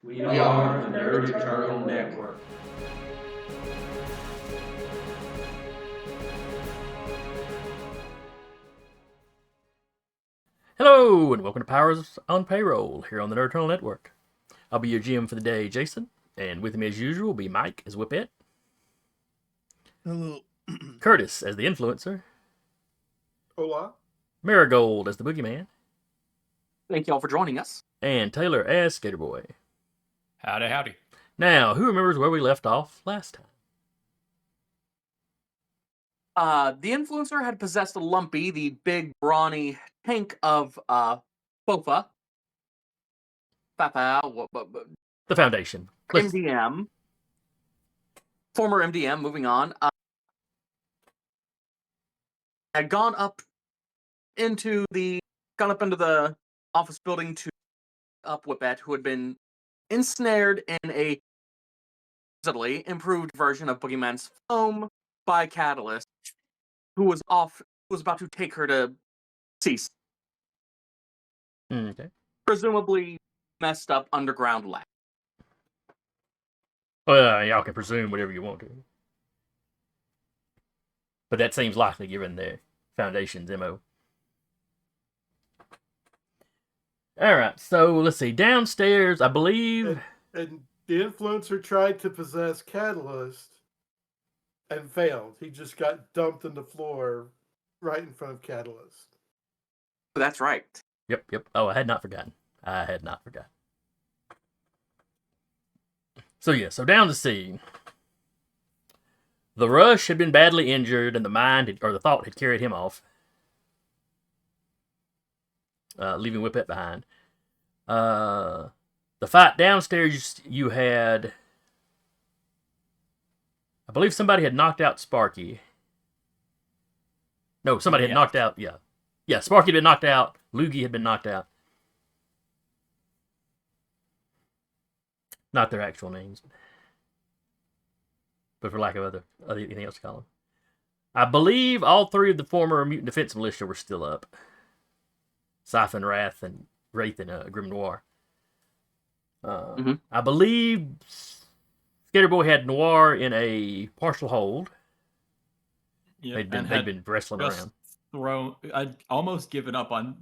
We are the Nerdy Turtle Network. Hello, and welcome to Powers on Payroll here on the Nerd Turtle Network. I'll be your GM for the day, Jason, and with me as usual will be Mike as Whipette. Hello. Curtis as the Influencer. Hola. Marigold as the Boogieman. Thank y'all for joining us. And Taylor as Skaterboi. Howdy, howdy. Now, who remembers where we left off last time? The Influencer had possessed Lumpy, the big, brawny tank of Fofa. The Foundation. MDM. Former MDM, moving on. Had gone up into the office building to up Whipette, who had been ensnared in a supposedly improved version of Boogieman's foam by Catalyst, who was about to take her to cease. Okay. Presumably messed up underground lab. Well, y'all can presume whatever you want to. But that seems likely given the Foundation's MO. Alright, so let's see. Downstairs, I believe... And the Influencer tried to possess Catalyst and failed. He just got dumped on the floor right in front of Catalyst. That's right. Yep. Oh, I had not forgotten. So down to see. The Rush had been badly injured, and the thought had carried him off, leaving Whipette behind. The fight downstairs, you had, I believe somebody had knocked out Sparky. No, somebody had knocked out, yeah, Sparky had been knocked out. Loogie had been knocked out. Not their actual names, but for lack of anything else to call them. I believe all three of the former Mutant Defense Militia were still up. Siphon, Wraith, and Grim Noir. I believe Skaterboi had Noir in a partial hold. Yep, they'd been wrestling around. I'd almost given up on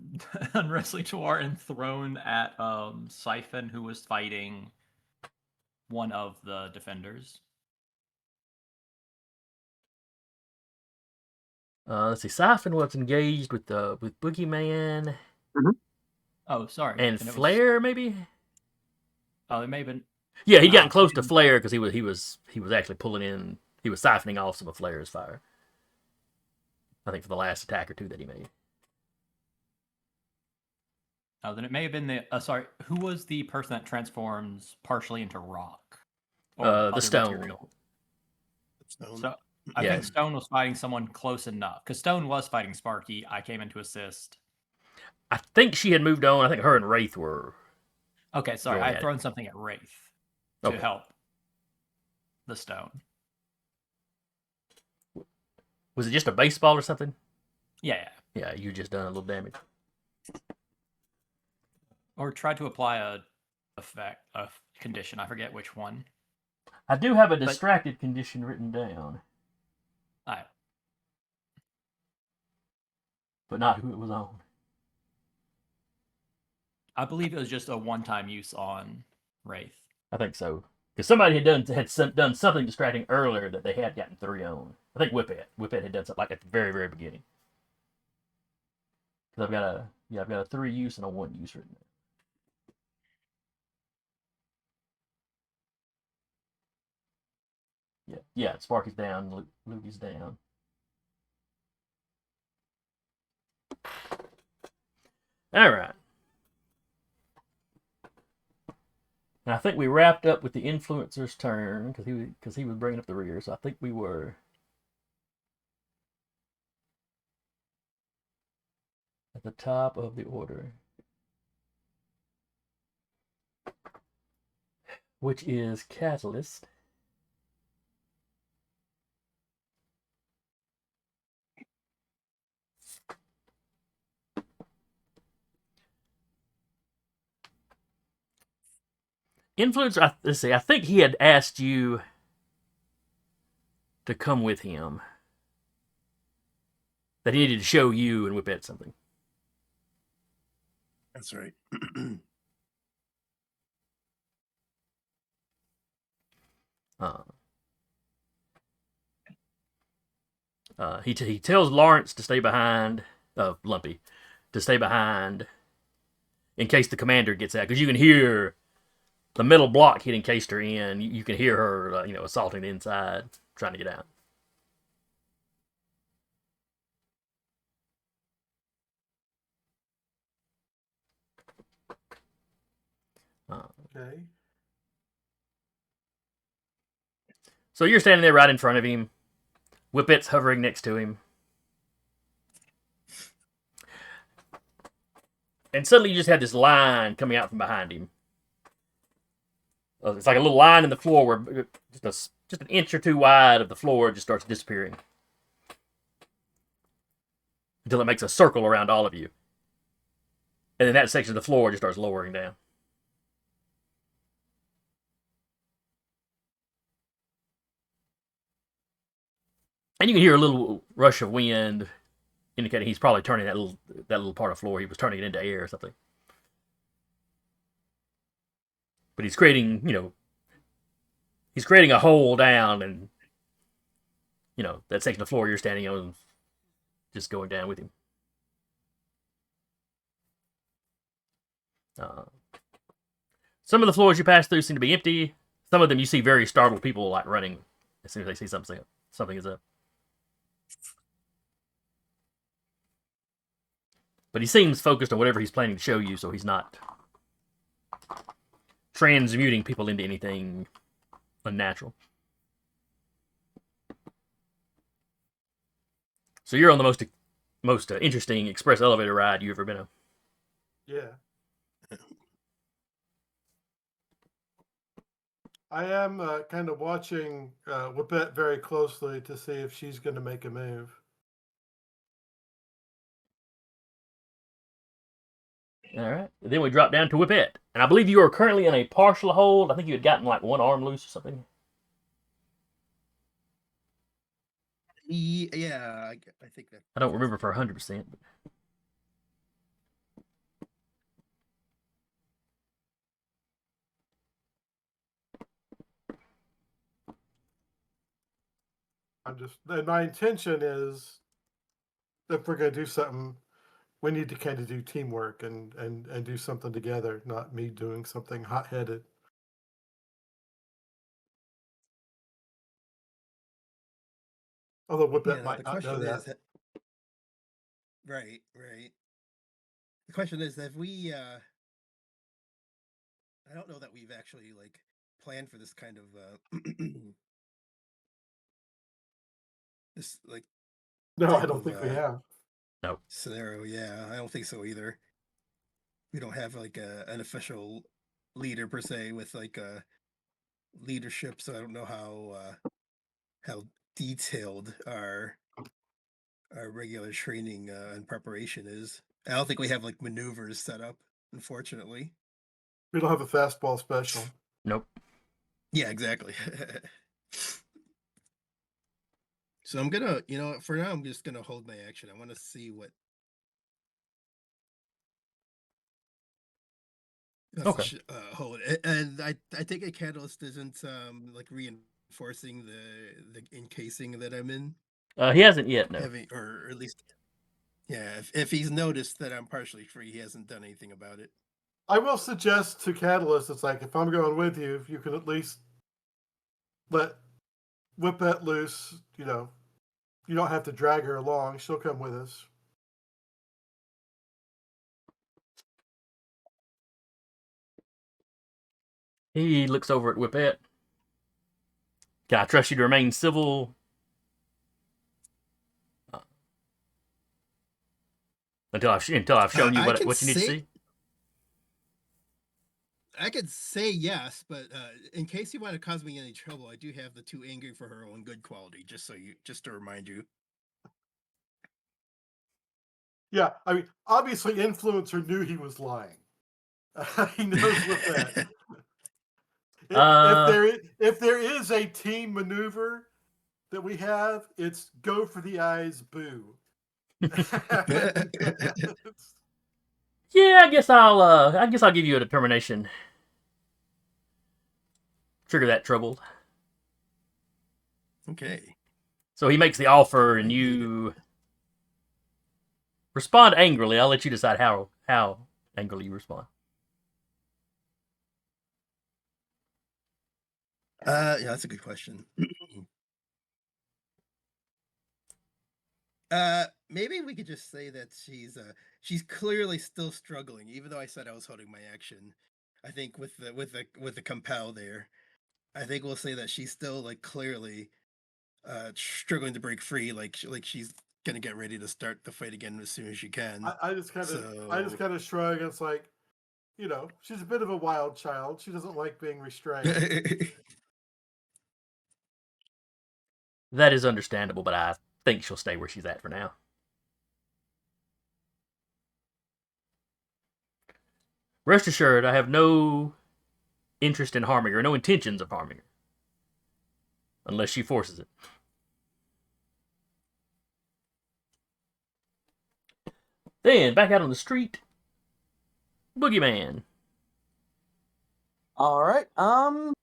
on wrestling Noir and thrown at Siphon, who was fighting one of the defenders. Let's see. Siphon was engaged with Boogieman. Mm-hmm. Oh, sorry. And Flare, maybe. Oh, it may have been. Yeah, he'd gotten close to Flare because he was actually pulling in. He was siphoning off some of Flare's fire. I think for the last attack or two that he made. Oh, then it may have been the. Who was the person that transforms partially into rock? The Stone. So I think Stone was fighting someone close enough because Stone was fighting Sparky. I came in to assist. I think she had moved on. I think her and Wraith were. Okay, sorry. I had thrown something at Wraith to help the Stone. Was it just a baseball or something? Yeah. Yeah, you just done a little damage. Or tried to apply a condition. I forget which one. I do have a distracted condition written down. Alright. But not who it was on. I believe it was just a one-time use on Wraith. I think so. Because somebody had done something distracting earlier that they had gotten 3 on. I think Whipette. Whipette had done something like at the very, very beginning. Because I've got a 3 use and a 1 use written there. Yeah, Sparky's down, Lugie's down. Alright. And I think we wrapped up with the Influencer's turn, because he was bringing up the rear, so I think we were at the top of the order. Which is Catalyst. Influencer, let's see, I think he had asked you to come with him. That he needed to show you and Whipette something. That's right. He tells Lawrence to stay behind, Lumpy, to stay behind in case the commander gets out. Because you can hear the metal block he'd encased her in. You can hear her, assaulting the inside, trying to get out. Okay. So you're standing there right in front of him. Whippette's hovering next to him. And suddenly you just have this line coming out from behind him. It's like a little line in the floor where just an inch or two wide of the floor just starts disappearing. Until it makes a circle around all of you. And then that section of the floor just starts lowering down. And you can hear a little rush of wind indicating he's probably turning that little part of the floor. He was turning it into air or something. But he's creating, he's creating a hole down, and, that section of the floor you're standing on just going down with him. Some of the floors you pass through seem to be empty. Some of them you see very startled people like running as soon as they see something is up. But he seems focused on whatever he's planning to show you, so he's not transmuting people into anything unnatural. So you're on the most interesting express elevator ride you've ever been on. Yeah. I am kind of watching Whipette very closely to see if she's going to make a move. All right. Then we drop down to Whipette. And I believe you are currently in a partial hold. I think you had gotten like one arm loose or something. Yeah, I think that. I don't remember for 100%. But... My intention is, if we're going to do something, we need to kind of do teamwork and do something together, not me doing something hot-headed. Although Whipette might not know that. Right. The question is, have we? I don't know that we've actually planned for this kind of this No, I don't think we have. No. Scenario. Yeah, I don't think so either. We don't have an official leader per se with a leadership, so I don't know how detailed our regular training and preparation is. I don't think we have maneuvers set up, unfortunately. We don't have a fastball special. Nope. Yeah, exactly. So I'm gonna, for now, I'm just gonna hold my action. I want to see what. Okay. Hold it, and I think a catalyst isn't reinforcing the encasing that I'm in. He hasn't yet, no. Or at least, yeah. If he's noticed that I'm partially free, he hasn't done anything about it. I will suggest to Catalyst, it's like, if I'm going with you, if you can at least let Whipette loose, you don't have to drag her along. She'll come with us. He looks over at Whipette. Can I trust you to remain civil? Until I've shown you what you need to see? I could say yes, but in case you want to cause me any trouble, I do have the two angry for her own good quality, just to remind you. Yeah, I mean, obviously, Influencer knew he was lying. He knows Whipette. If there is a team maneuver that we have, it's go for the eyes, boo. Yeah, I guess I'll give you a determination. Trigger that trouble. Okay. So he makes the offer, and you respond angrily. I'll let you decide how angrily you respond. Yeah, that's a good question. Maybe we could just say that she's clearly still struggling, even though I said I was holding my action. I think with the compel there, I think we'll say that she's still like clearly struggling to break free, like she's gonna get ready to start the fight again as soon as she can. I just kind of shrug. It's like, she's a bit of a wild child. She doesn't like being restrained. That is understandable, but I think she'll stay where she's at for now. Rest assured, I have no interest in harming her, no intentions of harming her. Unless she forces it. Then, back out on the street, Boogieman. All right. I'm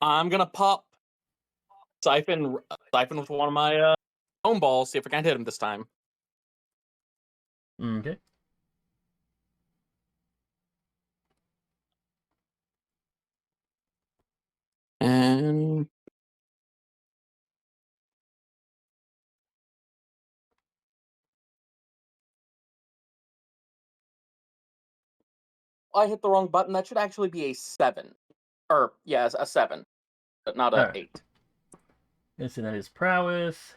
gonna pop Siphon with one of my own balls. See if I can hit him this time. Okay. And I hit the wrong button. That should actually be a 7. Or yes, a 7, but not a 8. Let's see, that is prowess.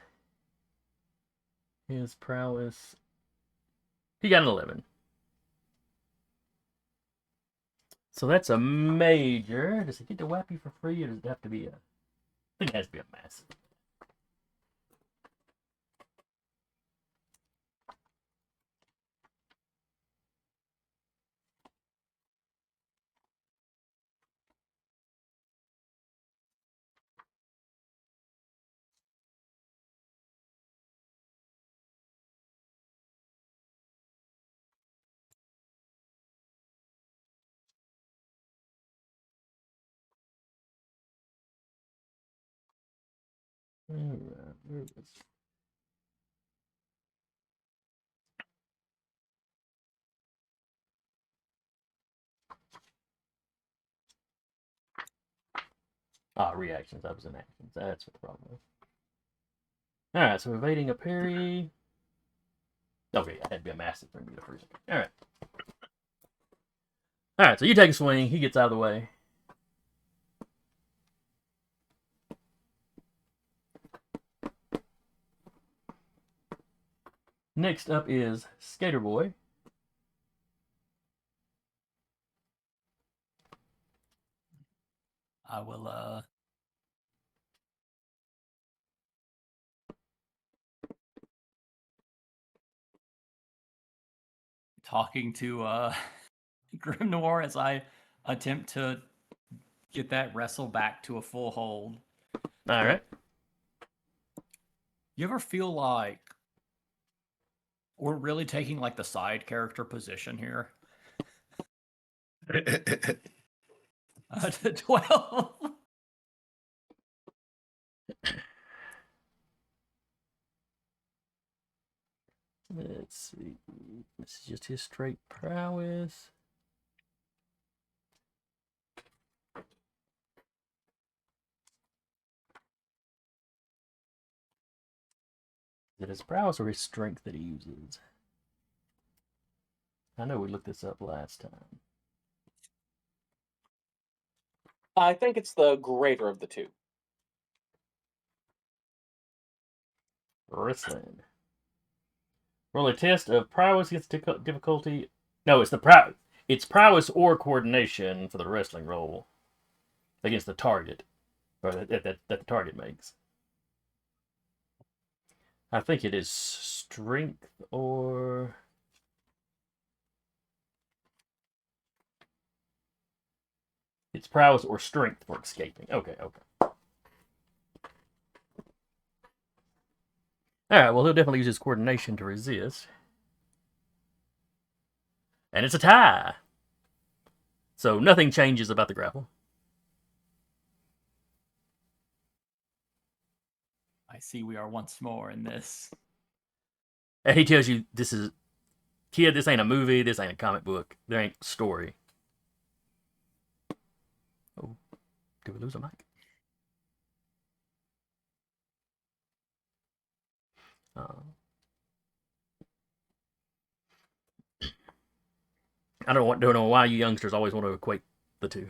His prowess. He got an 11. So that's a major. Does he get to whap you for free, or does it have to be a... I think it has to be a massive. Alright, where is this? Reactions. That was an action. That's what the problem was. Alright, so evading a parry. Okay, it had to be a massive for me to freeze. Alright. Alright, so you take a swing. He gets out of the way. Next up is Skaterboi. I will talking to Grim Noir as I attempt to get that wrestle back to a full hold. Alright. You ever feel like we're really taking like the side character position here? 12. Let's see. This is just his straight prowess. Is it his prowess or his strength that he uses? I know we looked this up last time. I think it's the greater of the two. Wrestling. Roll a test of prowess against difficulty. No, it's the It's prowess or coordination for the wrestling roll against the target, or that the target makes. I think it is strength or... It's prowess or strength for escaping. Okay. All right, well, he'll definitely use his coordination to resist. And it's a tie. So nothing changes about the grapple. I see we are once more in this. And he tells you, this is, kid, this ain't a movie, this ain't a comic book, there ain't story. Oh, did we lose a mic? I don't know why you youngsters always want to equate the two.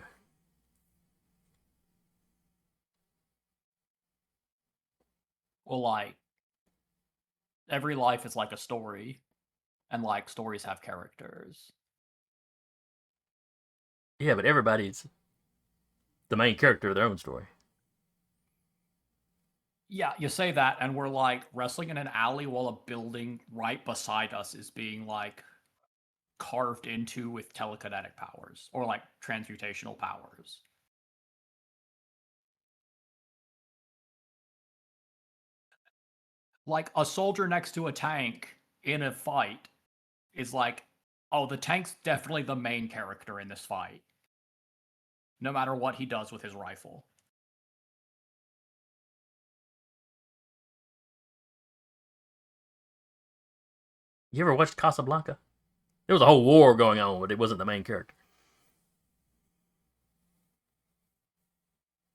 Well, like, every life is like a story, and like stories have characters. Yeah, but everybody's the main character of their own story. Yeah, you say that, and we're like wrestling in an alley while a building right beside us is being like carved into with telekinetic powers or like transmutational powers. Like a soldier next to a tank in a fight is like, oh, the tank's definitely the main character in this fight, no matter what he does with his rifle. You ever watched Casablanca? There was a whole war going on, but it wasn't the main character.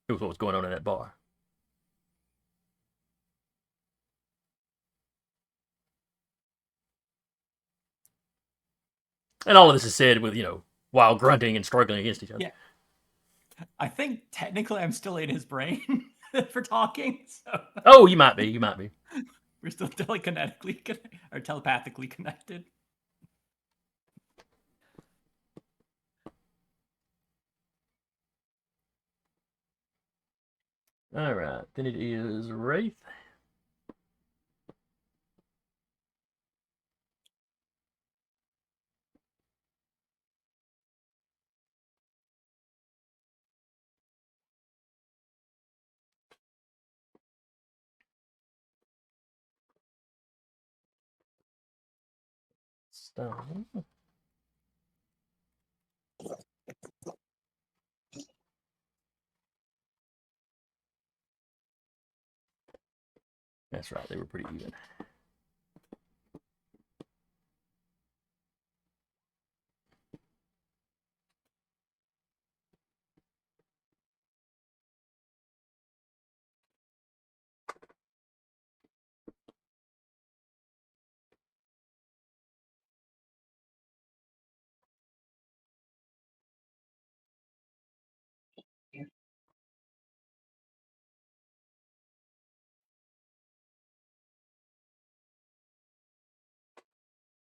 It was what was going on in that bar. And all of this is said with, while grunting and struggling against each other. Yeah. I think technically I'm still in his brain for talking. So Oh, you might be. we're still telekinetically or telepathically connected. All right. Then it is Wraith. Stone. That's right. They were pretty even.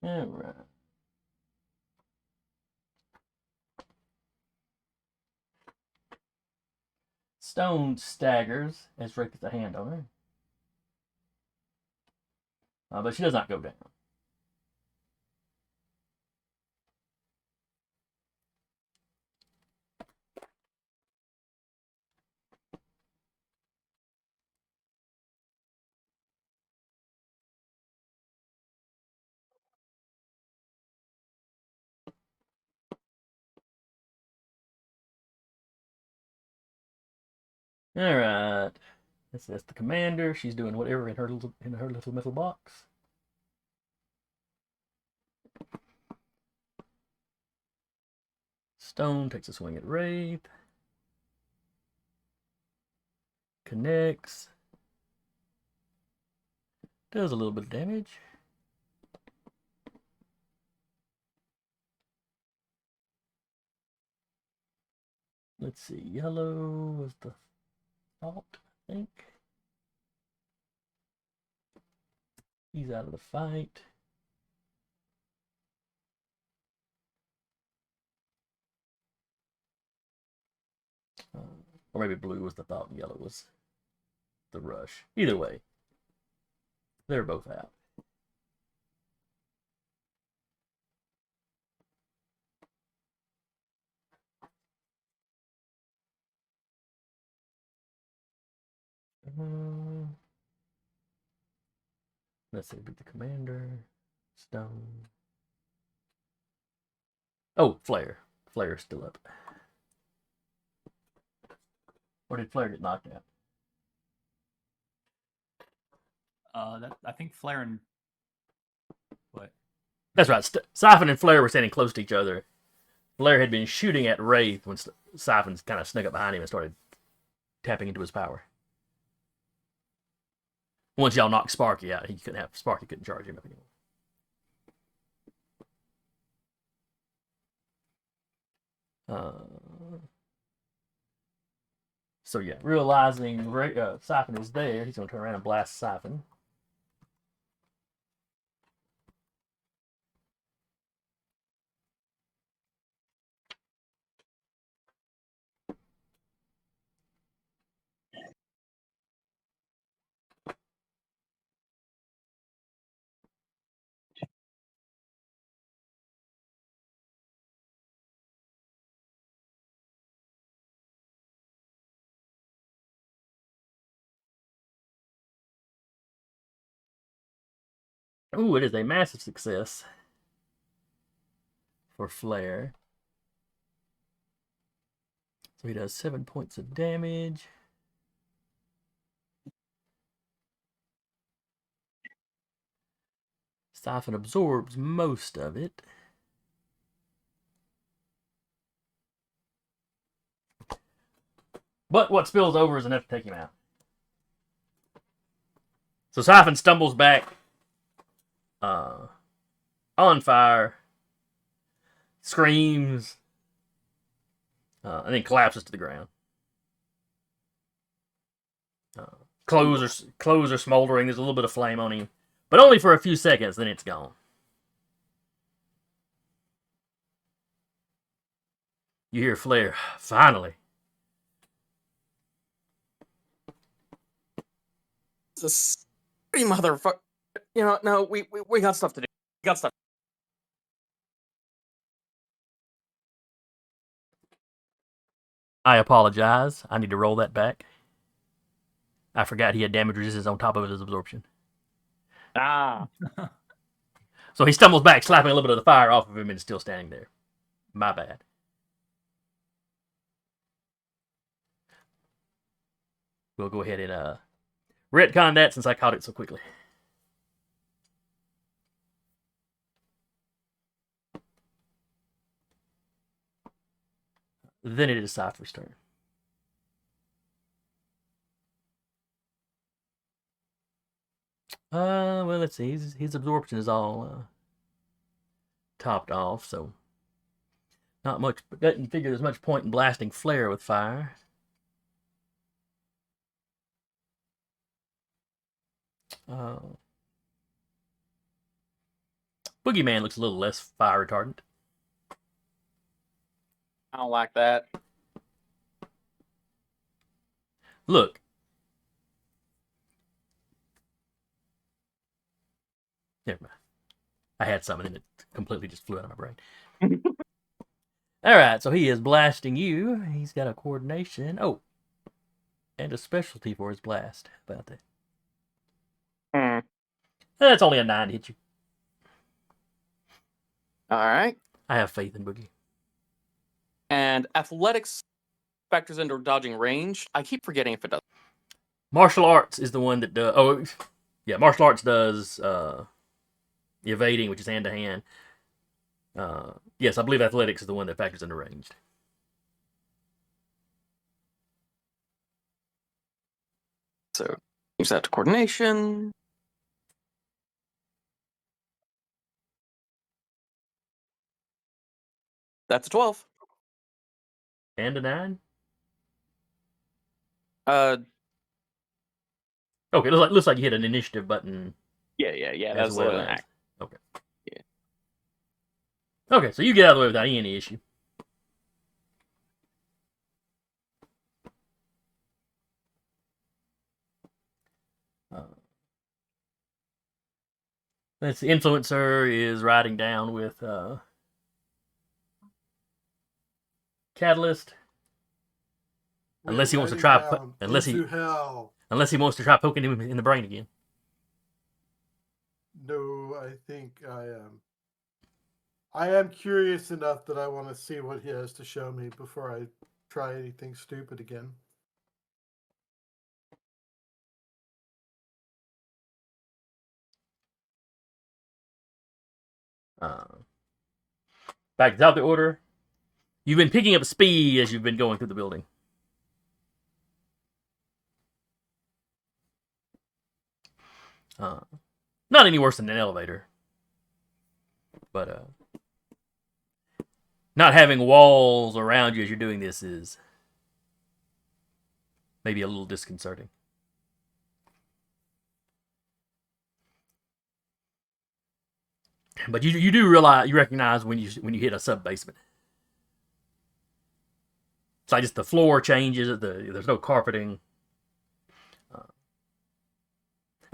All right. Stone staggers as Wraith gets a hand on her. But she does not go down. All right. That's the commander. She's doing whatever in her little metal box. Stone takes a swing at Wraith. Connects. Does a little bit of damage. Let's see. Yellow was the thought, I think. He's out of the fight. Or maybe blue was the thought and yellow was the rush. Either way, they're both out. Let's see, beat the commander. Stone. Oh, Flare. Flare's still up. Or did Flare get knocked out? I think Flare and what? That's right. Siphon and Flare were standing close to each other. Flare had been shooting at Wraith when Siphon kind of snuck up behind him and started tapping into his power. Once y'all knocked Sparky out, Sparky couldn't charge him up anymore. So yeah, realizing Siphon is there, he's going to turn around and blast Siphon. Ooh, it is a massive success for Flare. So he does 7 points of damage. Siphon absorbs most of it. But what spills over is enough to take him out. So Siphon stumbles back on fire, screams, and then collapses to the ground. Clothes are smoldering. There's a little bit of flame on him, but only for a few seconds. Then it's gone. You hear Flare, finally. This motherfucker. You know, no, we got stuff to do. We got stuff. I apologize. I need to roll that back. I forgot he had damage resistance on top of his absorption. Ah. So he stumbles back, slapping a little bit of the fire off of him, and is still standing there. My bad. We'll go ahead and retcon that since I caught it so quickly. Then it is Cypher's turn. Well, let's see. His absorption is all topped off, so not much. Doesn't figure there's much point in blasting Flare with fire. Boogieman looks a little less fire retardant. I don't like that. Look. Never mind. I had something and it completely just flew out of my brain. Alright, so he is blasting you. He's got a coordination. Oh. And a specialty for his blast. How about that? That's only a 9 to hit you. Alright. I have faith in Boogie. And athletics factors into dodging range. I keep forgetting if it does. Martial arts is the one that does. Oh, yeah. Martial arts does evading, which is hand to hand. Yes, I believe athletics is the one that factors into ranged. So use that to coordination. That's a 12. And a 9? Okay, looks like you hit an initiative button. Yeah. As That's well an as. act. Okay. Yeah. Okay, so you get out of the way without any issue. Let's see, Influencer is riding down with Catalyst. Unless he wants to try, Into hell. Unless he wants to try poking him in the brain again. No, I think I am. I am curious enough that I want to see what he has to show me before I try anything stupid again. Back out the order. You've been picking up speed as you've been going through the building. Not any worse than an elevator. But not having walls around you as you're doing this is maybe a little disconcerting. But you do recognize when you hit a sub basement. It's like just the floor changes. There's no carpeting,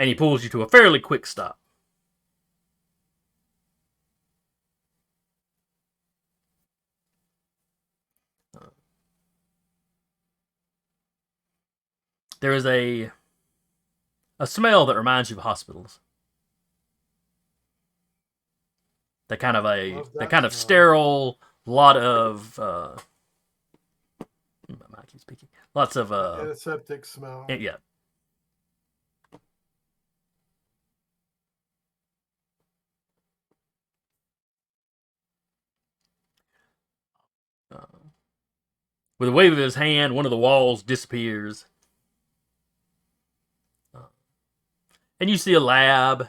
and he pulls you to a fairly quick stop. There is a smell that reminds you of hospitals. That kind of sterile, lot of my keep speaking. Lots of antiseptic smell. Yeah. With a wave of his hand, one of the walls disappears. And you see a lab.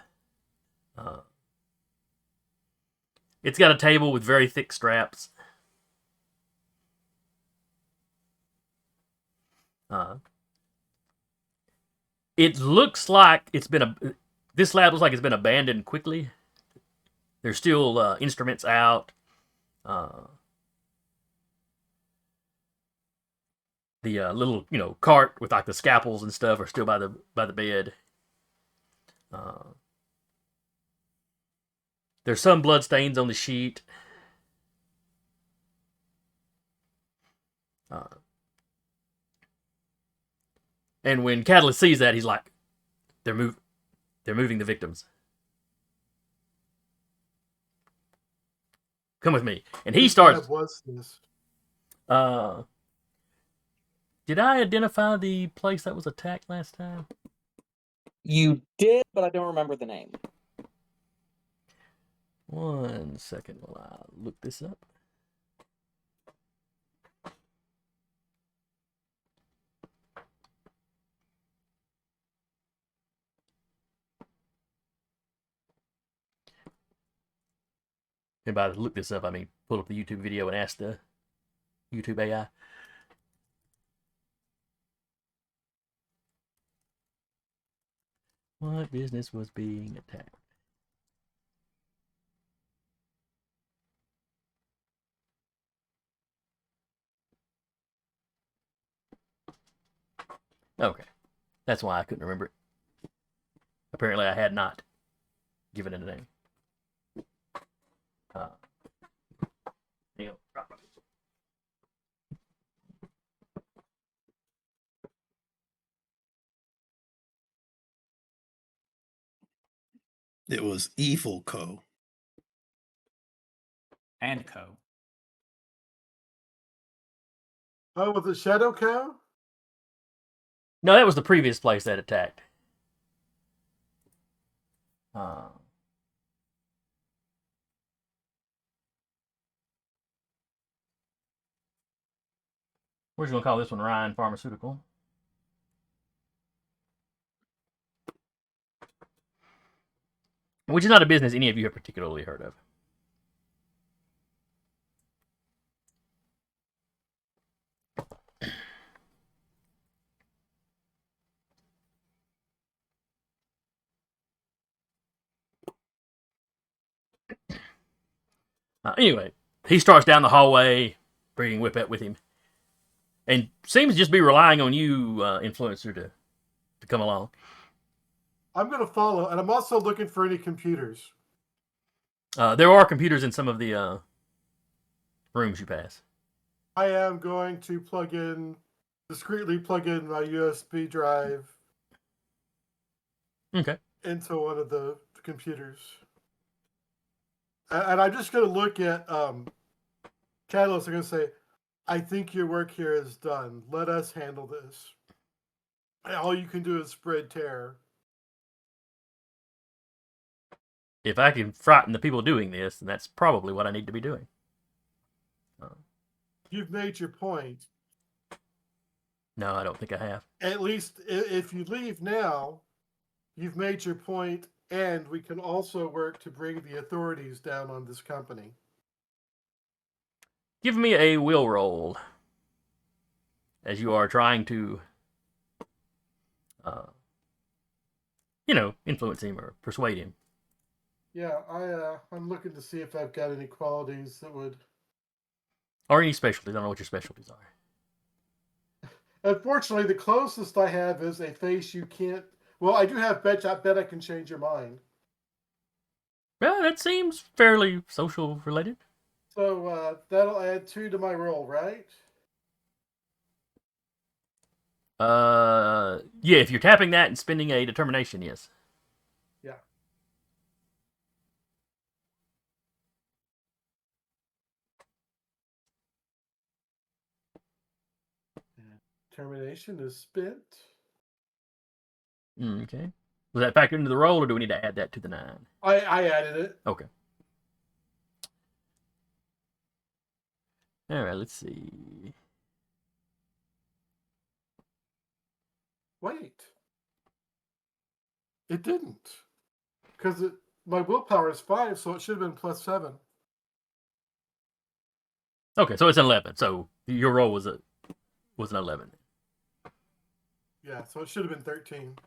It's got a table with very thick straps. It looks like this lab looks like it's been abandoned quickly. There's still instruments out. The little, cart with like the scalpels and stuff are still by the bed. There's some blood stains on the sheet. And when Catalyst sees that, he's like, they're moving the victims. Come with me. And he starts. What's this? Did I identify the place that was attacked last time? You did, but I don't remember the name. 1 second while I look this up. And by look this up, I mean pull up the YouTube video and ask the YouTube AI. What business was being attacked? Okay. That's why I couldn't remember it. Apparently I had not given it a name. It was Evil Co. And Co. Oh, with the Shadow Cow? No, that was the previous place that attacked. We're just going to call this one Ryan Pharmaceutical. Which is not a business any of you have particularly heard of. Anyway, he starts down the hallway, bringing Whipette with him, and seems to just be relying on you, influencer, to come along. I'm going to follow, and I'm also looking for any computers. There are computers in some of the rooms you pass. I am going to discreetly plug in my USB drive Okay. into one of the computers. And I'm just going to look at Catalyst. I'm going to say, I think your work here is done. Let us handle this. All you can do is spread terror. If I can frighten the people doing this, then that's probably what I need to be doing. You've made your point. No, I don't think I have. At least if you leave now, you've made your point, and we can also work to bring the authorities down on this company. Give me a will roll, as you are trying to, influence him or persuade him. Yeah, I'm looking to see if I've got any qualities that would. Or any specialties. I don't know what your specialties are. Unfortunately, the closest I have is a face you can't. Well, I do have bet. I bet I can change your mind. Well, that seems fairly social related. So that'll add 2 to my roll, right? Yeah, if you're tapping that and spending a determination, yes. Yeah. Determination is spent. Okay. Was that factored into the roll, or do we need to add that to the 9? I added it. Okay. All right, let's see. Wait. It didn't. Because my willpower is 5, so it should have been plus 7. Okay, so it's an 11. So your roll was an 11. Yeah, so it should have been 13.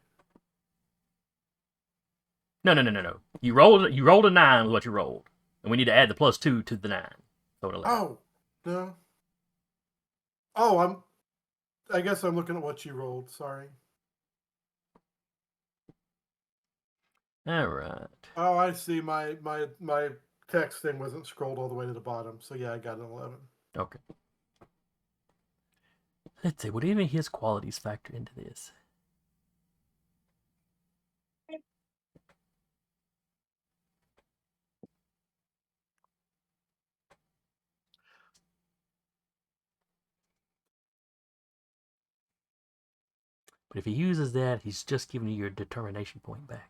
No. You rolled a 9 with what you rolled, and we need to add the plus 2 to the 9. So an 11. Oh, no. Oh, I guess I'm looking at what you rolled. Sorry. All right. Oh, I see. My text thing wasn't scrolled all the way to the bottom. So yeah, I got an 11. Okay. Let's see. Would any of his qualities factor into this? But if he uses that, he's just giving you your determination point back.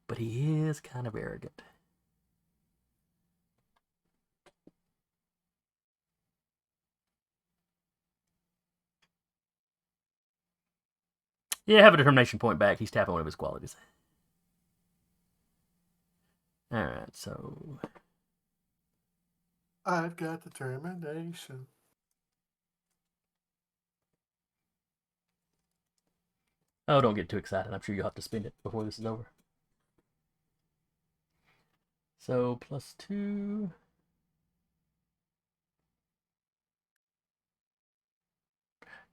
But he is kind of arrogant. Yeah, have a determination point back. He's tapping one of his qualities. Alright, so... I've got determination. Oh, don't get too excited. I'm sure you'll have to spend it before this is over. So, plus 2...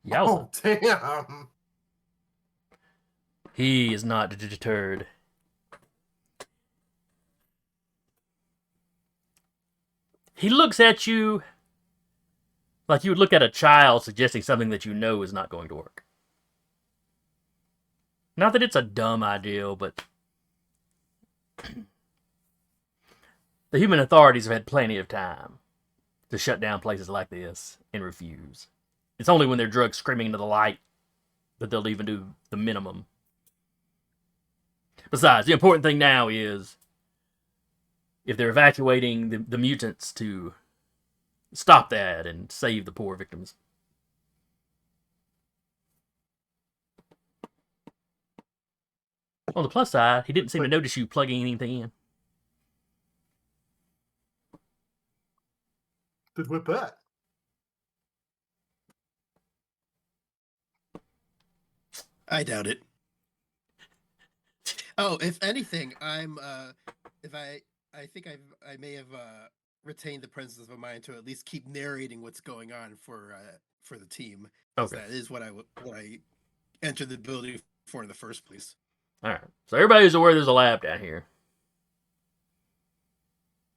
Yowza. Oh, damn. He is not deterred. He looks at you like you would look at a child suggesting something that you know is not going to work. Not that it's a dumb idea, but the human authorities have had plenty of time to shut down places like this and refuse. It's only when they're drugged screaming into the light that they'll even do the minimum. Besides, the important thing now is if they're evacuating the mutants to stop that and save the poor victims. On the plus side, he didn't seem to notice you plugging anything in. Did Whipette? I doubt it. Oh, if anything, I'm if I think I may have retained the presence of mind to at least keep narrating what's going on for the team. Okay. That is what I entered the building for in the first place. All right. So everybody's aware there's a lab down here.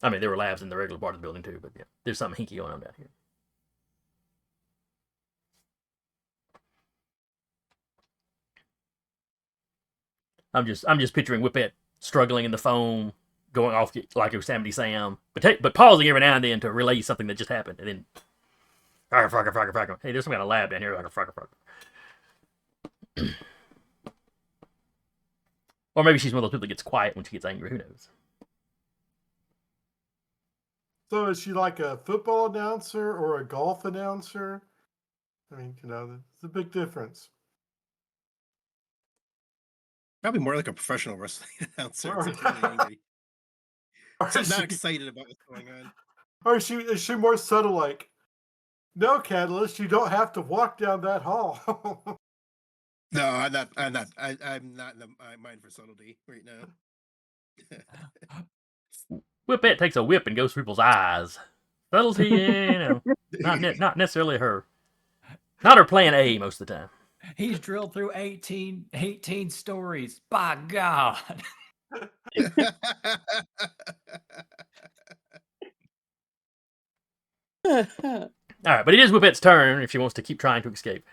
I mean, there were labs in the regular part of the building too, but yeah, there's something hinky going on down here. I'm just picturing Whipette struggling in the foam, going off like Yosemite Sam, but pausing every now and then to relay something that just happened, and then frogger. Hey, there's some kind of lab down here, frogger. Or maybe she's one of those people that gets quiet when she gets angry. Who knows? So is she like a football announcer or a golf announcer? I mean, it's a big difference. Probably more like a professional wrestling announcer. Or- It's really angry. Or So is not she- excited about what's going on. Or is she more subtle like, no, Catalyst, you don't have to walk down that hall. No, I'm not in the mind for subtlety right now. Whipette takes a whip and goes through people's eyes. Subtlety, not necessarily her. Not her plan A most of the time. He's drilled through 18 stories. By God. All right, but it is Whippette's turn if she wants to keep trying to escape.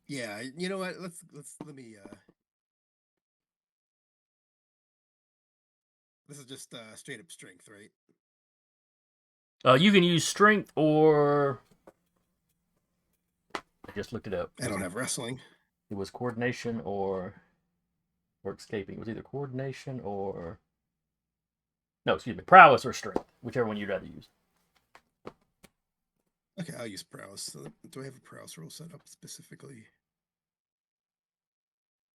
Yeah, you know what? Let me. This is just straight up strength, right? You can use strength or I just looked it up. I don't have wrestling. It was coordination or escaping. It was either coordination or prowess or strength, whichever one you'd rather use. Okay, I'll use prowess. So, do I have a prowess roll set up specifically?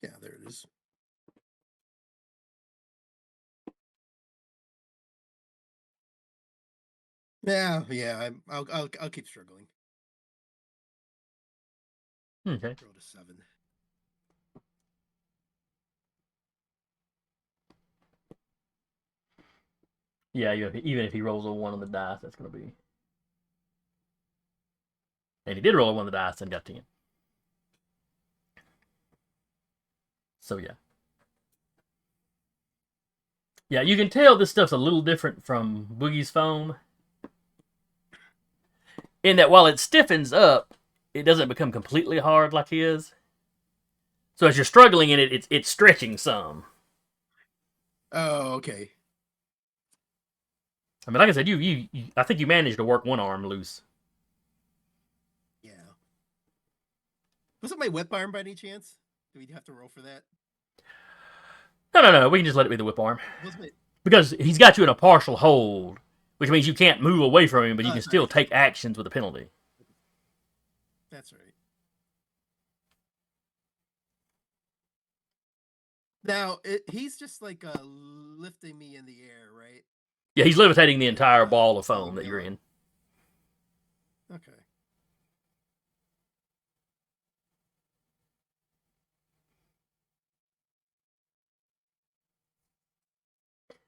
Yeah, there it is. Yeah. I'll keep struggling. Okay. Roll to 7. Yeah, even if he rolls a 1 on the dice, that's going to be. And he did roll a 1 on the dice and got 10. So yeah. Yeah, you can tell this stuff's a little different from Boogie's foam. In that while it stiffens up, it doesn't become completely hard like his. So as you're struggling in it, it's stretching some. Oh, okay. I mean, like I said, I think you managed to work one arm loose. Yeah. Was it my whip arm by any chance? Do we have to roll for that? No. We can just let it be the whip arm. Because he's got you in a partial hold, which means you can't move away from him, but you can still take actions with a penalty. That's right. Now, he's just like lifting me in the air, right? Yeah, he's levitating the entire ball of foam that you're in. Okay.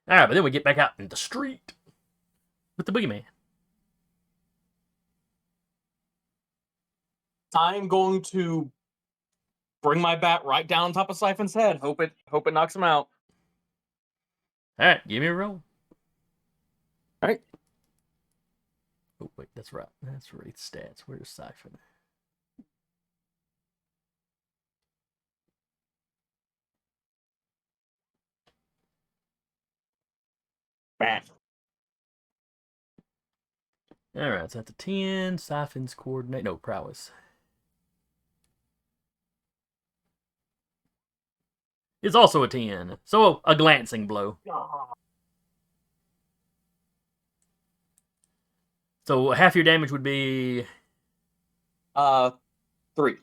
All right, but then we get back out in the street with the Boogeyman. I'm going to bring my bat right down on top of Siphon's head. Hope it knocks him out. All right, give me a roll. All right. Oh, wait, that's right. That's Wraith stats. Where's Siphon? Bam. All right, so that's a 10. Siphon's coordinate. No, prowess. It's also a 10. So a glancing blow. So half your damage would be 3. Okay,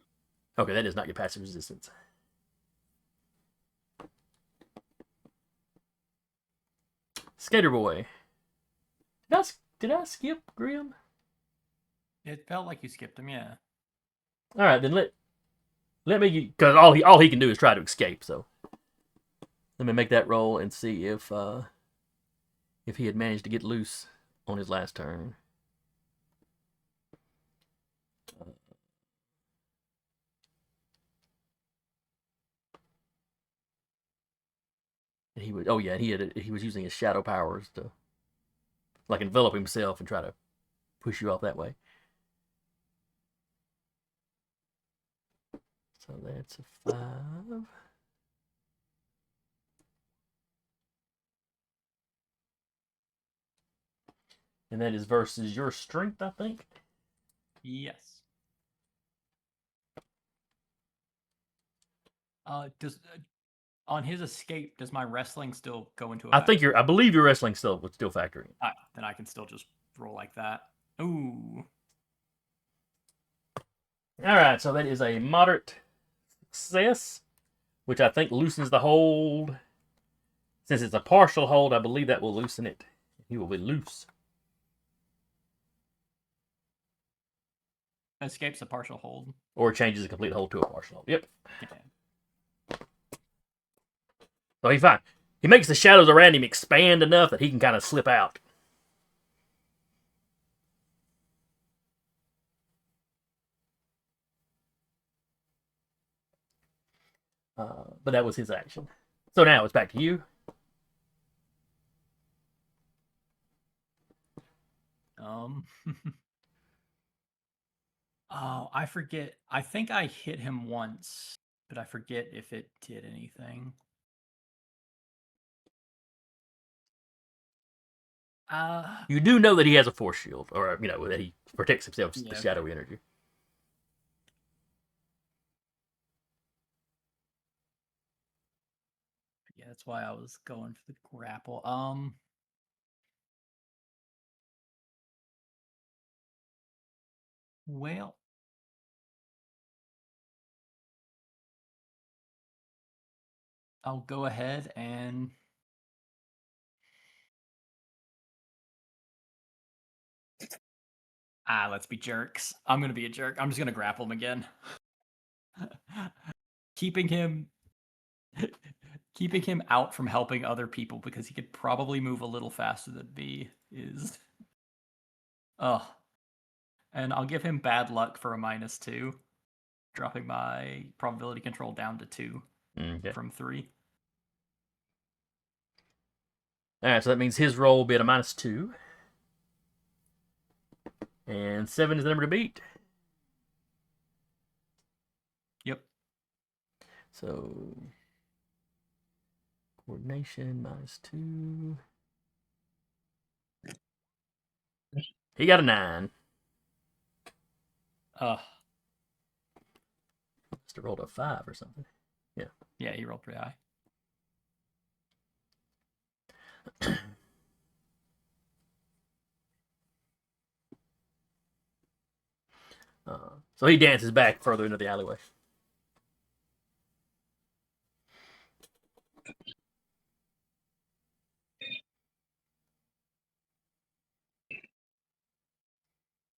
that does not get passive resistance. Skaterboi. Did I skip Grim? It felt like you skipped him, yeah. All right, then let me, because all he can do is try to escape. So let me make that roll and see if he had managed to get loose on his last turn. He would. Oh yeah, he was using his shadow powers to like envelop himself and try to push you off that way. So that's a 5. And that is versus your strength, I think. Yes. Does on his escape, does my wrestling still go into effect? I believe your wrestling still would still factor in. Then I can still just roll like that. Ooh. All right, so that is a moderate success, which I think loosens the hold. Since it's a partial hold, I believe that will loosen it. He will be loose. Escape's a partial hold. Or changes a complete hold to a partial hold. Yep. Yeah. So he's fine. He makes the shadows around him expand enough that he can kind of slip out. But that was his action. So now it's back to you. Oh, I forget. I think I hit him once, but I forget if it did anything. You do know that he has a force shield, or that he protects himself from the Yeah. shadowy energy. Yeah, that's why I was going for the grapple. Well, I'll go ahead and let's be jerks. I'm gonna be a jerk. I'm just gonna grapple him again. keeping him out from helping other people because he could probably move a little faster than me is. Oh. And I'll give him bad luck for a -2, dropping my probability control down to 2 from 3. All right, so that means his roll will be at a -2. And 7 is the number to beat. Yep. So coordination -2. He got a 9. Must have rolled a 5 or something. Yeah. Yeah, he rolled pretty high. So he dances back further into the alleyway.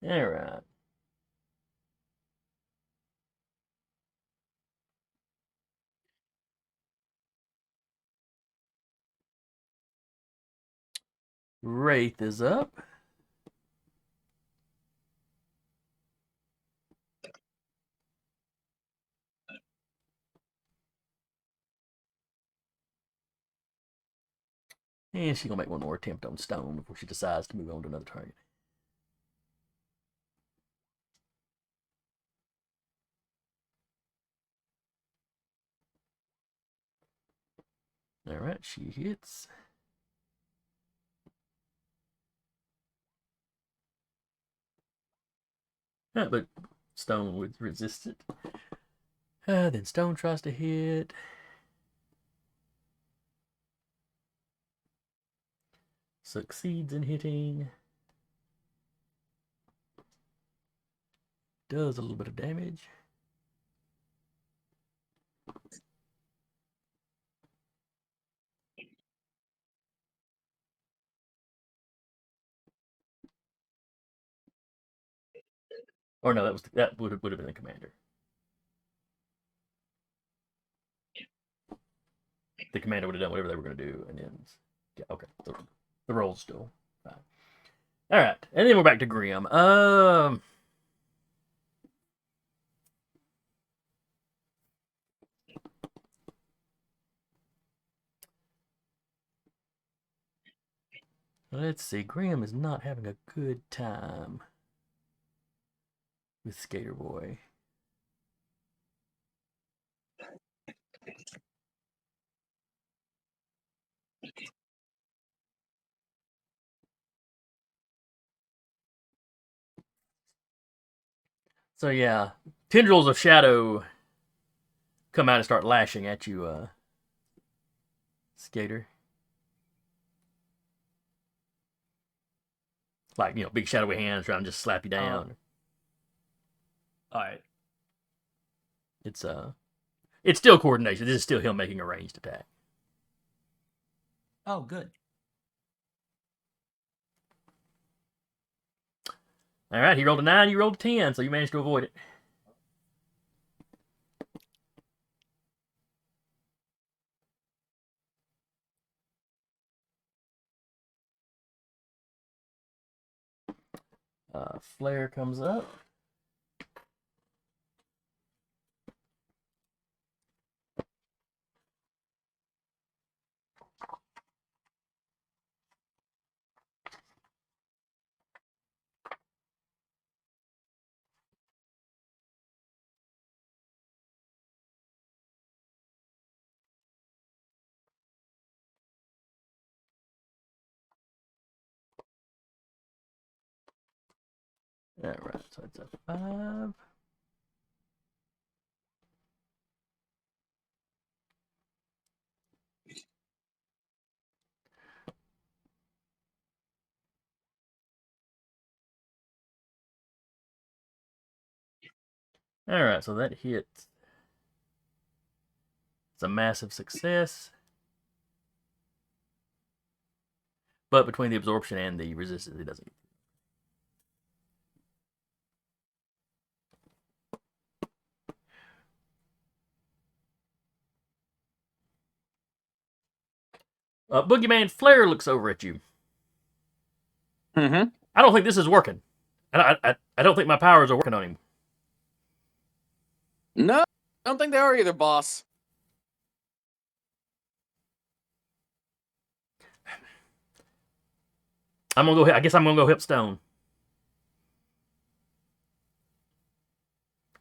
All right. Wraith is up. And she's going to make one more attempt on Stone before she decides to move on to another target. All right, she hits. But Stone would resist it. Then Stone tries to hit. Succeeds in hitting. Does a little bit of damage. Or no, that would have been the commander. The commander would have done whatever they were going to do, and then yeah, okay, the roll's still fine. All right, and then we're back to Grim. Let's see. Grim is not having a good time. with Skaterboi. So yeah, tendrils of shadow come out and start lashing at you, Skater. Like, big shadowy hands trying to just slap you down. All right. It's still coordination. This is still him making a ranged attack. Oh, good. All right, he rolled a 9, you rolled a 10, so you managed to avoid it. Flare comes up. All right, so it's a 5. All right, so that hits. It's a massive success. But between the absorption and the resistance, it doesn't. Boogieman Flare looks over at you. Mm-hmm. I don't think this is working. I don't think my powers are working on him. No, I don't think they are either, boss. I'm gonna go. I guess I'm gonna go hip stone.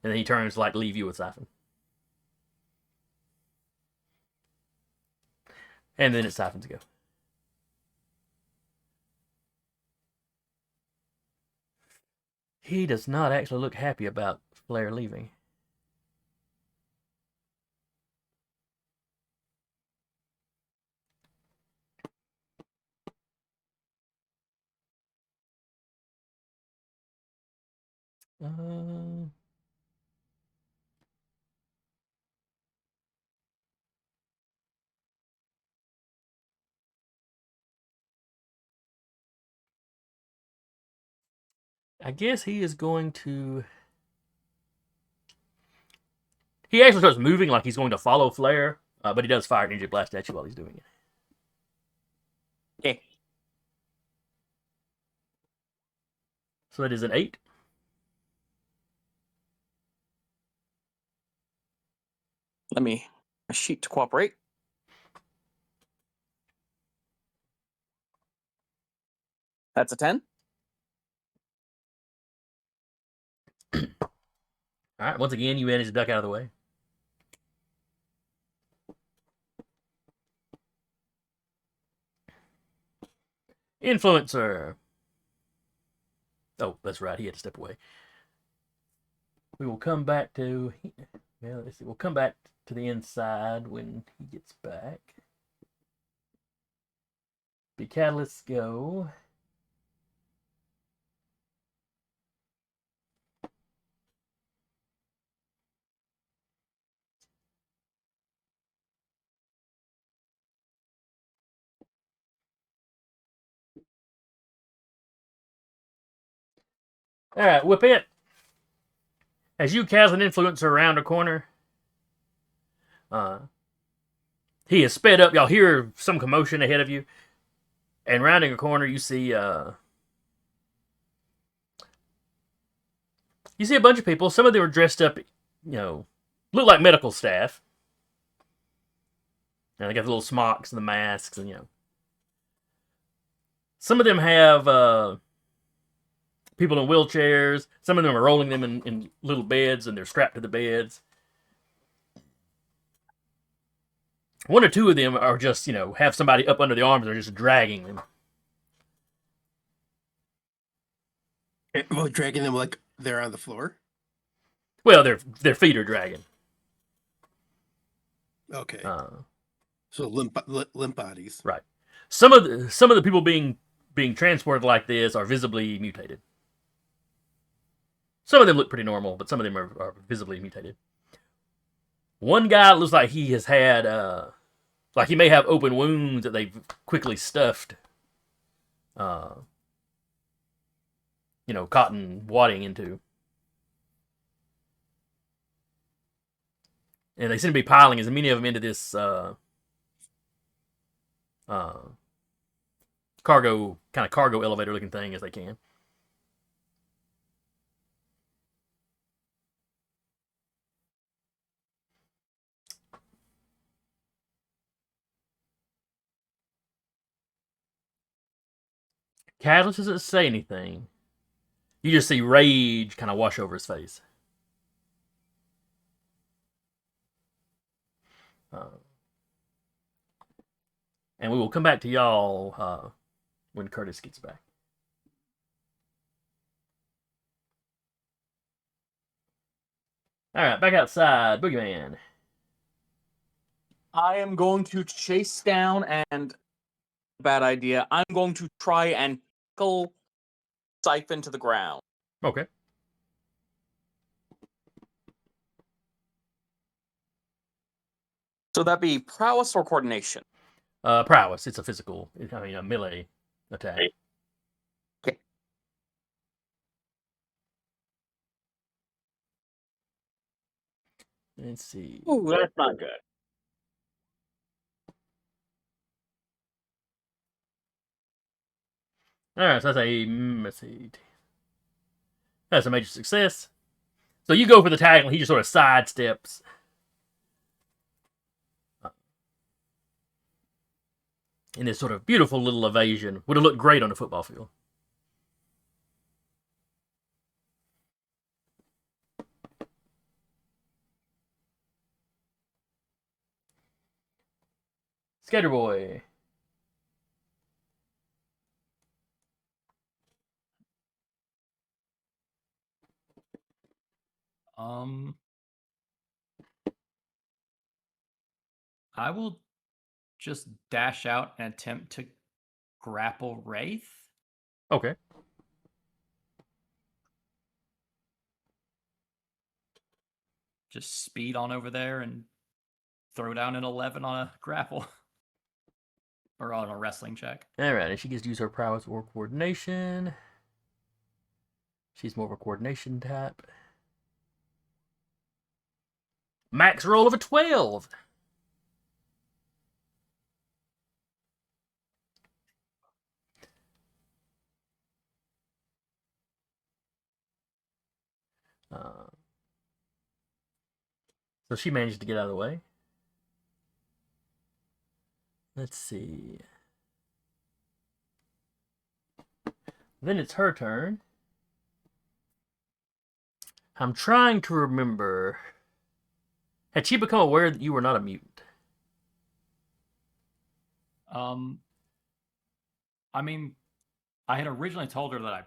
And then he turns like leave you with Siphon. And then it's Siphon's go. He does not actually look happy about Flare leaving. I guess he is going to. He actually starts moving like he's going to follow Flare, but he does fire an energy blast at you while he's doing it. Okay. So that is an 8. Let me a sheet to cooperate. That's a 10. All right. Once again, you manage to duck out of the way. Influencer. Oh, that's right. He had to step away. We will come back to. Well, let's see. We'll come back to the inside when he gets back. Be Catalyst go. All right, Whipette. As you cast an influencer around a corner, he is sped up. Y'all hear some commotion ahead of you, and rounding a corner, you see a bunch of people. Some of them are dressed up, look like medical staff. And they got the little smocks and the masks, and some of them have people in wheelchairs. Some of them are rolling them in little beds, and they're strapped to the beds. One or two of them are just, have somebody up under the arms and are just dragging them. Well, dragging them like they're on the floor. Well, their feet are dragging. Okay. So limp bodies. Right. Some of the people being transported like this are visibly mutated. Some of them look pretty normal, but some of them are visibly mutated. One guy looks like he has had, like he may have open wounds that they've quickly stuffed, cotton wadding into. And they seem to be piling as many of them into this cargo elevator looking thing as they can. Catalyst doesn't say anything. You just see rage kind of wash over his face. And we will come back to y'all when Curtis gets back. All right, back outside. Boogeyman. I am going to chase down and... Bad idea. I'm going to try and tackle Siphon to the ground. Okay. So that'd be prowess or coordination? Prowess. It's a melee attack. Okay. Let's see. Ooh, that's not good. All right, so that's a major success. So you go for the tackle, he just sort of sidesteps. In this sort of beautiful little evasion. Would have looked great on the football field. Skaterboi. I will just dash out and attempt to grapple Wraith. Okay. Just speed on over there and throw down an 11 on a grapple. Or on a wrestling check. Alright, and she gets to use her prowess or coordination. She's more of a coordination type. Max roll of a 12. So she managed to get out of the way. Let's see. Then it's her turn. I'm trying to remember. Had she become aware that you were not a mutant? I mean, I had originally told her that I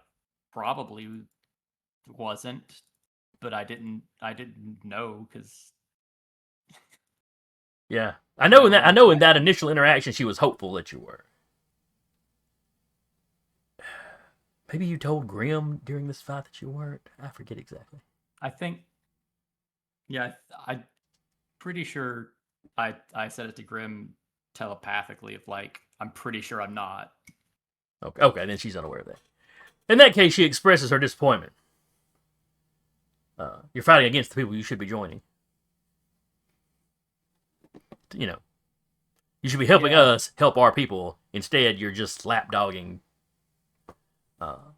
probably wasn't, but I didn't know because. Yeah, I know in that initial interaction she was hopeful that you were. Maybe you told Grim during this fight that you weren't. I forget exactly. I think. Yeah, I'm pretty sure I said it to Grim telepathically of like, I'm pretty sure I'm not. Okay, then she's unaware of that. In that case, she expresses her disappointment. You're fighting against the people you should be joining. You should be helping us help our people. Instead, you're just lapdogging. How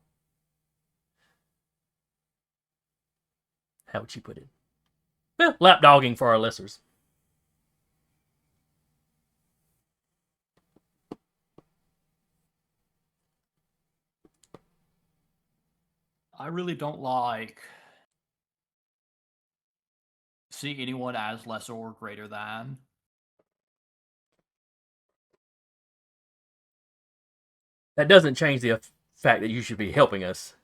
would she put it? Well, lapdogging for our lessers. I really don't like seeing anyone as lesser or greater than. That doesn't change the fact that you should be helping us.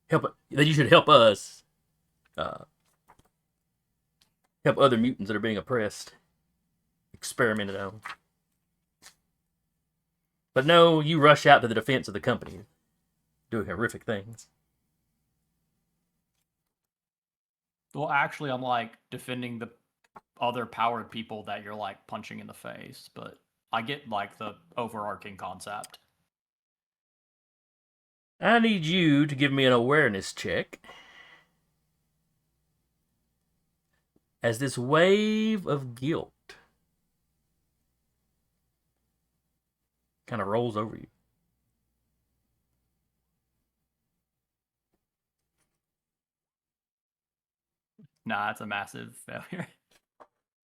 That you should help us. Help other mutants that are being oppressed, experimented on. But no, you rush out to the defense of the company, doing horrific things. Well, actually, I'm like defending the other powered people that you're like punching in the face, but I get like the overarching concept. I need you to give me an awareness check. As this wave of guilt kind of rolls over you. Nah, it's a massive failure.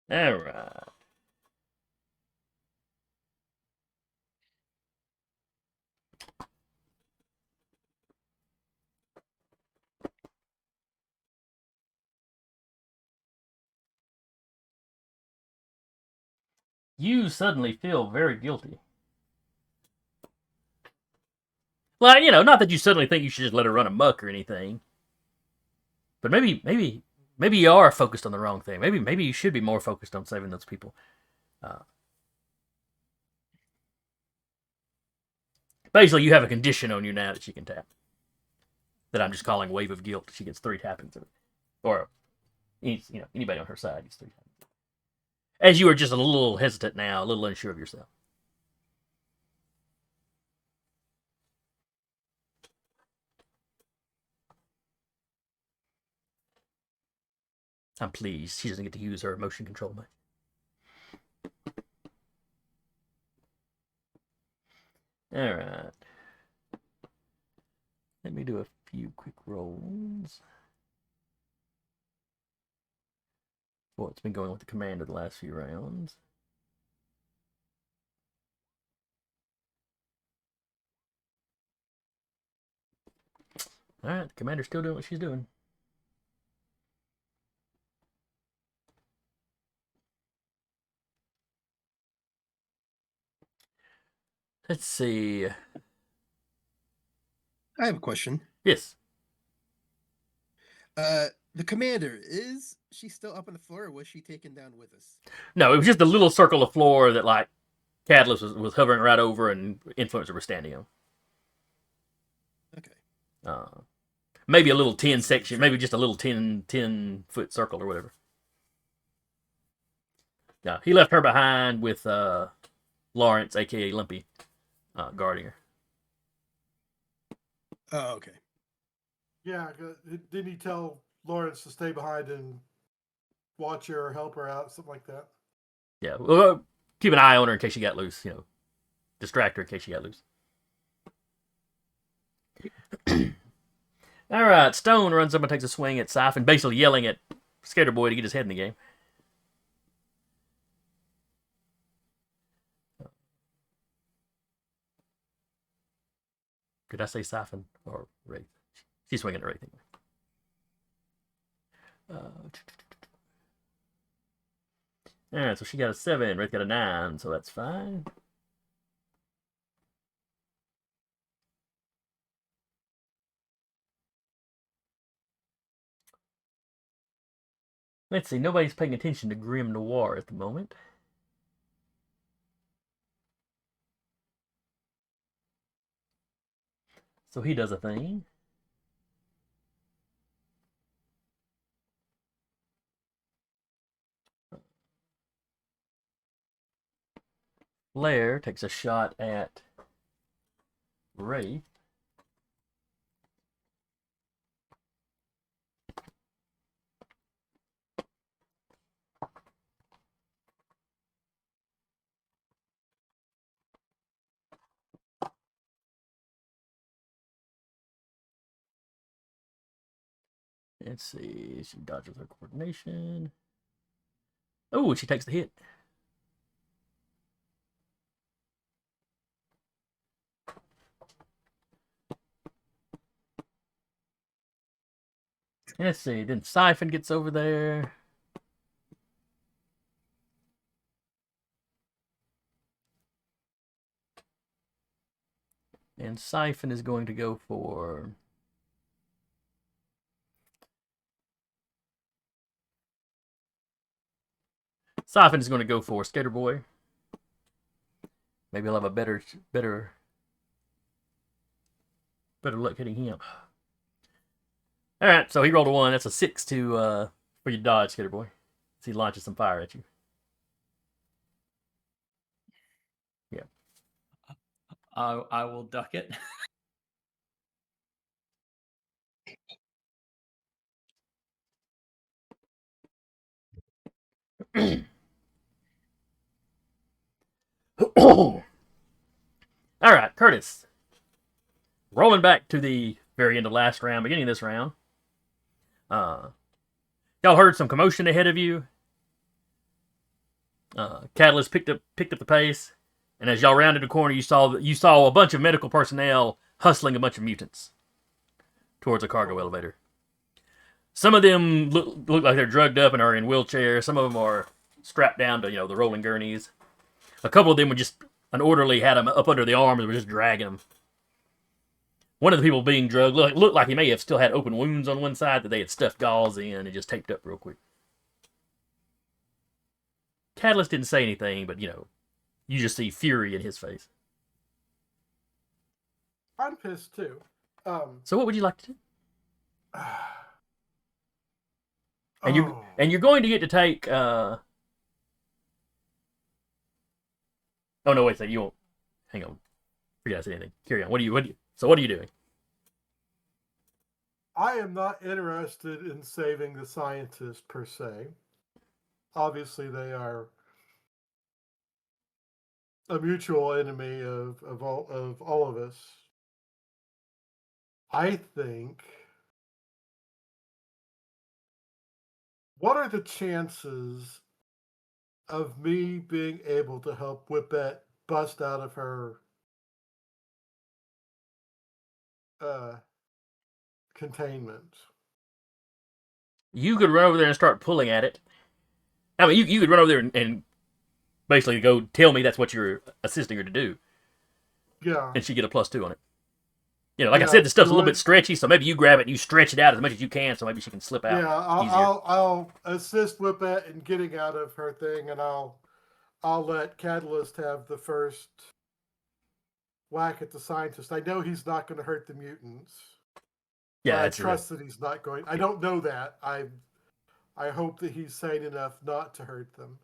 All right. You suddenly feel very guilty. Well, you know, not that you suddenly think you should just let her run amok or anything. But maybe you are focused on the wrong thing. Maybe you should be more focused on saving those people. Basically, you have a condition on you now that she can tap. That I'm just calling wave of guilt. She gets 3 tappings of it, or anybody on her side gets 3 tappings. As you are just a little hesitant now, a little unsure of yourself. I'm pleased she doesn't get to use her emotion control much. All right. Let me do a few quick rolls. Well, it's been going with the commander the last few rounds. All right, the commander's still doing what she's doing. Let's see. I have a question. Yes. The commander, is she still up on the floor, or was she taken down with us? No, it was just a little circle of floor that, like, Catalyst was hovering right over and Influencer was standing on. Okay. Maybe a little 10 section, maybe just a little 10-foot circle or whatever. No, he left her behind with Lawrence, a.k.a. Lumpy, guarding her. Oh, okay. Yeah, didn't he tell Lawrence to stay behind and watch her or help her out, something like that? Yeah, well, keep an eye on her in case she got loose, distract her in case she got loose. All right, Stone runs up and takes a swing at Siphon, basically yelling at Skaterboi to get his head in the game. Did I say Siphon or Wraith? She's swinging at Wraith. All right, so she got a 7. Wraith got a 9, so that's fine. Let's see, nobody's paying attention to Grim Noir at the moment. So he does a thing. Blair takes a shot at Wraith. Let's see, she dodges her coordination. Oh, she takes the hit. Let's see. Then Siphon gets over there. And Siphon is going to go for... Siphon is going to go for Skaterboi. Maybe he'll have a better luck hitting him. All right, so he rolled a 1. That's a 6 to for your dodge, Skaterboi. So he launches some fire at you. Yeah. I will duck it. All right, Curtis. Rolling back to the very end of last round, beginning of this round. Y'all heard some commotion ahead of you. Catalyst picked up the pace, and as y'all rounded the corner, you saw a bunch of medical personnel hustling a bunch of mutants towards a cargo elevator. Some of them look like they're drugged up and are in wheelchairs. Some of them are strapped down to the rolling gurneys. A couple of them were just an orderly had them up under the arms and were just dragging them. One of the people being drugged looked like he may have still had open wounds on one side that they had stuffed gauze in and just taped up real quick. Catalyst didn't say anything, but you just see fury in his face. I'm pissed too. So what would you like to do? And Oh. you're going to get to take. Oh no! Wait a second. You won't. Hang on. Forget I said anything. Carry on. What are you doing? I am not interested in saving the scientists per se. Obviously, they are a mutual enemy of all of us. I think. What are the chances of me being able to help Whipette bust out of her containment? You could run over there and start pulling at it. I mean, you could run over there and basically go tell me that's what you're assisting her to do. Yeah. And she get a +2 on it. Like I said, the stuff's a little bit stretchy, so maybe you grab it and you stretch it out as much as you can, so maybe she can slip out. Yeah, I'll assist Whipette in getting out of her thing, and I'll let Catalyst have the first whack at the scientist. I know he's not going to hurt the mutants. Yeah, I trust that he's not going. I don't know that. I hope that he's sane enough not to hurt them.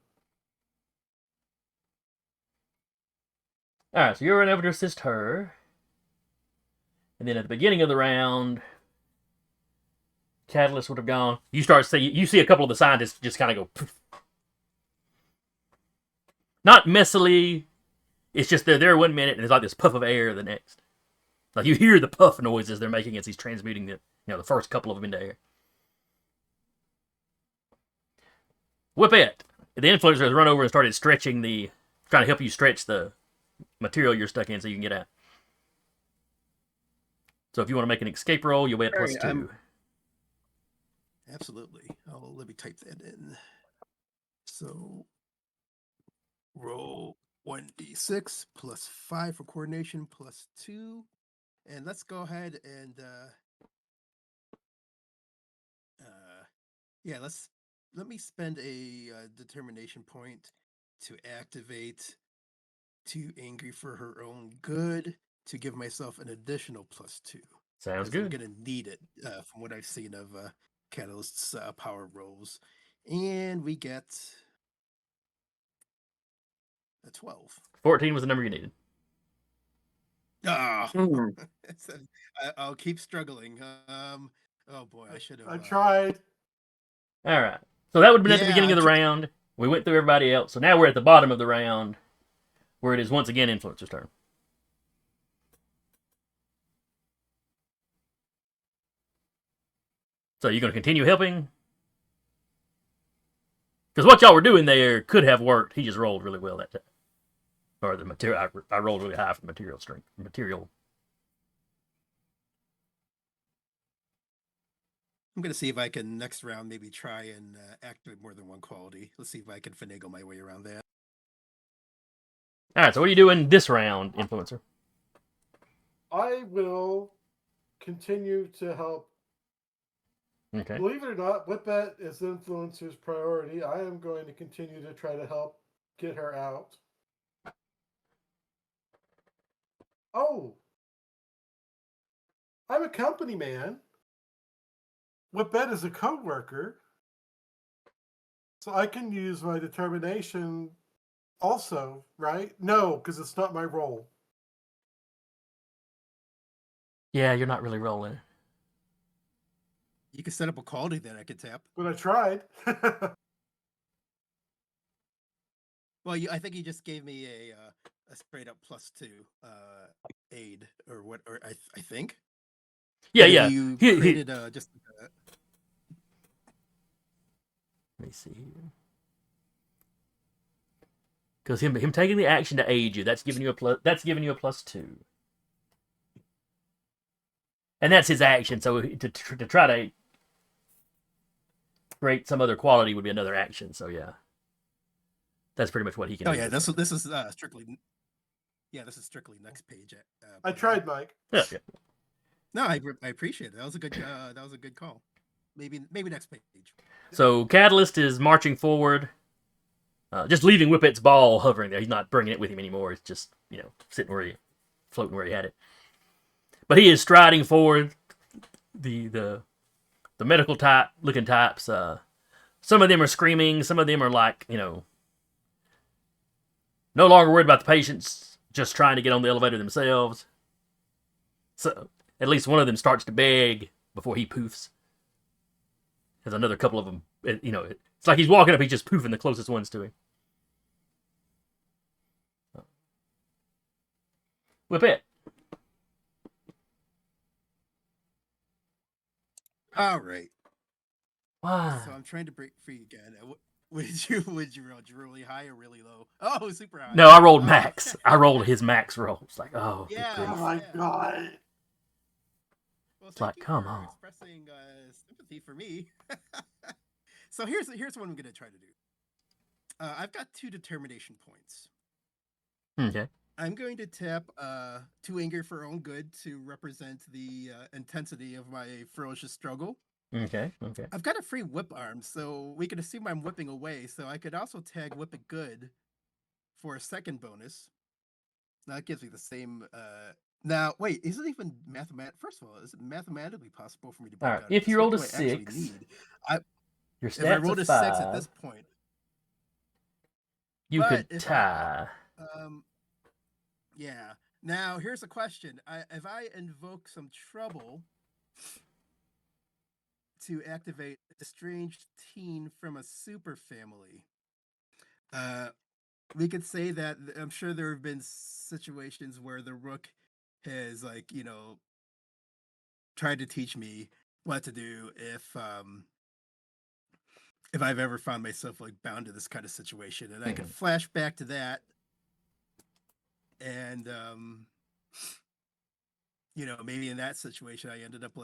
All right, so you're able to assist her. And then at the beginning of the round, Catalyst would have gone. You see a couple of the scientists just kind of go. Poof. Not messily. It's just they're there 1 minute and it's like this puff of air the next. Like you hear the puff noises they're making as he's transmuting the first couple of them into air. Whipette. The influencer has run over and started trying to help you stretch the material you're stuck in so you can get out. So if you want to make an escape roll, you'll be at +2. Absolutely. Let me type that in. So roll 1d6 +5 for coordination +2. And let's go ahead and let me spend a determination point to activate Too Angry for Her Own Good to give myself an additional +2. Sounds good. I'm gonna need it from what I've seen of Catalyst's power rolls, and we get a 12. 14 was the number you needed. Oh, I'll keep struggling. Oh boy, I should have. I tried. All right. So that would have been at the beginning of the round. We went through everybody else. So now we're at the bottom of the round, where it is once again Influencer's turn. So you're going to continue helping? Because what y'all were doing there could have worked. He just rolled really well that time. Or the material. I rolled really high for the material strength. Material. I'm gonna see if I can next round maybe try and activate more than one quality. Let's see if I can finagle my way around that. All right, so what are you doing this round, Influencer? I will continue to help. Okay. Believe it or not, Whipette is Influencer's priority. I am going to continue to try to help get her out. Oh, I'm a company man. Whipette is a co-worker. So I can use my determination also, right? No, because it's not my role. Yeah, you're not really rolling. You can set up a quality that I could tap. But I tried. Well, I think you just gave me a straight up +2 aid or what? Or I think. Yeah, And yeah. You He- created just. Let me see here. Because him taking the action to aid you, that's giving you a +2. And that's his action. So to try to create some other quality would be another action. So yeah, that's pretty much what he can. Oh do yeah, this this is strictly. Yeah, this is strictly next page. I tried, Mike. yeah, yeah. No, I appreciate it. That was a good call. Maybe next page. So Catalyst is marching forward, just leaving Whippet's ball hovering there. He's not bringing it with him anymore. It's just sitting floating where he had it. But he is striding forward. The medical type looking types. Some of them are screaming. Some of them are like no longer worried about the patients, just trying to get on the elevator themselves. So at least one of them starts to beg before he poofs. There's another couple of them. It's like he's walking up. He's just poofing the closest ones to him. Whipette. All right. Why? So I'm trying to break free again. Would you roll really high or really low? Oh, super high. No, I rolled max. I rolled his max roll. It's like, oh, good Yeah. grief. Oh my god. Well, It's like, thank you come for on. expressing sympathy for me. So here's what I'm gonna try to do. I've got 2 determination points. Okay. I'm going to tap 2 anger for own good to represent the intensity of my ferocious struggle. Okay. Okay. I've got a free whip arm, so we can assume I'm whipping away. So I could also tag whip it good for a second bonus. Now it gives me the same. Now wait, is it even First of all, is it mathematically possible for me to break All right. out? If Of you this? What rolled a do I actually 6, need? your If I stats rolled are a 6 at 5, this point, you but could if tie. Yeah. Now here's a question: if I invoke some trouble to activate a strange teen from a super family, we could say that I'm sure there have been situations where the Rook has tried to teach me what to do if I've ever found myself bound to this kind of situation, and I could flash back to that, and maybe in that situation I ended up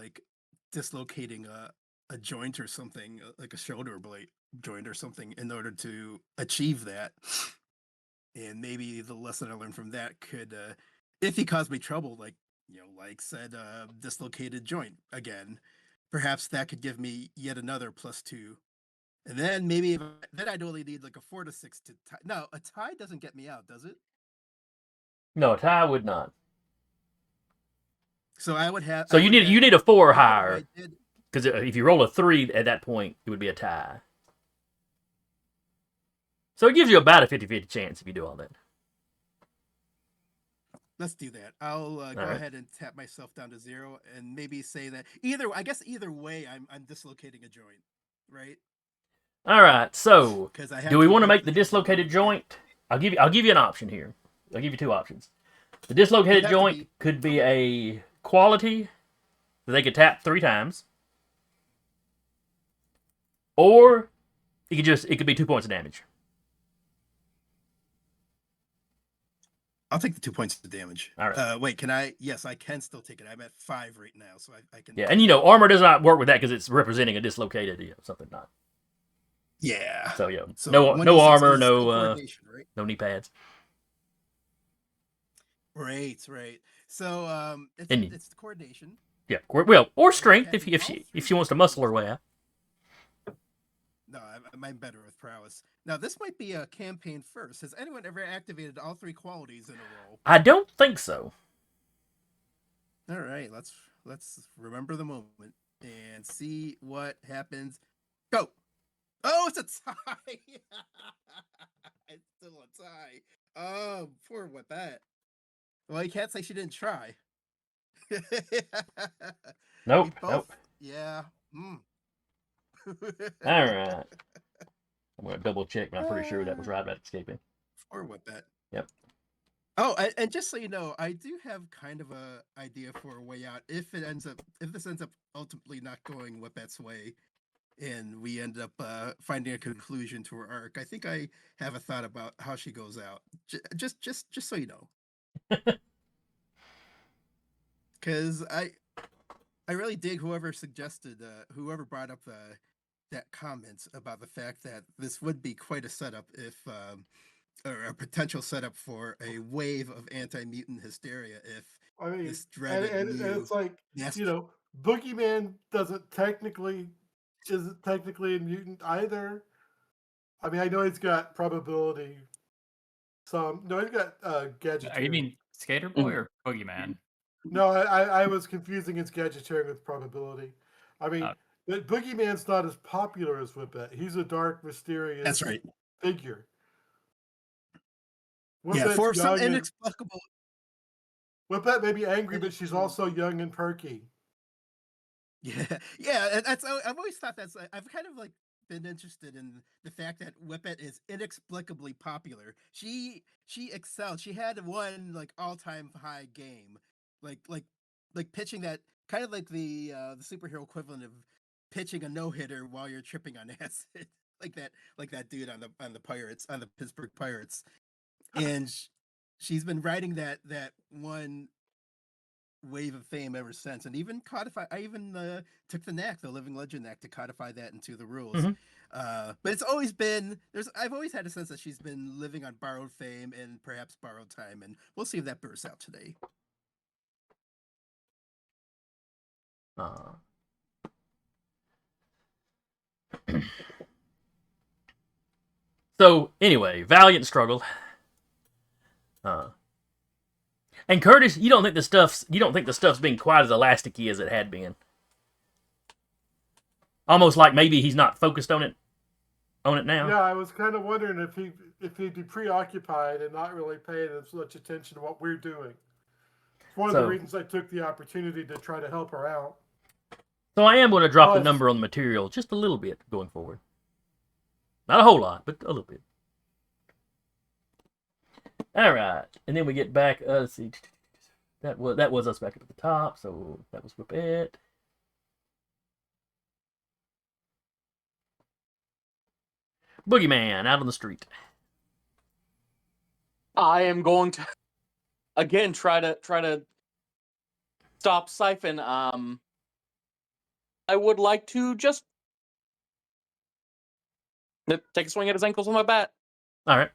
dislocating a joint or something, like a shoulder blade joint or something, in order to achieve that. And maybe the lesson I learned from that could, if he caused me trouble, said, dislocated joint again, perhaps that could give me yet another +2. And then maybe then I'd only need a 4 to 6 to tie. No, a tie doesn't get me out, does it? No, tie would not. So I would have. So you need a 4 or higher. I did. Because if you roll a 3 at that point, it would be a tie. So it gives you about a 50-50 chance if you do all that. Let's do that. I'll go ahead and tap myself down to 0, and maybe say that either way, I'm dislocating a joint, right? All right. So do we want to make the invoke dislocated joint? I'll give you an option here. I'll give you 2 options. The dislocated joint could be a quality that they could tap 3 times, or it could be 2 points of damage. I'll take the 2 points of damage. All right. Wait, can I? Yes, I can still take it. I'm at 5 right now, so I can. Yeah, and you know, armor does not work with that because it's representing a dislocated, something not. Yeah. So yeah, So no 1d6 armor, is no coordination, right? no knee pads. Right. So And it's the coordination. yeah, well, or So strength having all if three she wants to muscle her way out. No, I'm better with prowess. Now this might be a campaign first. Has anyone ever activated all 3 qualities in a roll? I don't think so. All right, let's remember the moment and see what happens. Go. Oh, it's a tie. It's still a tie. Oh, poor Whipette. Well, you can't say she didn't try. Nope, We both, nope. yeah. All right. I'm gonna double check, but I'm pretty sure that was right about escaping. Poor Whipette. Yep. Oh, and just so you know, I do have kind of a idea for a way out if this ends up ultimately not going Whippette's way, and we end up finding a conclusion to her arc. I think I have a thought about how she goes out. Just so you know, because I really dig whoever whoever brought up that comment about the fact that this would be quite a setup if. Or a potential setup for a wave of anti-mutant hysteria if I mean, this dreaded and new it's like, nasty. you know, Boogieman isn't technically a mutant either. I mean, I know he's got probability. He's got gadgetary. You mean Skaterboi or Boogeyman? No, I was confusing his gadgetary with probability. I mean, but Boogeyman's not as popular as Whippet. He's a dark, mysterious That's right. figure. Yeah, Whippet's for some young and inexplicable. Whippet may be angry, but she's also young and perky. Yeah, and I've always thought I've kind of like been interested in the fact that Whippet is inexplicably popular. She excelled. She had one like all-time high game, like pitching that kind of like the superhero equivalent of pitching a no-hitter while you're tripping on acid, like that dude on the Pirates, on the Pittsburgh Pirates, and she's been riding that one wave of fame ever since, and even I even took the living legend knack, to codify that into the rules. Mm-hmm. But it's always been I've always had a sense that she's been living on borrowed fame and perhaps borrowed time, and we'll see if that bursts out today. So anyway, Valiant struggled. And Curtis, you don't think the stuff's been quite as elasticy as it had been. Almost like maybe he's not focused on it now. Yeah, I was kind of wondering if he'd be preoccupied and not really paying as much attention to what we're doing. It's one of the reasons I took the opportunity to try to help her out. So I am going to drop the number on the material just a little bit going forward. Not a whole lot, but a little bit. All right, and then we get back. Let's see, that was us back at the top. So that was Whipette. Boogeyman out on the street. I am going to again try to stop Siphon. I would like to just take a swing at his ankles with my bat. All right.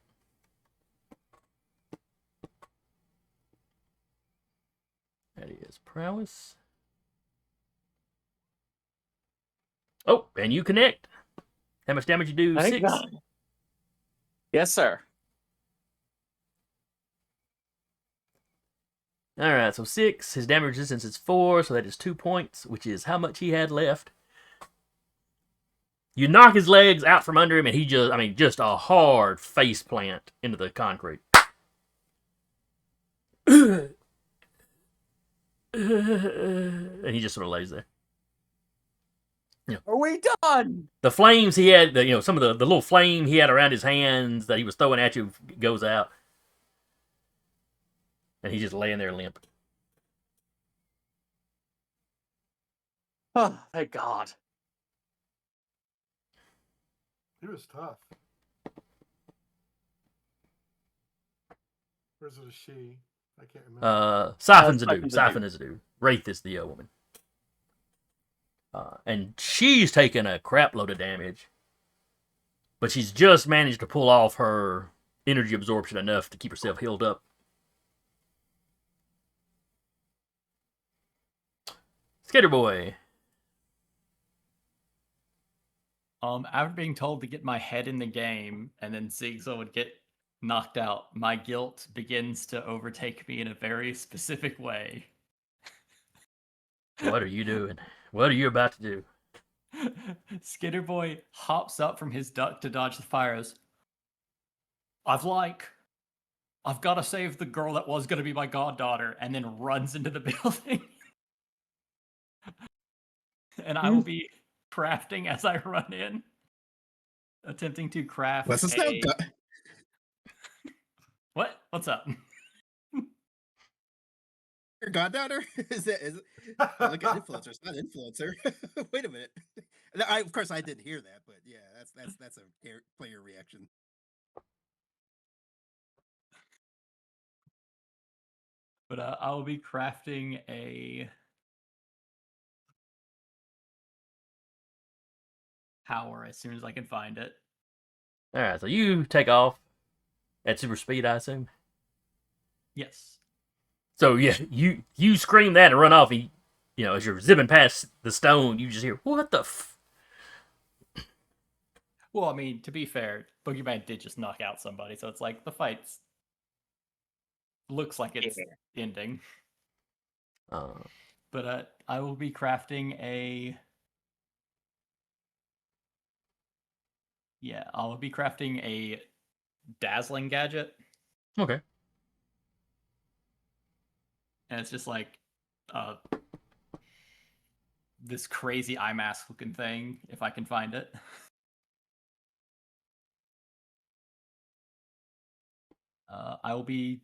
That is prowess. Oh, and you connect. How much damage you do? Thank 6. God. Yes, sir. All right, so 6. His damage resistance is 4, so that is 2 points, which is how much he had left. You knock his legs out from under him, and he just a hard face plant into the concrete. And he just sort of lays there. Are we done? The flames he had, some of the little flame he had around his hands that he was throwing at you goes out. And he's just laying there limp. Oh, thank God. He was tough. Or is it a she? I can't remember. Siphon's a dude. Siphon's a Siphon dude. is a dude. Wraith is the woman. And she's taken a crap load of damage, but she's just managed to pull off her energy absorption enough to keep herself healed up. Skaterboi. After being told to get my head in the game and then seeing someone get knocked out, my guilt begins to overtake me in a very specific way. What are you doing? What are you about to do? Skaterboi hops up from his duck to dodge the fires. I've got to save the girl that was going to be my goddaughter, and then runs into the building. And I will be crafting as I run in, attempting to craft. What's this now? What? What's up? Your goddaughter? Is it? Look at influencer. It's not influencer. Wait a minute. Of course, I didn't hear that, but yeah, that's a player reaction. But I will be crafting a power as soon as I can find it. All right, so you take off at super speed, I assume. Yes. So yeah, you scream that and run off. And, as you're zipping past the stone, you just hear, "What the f?" Well, I mean, to be fair, Boogieman did just knock out somebody, so it's like the fight's looks like it's ending. But I will be crafting a. Yeah, I'll be crafting a dazzling gadget, Okay. and it's just like this crazy eye mask looking thing, if I can find it. I will be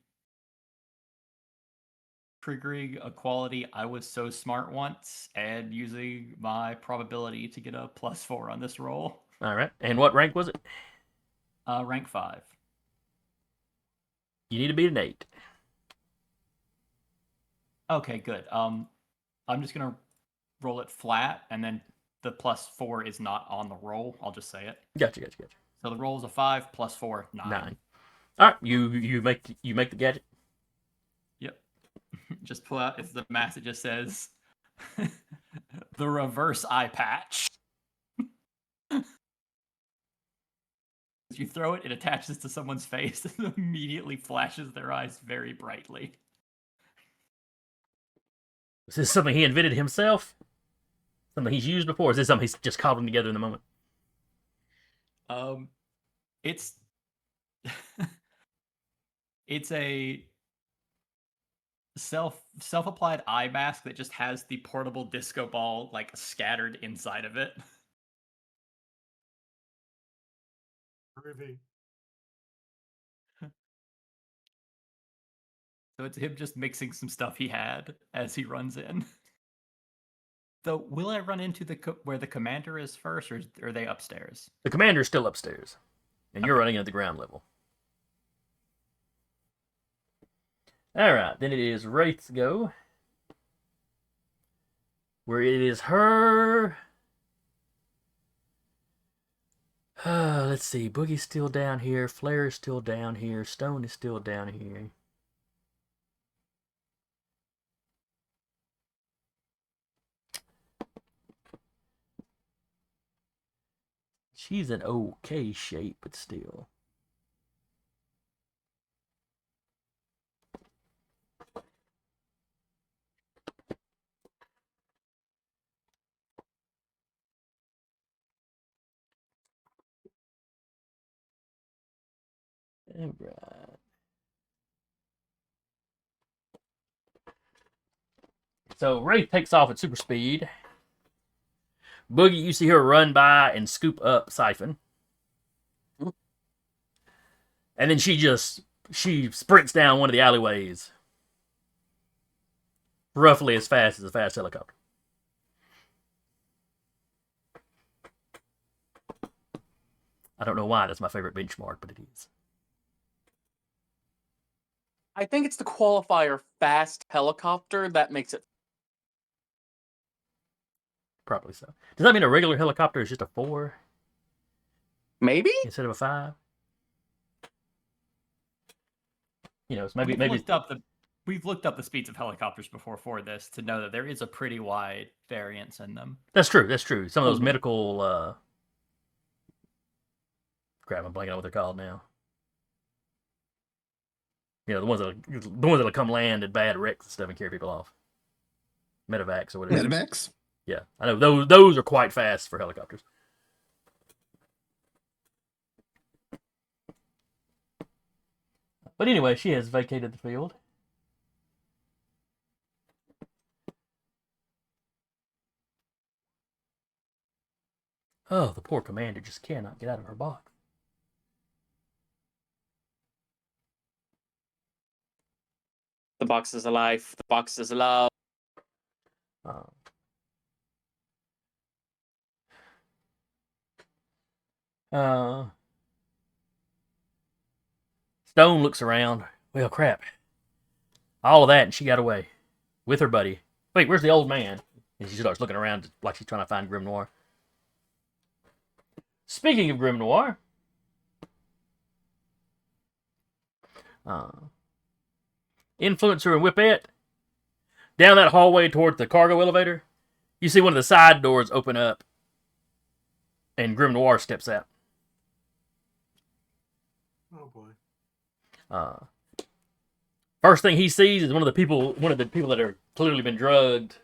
triggering a quality I was so smart once and using my probability to get a +4 on this roll. All right. And what rank was it? Rank 5. You need to beat an 8. Okay, good. I'm just gonna roll it flat, and then the +4 is not on the roll. I'll just say it. Gotcha. So the roll is a 5 +4, 9. 9. All right. You make the gadget. Yep. Just pull out. It's the mask. It just says the reverse eye patch. As you throw it, it attaches to someone's face and immediately flashes their eyes very brightly. Is this something he invented himself? Something he's used before? Or is this something he's just cobbling together in the moment? It's it's a self-applied eye mask that just has the portable disco ball like scattered inside of it. Groovy. So it's him just mixing some stuff he had as he runs in. Though, will I run into where the commander is first, or are they upstairs? The commander's still upstairs, and you're running at the ground level. All right, then it is Wraith's go, where it is her. Let's see. Boogie's still down here. Flare is still down here. Stone is still down here. She's in okay shape, but still. All right. So Wraith takes off at super speed. Boogie, you see her run by and scoop up Siphon. And then she sprints down one of the alleyways. Roughly as fast as a fast helicopter. I don't know why that's my favorite benchmark, but it is. I think it's the qualifier fast helicopter that makes it. Probably so. Does that mean a regular helicopter is just a 4 Maybe? instead of a 5? You know, it's maybe We've looked up the speeds of helicopters before for this to know that there is a pretty wide variance in them. That's true. That's true. Some of those Mhm. medical crap, I'm blanking on what they're called now. You know, the ones that'll come land at bad wrecks and stuff and carry people off. Medevacs or whatever. Medivacs? Yeah, I know those are quite fast for helicopters. But anyway, she has vacated the field. Oh, the poor commander just cannot get out of her box. The box is alive. The box is alive. Stone looks around. Well, crap. All of that, and she got away with her buddy. Wait, where's the old man? And she starts looking around like she's trying to find Grim Noir. Speaking of Grim Noir, Influencer and Whipette, down that hallway towards the cargo elevator, you see one of the side doors open up, and Grim Noir steps out. Oh boy. First thing he sees is one of the people that are clearly been drugged,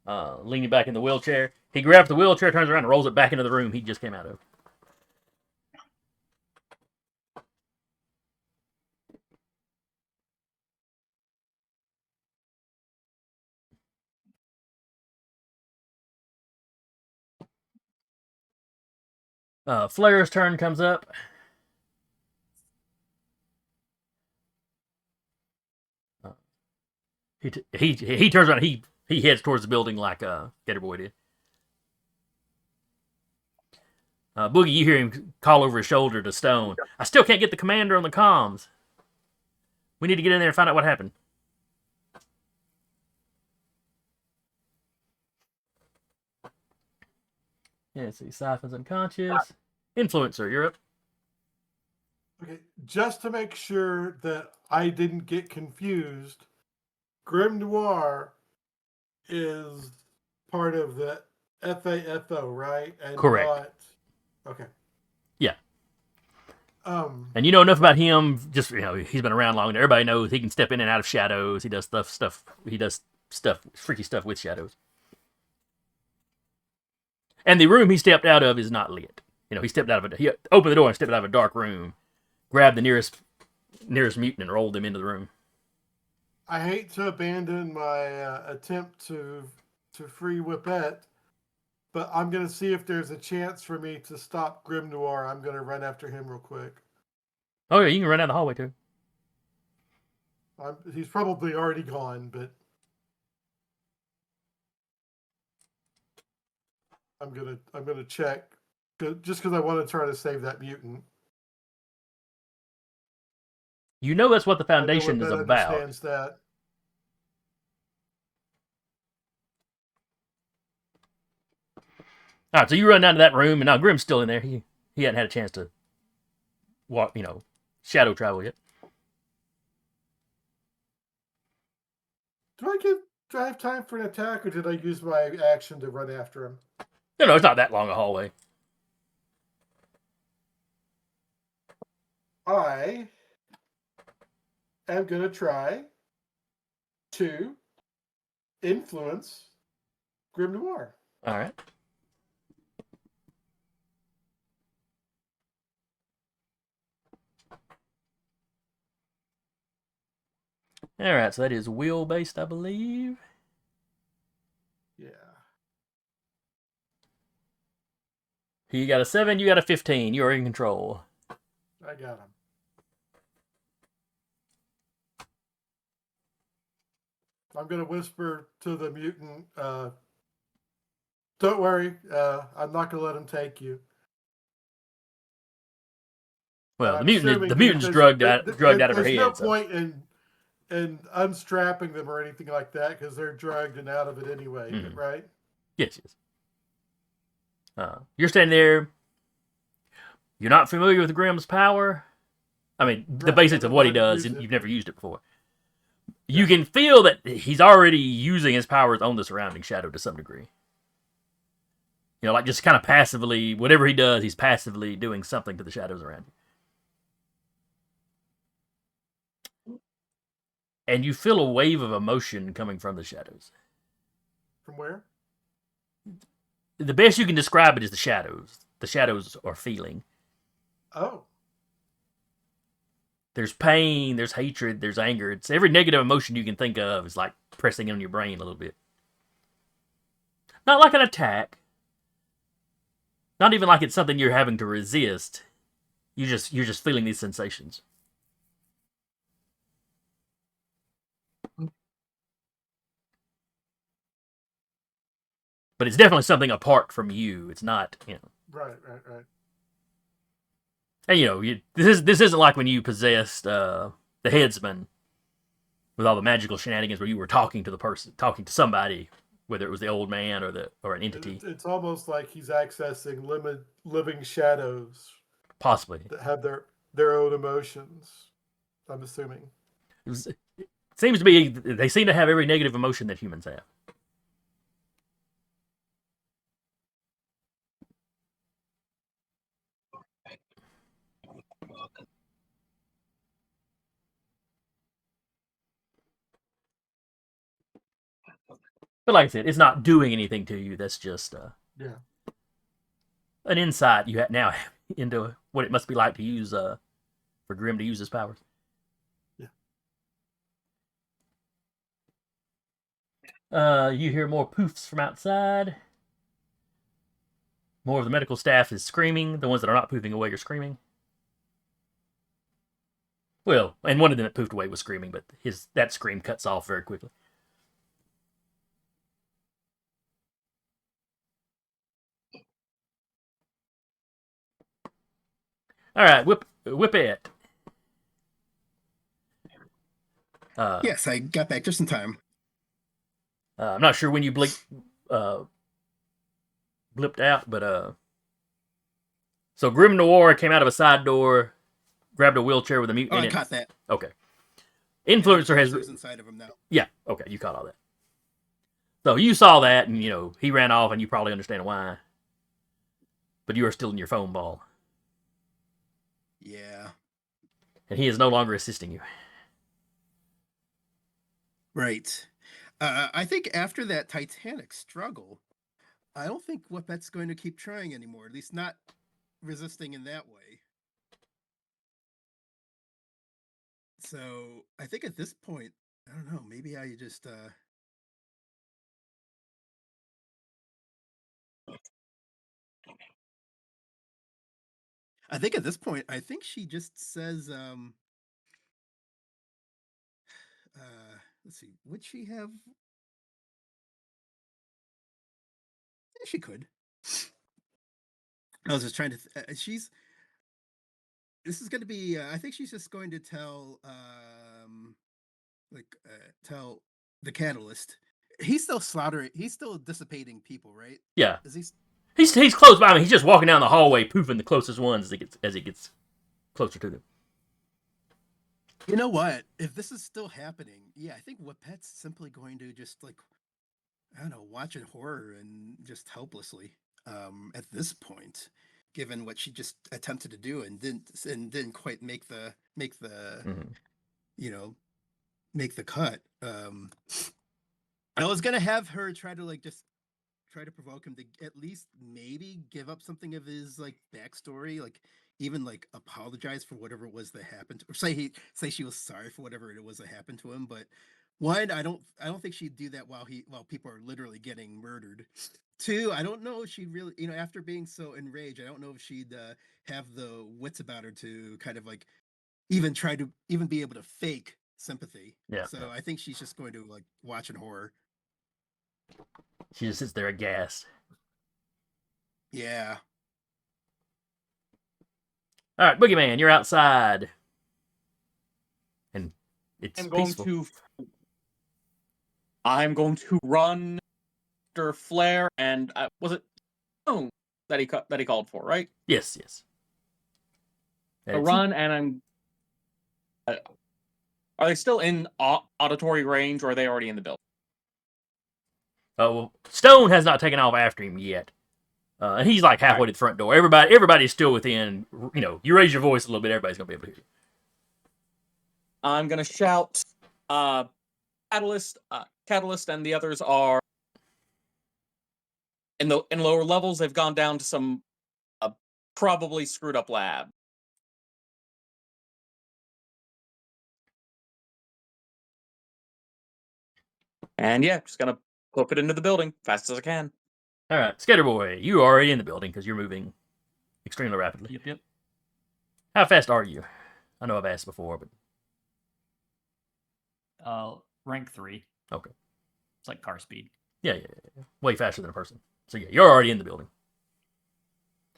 leaning back in the wheelchair. He grabs the wheelchair, turns around, and rolls it back into the room he just came out of. Flair's turn comes up. He turns around. He heads towards the building like Skaterboi did. Boogie, you hear him call over his shoulder to Stone. I still can't get the commander on the comms. We need to get in there and find out what happened. Yeah, see, Siphon's unconscious. Influencer, you're up. Okay, just to make sure that I didn't get confused, Grim Noir is part of the FAFO, right? And Correct. Okay. Yeah. And you know enough about him. Just he's been around long. Everybody knows he can step in and out of shadows. He does stuff. He does freaky stuff with shadows. And the room he stepped out of is not lit. He he opened the door and stepped out of a dark room, grabbed the nearest mutant and rolled them into the room. I hate to abandon my attempt to free Whipette, but I'm going to see if there's a chance for me to stop Grim Noir. I'm going to run after him real quick. Oh yeah, you can run down the hallway too. He's probably already gone, but I'm gonna check just because I want to try to save that mutant. You know that's what the Foundation is about. Understands that. All right, so you run down to that room, and now Grim's still in there. He hadn't had a chance to walk, shadow travel yet. Do I have time for an attack, or did I use my action to run after him? No, it's not that long a hallway. I am going to try to influence Grim Noir. All right. All right, so that is will-based, I believe. Yeah. He got a 7, you got a 15. You are in control. I got him. I'm going to whisper to the mutant, don't worry, I'm not going to let him take you. Well, the mutant's drugged out of her head. There's no point in and unstrapping them or anything like that because they're dragged and out of it anyway, Mhm. right? Yes. You're standing there. You're not familiar with Grimm's power. I mean, the Right, basics of what he never does, used it. you've never used it before. You can feel that he's already using his powers on the surrounding shadow to some degree. You know, like just kind of passively, whatever he does, he's passively doing something to the shadows around you. And you feel a wave of emotion coming from the shadows. From where? The best you can describe it is the shadows. The shadows are feeling. Oh, There's pain, there's hatred, there's anger. It's every negative emotion you can think of is like pressing in on your brain a little bit. Not like an attack. Not even like it's something you're having to resist. You're just feeling these sensations. But it's definitely something apart from you. It's not, you know. right. And you know, this isn't like when you possessed the headsman with all the magical shenanigans where you were talking to the person, talking to somebody, whether it was the old man or an entity, It's almost like he's accessing living shadows possibly. that have their own emotions. I'm assuming. It seems to be they seem to have every negative emotion that humans have. But like I said, it's not doing anything to you. That's just Yeah. an insight you now have into what it must be like to use for Grimm to use his powers. You hear more poofs from outside. More of the medical staff is screaming. The ones that are not poofing away are screaming. Well, and one of them that poofed away was screaming, but that scream cuts off very quickly. All right, Whipette. Yes, I got back just in time. I'm not sure when you blipped out, but so Grim Noir came out of a side door, grabbed a wheelchair with a mutant Oh, in I it. caught that. Okay. Influencer has Who's inside of him now? Yeah, okay, you caught all that. So you saw that, and you know he ran off, and you probably understand why. But you are still in your foam ball, Yeah. and he is no longer assisting you. Right. I think after that Titanic struggle, I don't think Whippette's going to keep trying anymore. At least not resisting in that way. So I think at this point, I don't know. Maybe I just. I think at this point, I think she just says, let's see, would she have? Yeah, she could. I was just trying to. She's. This is going to be. I think she's just going to tell, tell the catalyst. He's still slaughtering. He's still dissipating people, right? Yeah, Is he? he's close by me. He's just walking down the hallway, poofing the closest ones as he gets closer to them. You know what? If this is still happening, yeah, I think Whippette's simply going to just like, I don't know, watch in horror and just helplessly. At this point, given what she just attempted to do and didn't quite make the Mm-hmm. you know make the cut. I was gonna have her try to like just try to provoke him to at least maybe give up something of his like backstory, like even like apologize for whatever it was that happened, or say she was sorry for whatever it was that happened to him. But one, I don't think she'd do that while people are literally getting murdered. Two, I don't know if she really, after being so enraged, I don't know if she'd have the wits about her to kind of like even try to even be able to fake sympathy. Yeah, So I think she's just going to like watch in horror. She just sits there aghast. Yeah. All right, Boogeyman, you're outside. And It's I'm going peaceful. to run after Flare and was it Stone that he called for, right? Yes, yes. And A it's- run, and I'm. Are they still in auditory range, or are they already in the building? Oh, well, Stone has not taken off after him yet. And he's like halfway to the front door. Everybody's still within. You know, you raise your voice a little bit, everybody's gonna be able to hear you. I'm gonna shout, Catalyst, and the others are in lower levels. They've gone down to some probably screwed up lab. And yeah, just gonna hook it into the building fast as I can. All right, Skaterboi, you are already in the building because you're moving extremely rapidly. Yep, yep. How fast are you? I know I've asked before, but Rank 3. okay. It's like car speed. Yeah. Way faster than a person. So yeah, you're already in the building.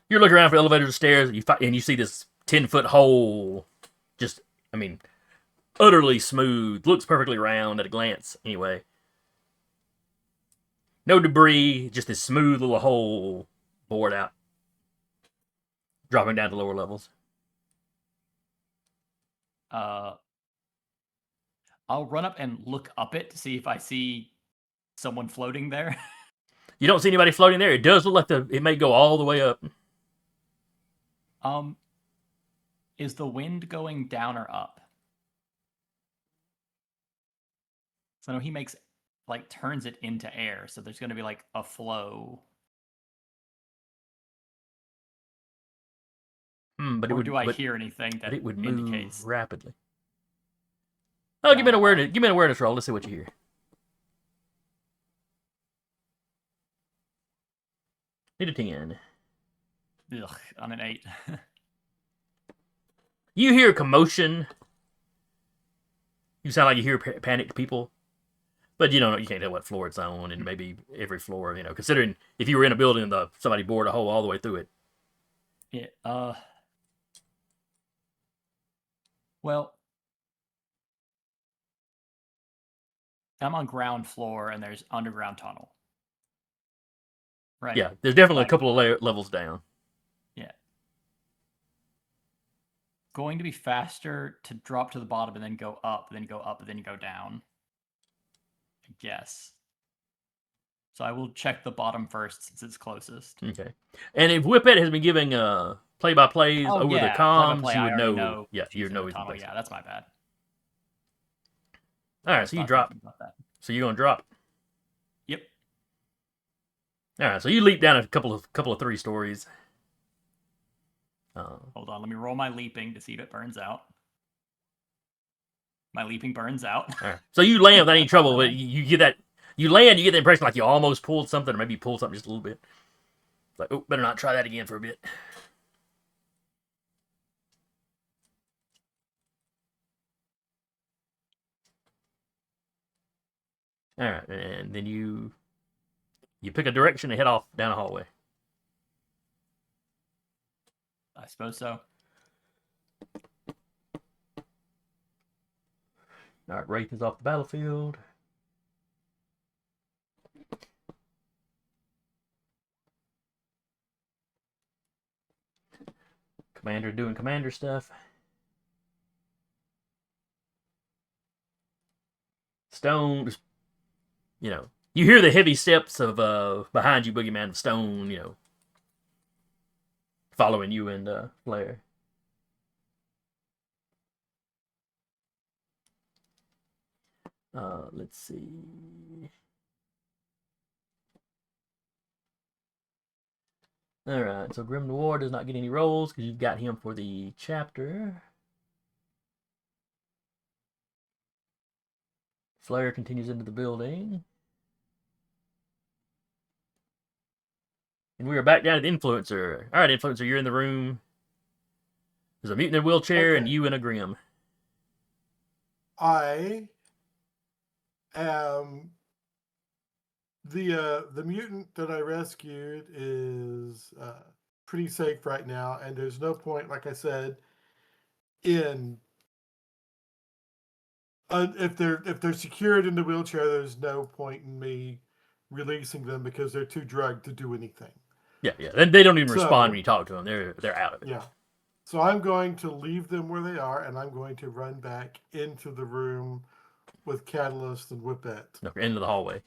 You're looking around for elevators or stairs, and you see this 10-foot hole. Just, I mean, utterly smooth. Looks perfectly round at a glance, anyway. No debris, just this smooth little hole bored out, dropping down to lower levels. I'll run up and look up it to see if I see someone floating there. You don't see anybody floating there. It does look like it may go all the way up. Is the wind going down or up? So I know he makes turns it into air, so there's going to be like a flow. Do I hear anything that it would move indicates rapidly? Oh, give me an awareness. Give me an awareness roll. Let's see what you hear. Need a 10. Ugh, on an 8. You hear commotion. You sound like you hear panicked people, but you don't know. You can't tell what floor it's on, and maybe every floor. You know, considering if you were in a building and somebody bored a hole all the way through it. Yeah. Well, I'm on ground floor, and there's underground tunnel. Right. Yeah, there's definitely a couple of levels down. Yeah. Going to be faster to drop to the bottom and then go up, then go up, and then go down. I guess. So I will check the bottom first since it's closest. Okay. And if Whipette has been giving play-by-plays over the comms, play-by-play, you would I know. Yeah, you would know he's tunnel. Yeah, that's my bad. All right, so you drop. So you're gonna drop. Yep. All right, so you leap down a couple of 3 stories. Hold on, let me roll my leaping to see if it burns out. My leaping burns out. All right. So you land without any trouble, but you get that. You land, you get the impression like you almost pulled something, or maybe you pulled something just a little bit. It's like, oh, better not try that again for a bit. All right, and then you pick a direction and head off down a hallway. I suppose so. All right, Wraith is off the battlefield. Commander doing commander stuff. Stone, you know, you hear the heavy steps of behind you, Boogieman, Stone, you know, following you and Flare. Let's see. All right, so Grim Noir does not get any rolls because you've got him for the chapter. Flare continues into the building. And we are back down to the Influencer. All right, Influencer, you're in the room. There's a mutant in a wheelchair and you in a Grim. I am the mutant that I rescued is pretty safe right now, and there's no point, like I said, in if they're secured in the wheelchair, there's no point in me releasing them because they're too drugged to do anything. Yeah, yeah. Then they don't even So- respond when you talk to them. They're out of it. Yeah. So I'm going to leave them where they are, and I'm going to run back into the room with Catalyst and Whipette. Okay, into the hallway.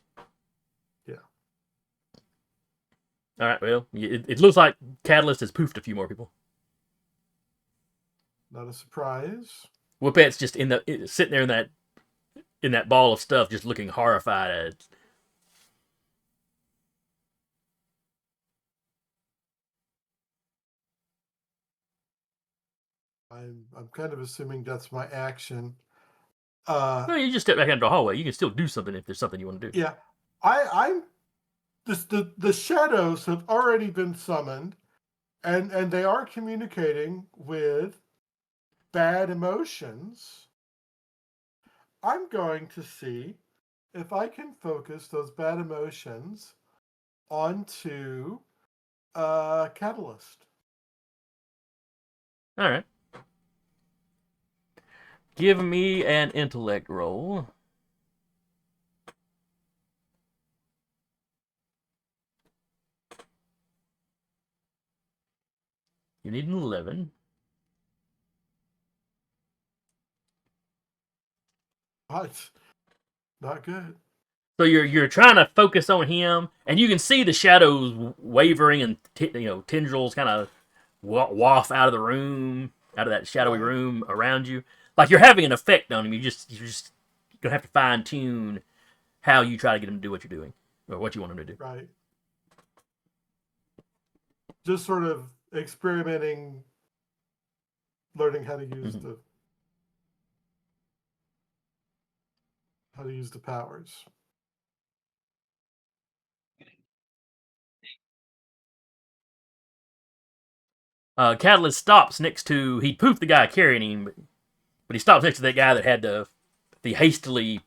Yeah. All right. Well, it looks like Catalyst has poofed a few more people. Not a surprise. Whippette's just sitting there in that ball of stuff, just looking horrified at it. I'm kind of assuming that's my action. No, you just step back into the hallway. You can still do something if there's something you want to do. Yeah, I'm. The shadows have already been summoned, and they are communicating with bad emotions. I'm going to see if I can focus those bad emotions onto Catalyst. All right. Give me an intellect roll. You need an 11. Not good. So you're trying to focus on him, and you can see the shadows wavering and tendrils kind of waft out of the room, out of that shadowy room around you. Like you're having an effect on him. You're just gonna have to fine tune how you try to get him to do what you're doing or what you want him to do. Right. Just sort of experimenting, learning how to use the powers. Catalyst stops next to he poofed the guy carrying him, but he stops next to that guy that had the hastily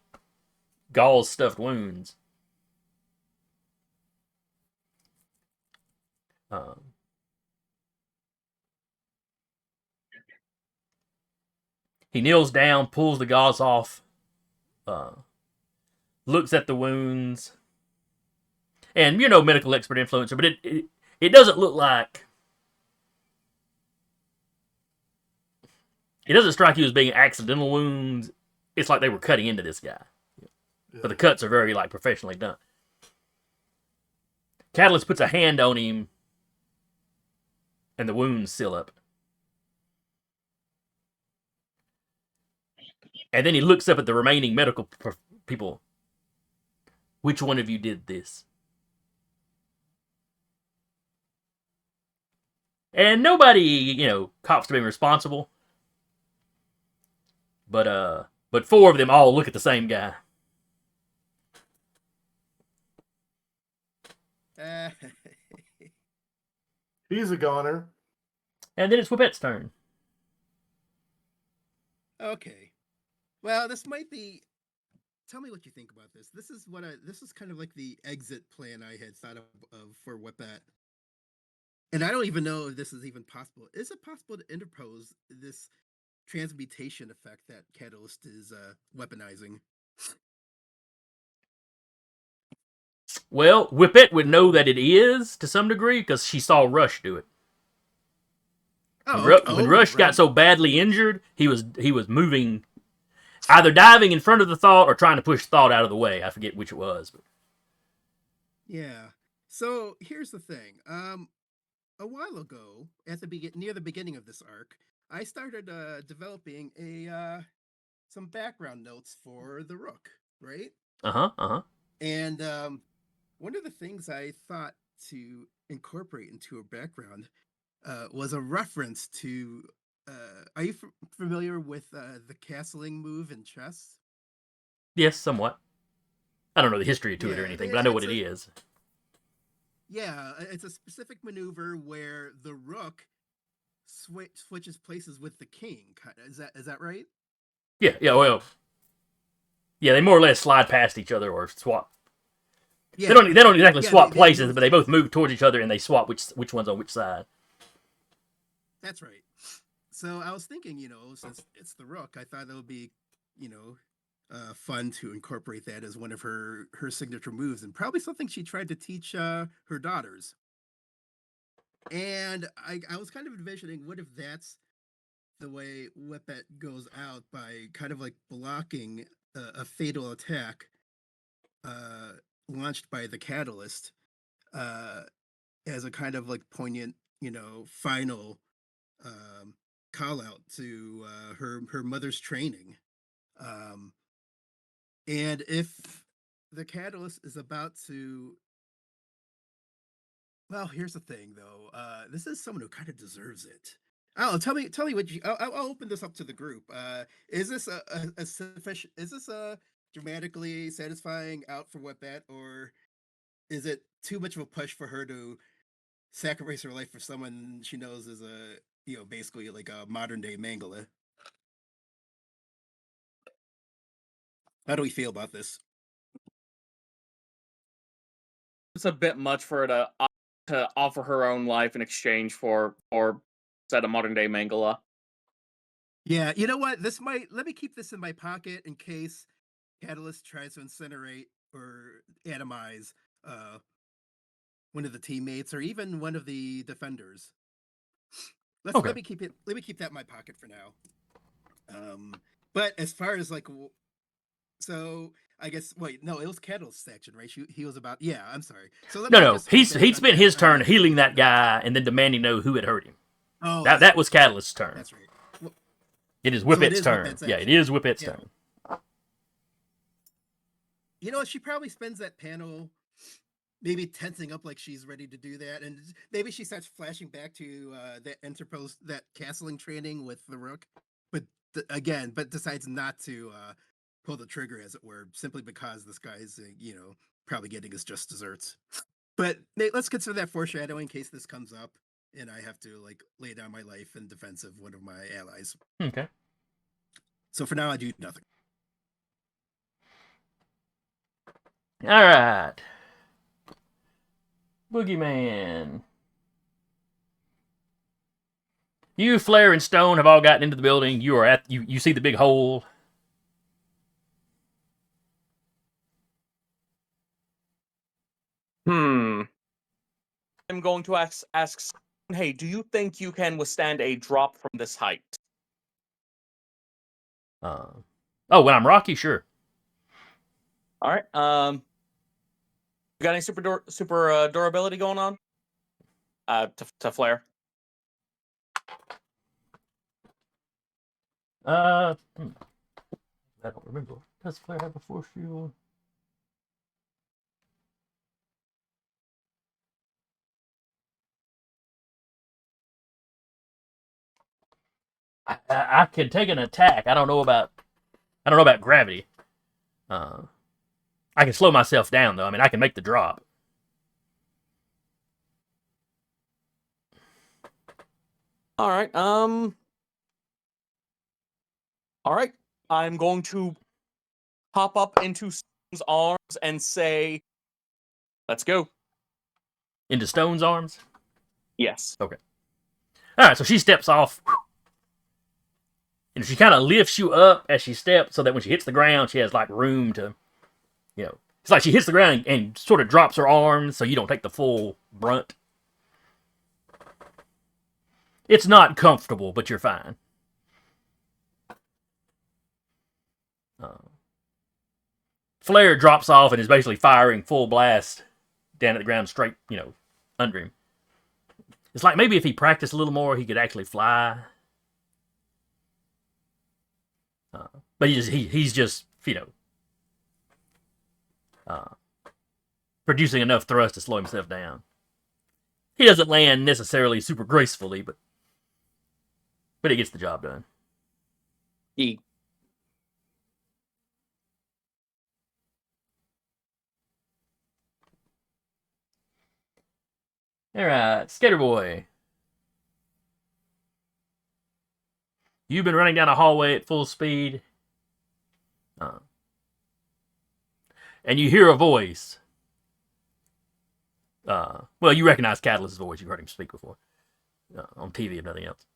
gauze stuffed wounds. He kneels down, pulls the gauze off, looks at the wounds, and medical expert influencer, but it doesn't look like. It doesn't strike you as being accidental wounds. It's like they were cutting into this guy. Yeah. But the cuts are very professionally done. Catalyst puts a hand on him, and the wounds seal up. And then he looks up at the remaining medical people. Which one of you did this? And nobody, cops to being responsible. But four of them all look at the same guy. He's a goner. And then it's Whippette's turn. Okay. Well, this might be. Tell me what you think about this. This is kind of like the exit plan I had thought of for Whippette. And I don't even know if this is even possible. Is it possible to interpose this transmutation effect that Catalyst is weaponizing? Well, Whippette would know that it is to some degree because she saw Rush do it. When Rush got so badly injured, he was moving, either diving in front of the thought or trying to push thought out of the way. I forget which it was. But. Yeah. So here's the thing. A while ago, at near the beginning of this arc, I started developing some background notes for the Rook, right? And one of the things I thought to incorporate into her background was a reference to. Are you familiar with the castling move in chess? Yes, somewhat. I don't know the history to it or anything, but I know what it is. Yeah, it's a specific maneuver where the Rook switches places with the king. Is that right? Yeah. Well, yeah, they more or less slide past each other or swap. Yeah. They don't exactly swap places, but they both move towards each other and they swap which one's on which side. That's right. So I was thinking, since it's the Rook, I thought it would be, fun to incorporate that as one of her signature moves, and probably something she tried to teach her daughters. And I was kind of envisioning, what if that's the way Whipette goes out, by kind of like blocking a fatal attack launched by the Catalyst, uh, as a kind of like poignant, final call out to her mother's training. Um, and if the Catalyst is about to, well, here's the thing though. This is someone who kind of deserves it. Oh, tell me what you. I'll open this up to the group. Is this a sufficient? Is this a dramatically satisfying out for Whipette, or is it too much of a push for her to sacrifice her life for someone she knows is basically like a modern day Mangala? How do we feel about this? It's a bit much for her to offer her own life in exchange for set a modern day Mangala. Yeah, you know what? Let me keep this in my pocket in case Catalyst tries to incinerate or atomize one of the teammates or even one of the defenders. Okay. Let me keep that in my pocket for now. But as far as like, so I guess wait, no, it was Catalyst's action, right? He was about, yeah. I'm sorry. So No. He'd spent his turn healing that guy and then demanding to know who had hurt him. Oh, that was Catalyst's turn. That's right. Well, It is Whippette's turn. Whippette's Yeah, it action. is Whippette's Yeah. turn. You know, she probably spends that panel maybe tensing up like she's ready to do that, and maybe she starts flashing back to that castling training with the Rook, but but decides not to pull the trigger, as it were, simply because this guy's probably getting his just desserts. But let's consider that foreshadowing in case this comes up and I have to like lay down my life in defense of one of my allies. Okay. So for now, I do nothing. All right. Boogeyman. You, Flare, and Stone have all gotten into the building. You are at you see the big hole. I'm going to ask, hey, do you think you can withstand a drop from this height? Oh, when I'm Rocky, sure. All right. You got any super durability going on? To Flare. I don't remember. Does Flare have a force shield? I can take an attack. I don't know about gravity. I can slow myself down though. I mean, I can make the drop. All right. All right. I'm going to hop up into Stone's arms and say, "Let's go." Into Stone's arms? Yes. Okay. Alright, so she steps off. And she kind of lifts you up as she steps so that when she hits the ground, she has like room to, it's like she hits the ground and sort of drops her arms so you don't take the full brunt. It's not comfortable, but you're fine. Flare drops off and is basically firing full blast down at the ground straight, under him. It's like maybe if he practiced a little more, he could actually fly. But he's just producing enough thrust to slow himself down. He doesn't land necessarily super gracefully, but he gets the job done. Alright, Skaterboi. You've been running down a hallway at full speed. And you hear a voice. Well, you recognize Catalyst's voice. You've heard him speak before. On TV, if nothing else.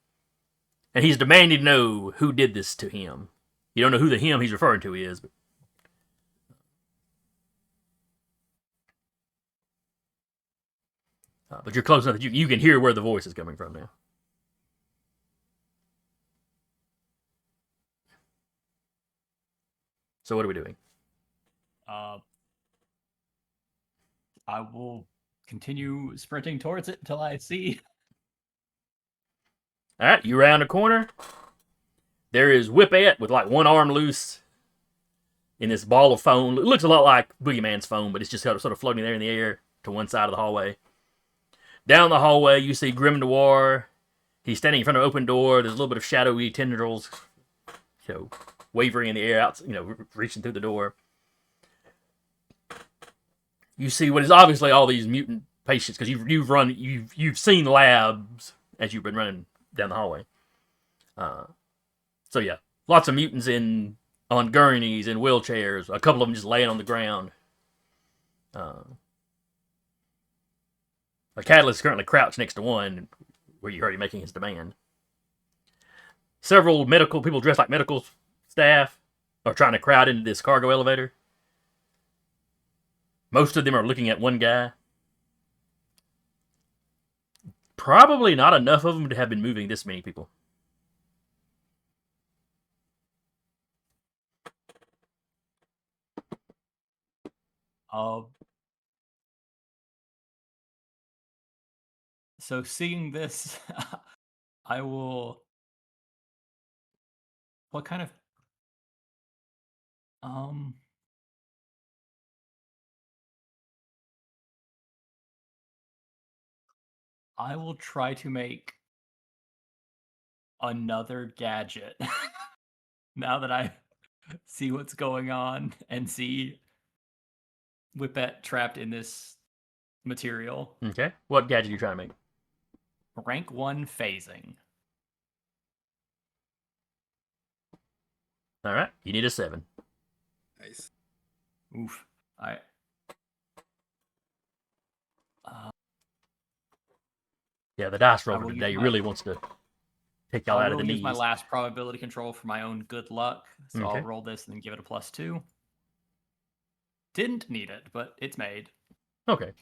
And he's demanding to know who did this to him. You don't know who the him he's referring to is, but But you're close enough that you can hear where the voice is coming from now. So what are we doing? I will continue sprinting towards it until I see. All right, you round a corner. There is Whipette with like one arm loose in this ball of foam. It looks a lot like Boogieman's foam, but it's just sort of floating there in the air to one side of the hallway. Down the hallway, you see Grim Noir. He's standing in front of an open door. There's a little bit of shadowy tendrils, wavering in the air, out, reaching through the door. You see what is obviously all these mutant patients, because you've seen labs as you've been running down the hallway. So yeah, lots of mutants on gurneys and wheelchairs. A couple of them just laying on the ground. A Catalyst is currently crouched next to one, where you heard him making his demand. Several medical people dressed like medical staff are trying to crowd into this cargo elevator. Most of them are looking at one guy. Probably not enough of them to have been moving this many people. So seeing this, I will. What kind of? I will try to make another gadget. Now that I see what's going on and see Whipette trapped in this material. Okay. What gadget are you trying to make? Rank 1 phasing. All right. You need a 7. Nice. Oof. Yeah, the dice roll I for will today use my- really wants to take y'all I out of will the use my knees. last probability control for my own good luck. So Okay. I'll roll this and then give it a +2. Didn't need it, but it's made. Okay.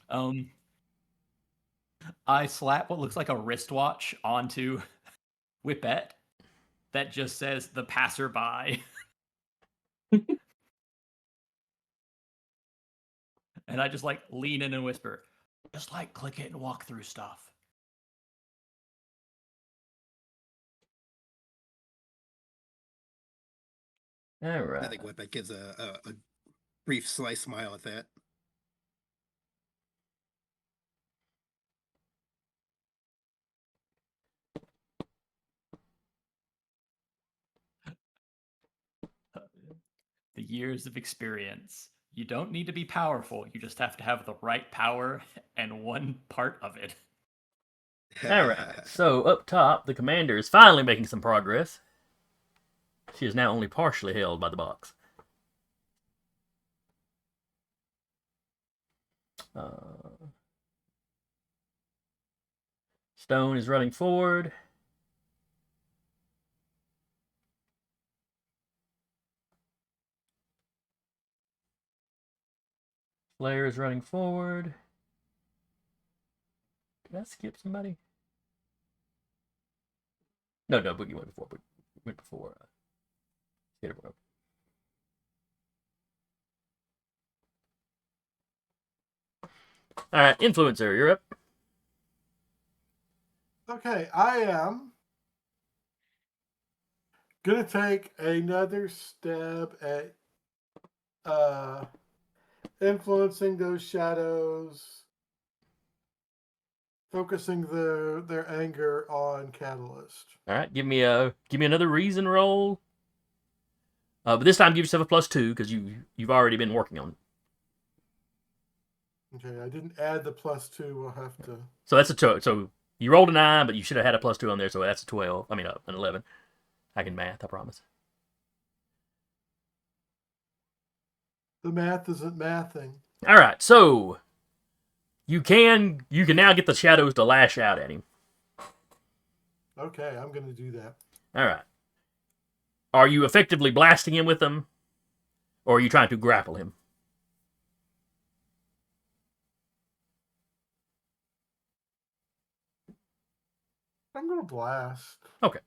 I slap what looks like a wristwatch onto Whipette that just says the passerby. And I just lean in and whisper, just click it and walk through stuff. All right. I think Whipette gives a brief sly smile at that. The years of experience. You don't need to be powerful. You just have to have the right power and one part of it. All right. So up top, the commander is finally making some progress. She is now only partially held by the box. Stone is running forward. Slayer is running forward. Did I skip somebody? No, Boogie went before. Went before Skaterboi. All right, Influencer, you're up. Okay, I am gonna take another stab at influencing those shadows, focusing their anger on Catalyst. All right, give me another reason roll. But this time give yourself a +2 because you've already been working on it. Okay, I didn't add the +2. We'll have to. So that's a 2. So you rolled a 9, but you should have had a +2 on there. So that's a 12. I mean, an 11. I can math. I promise. The math isn't mathing. All right, so you can now get the shadows to lash out at him. Okay, I'm gonna do that. All right. Are you effectively blasting him with them, or are you trying to grapple him? I'm gonna blast. Okay.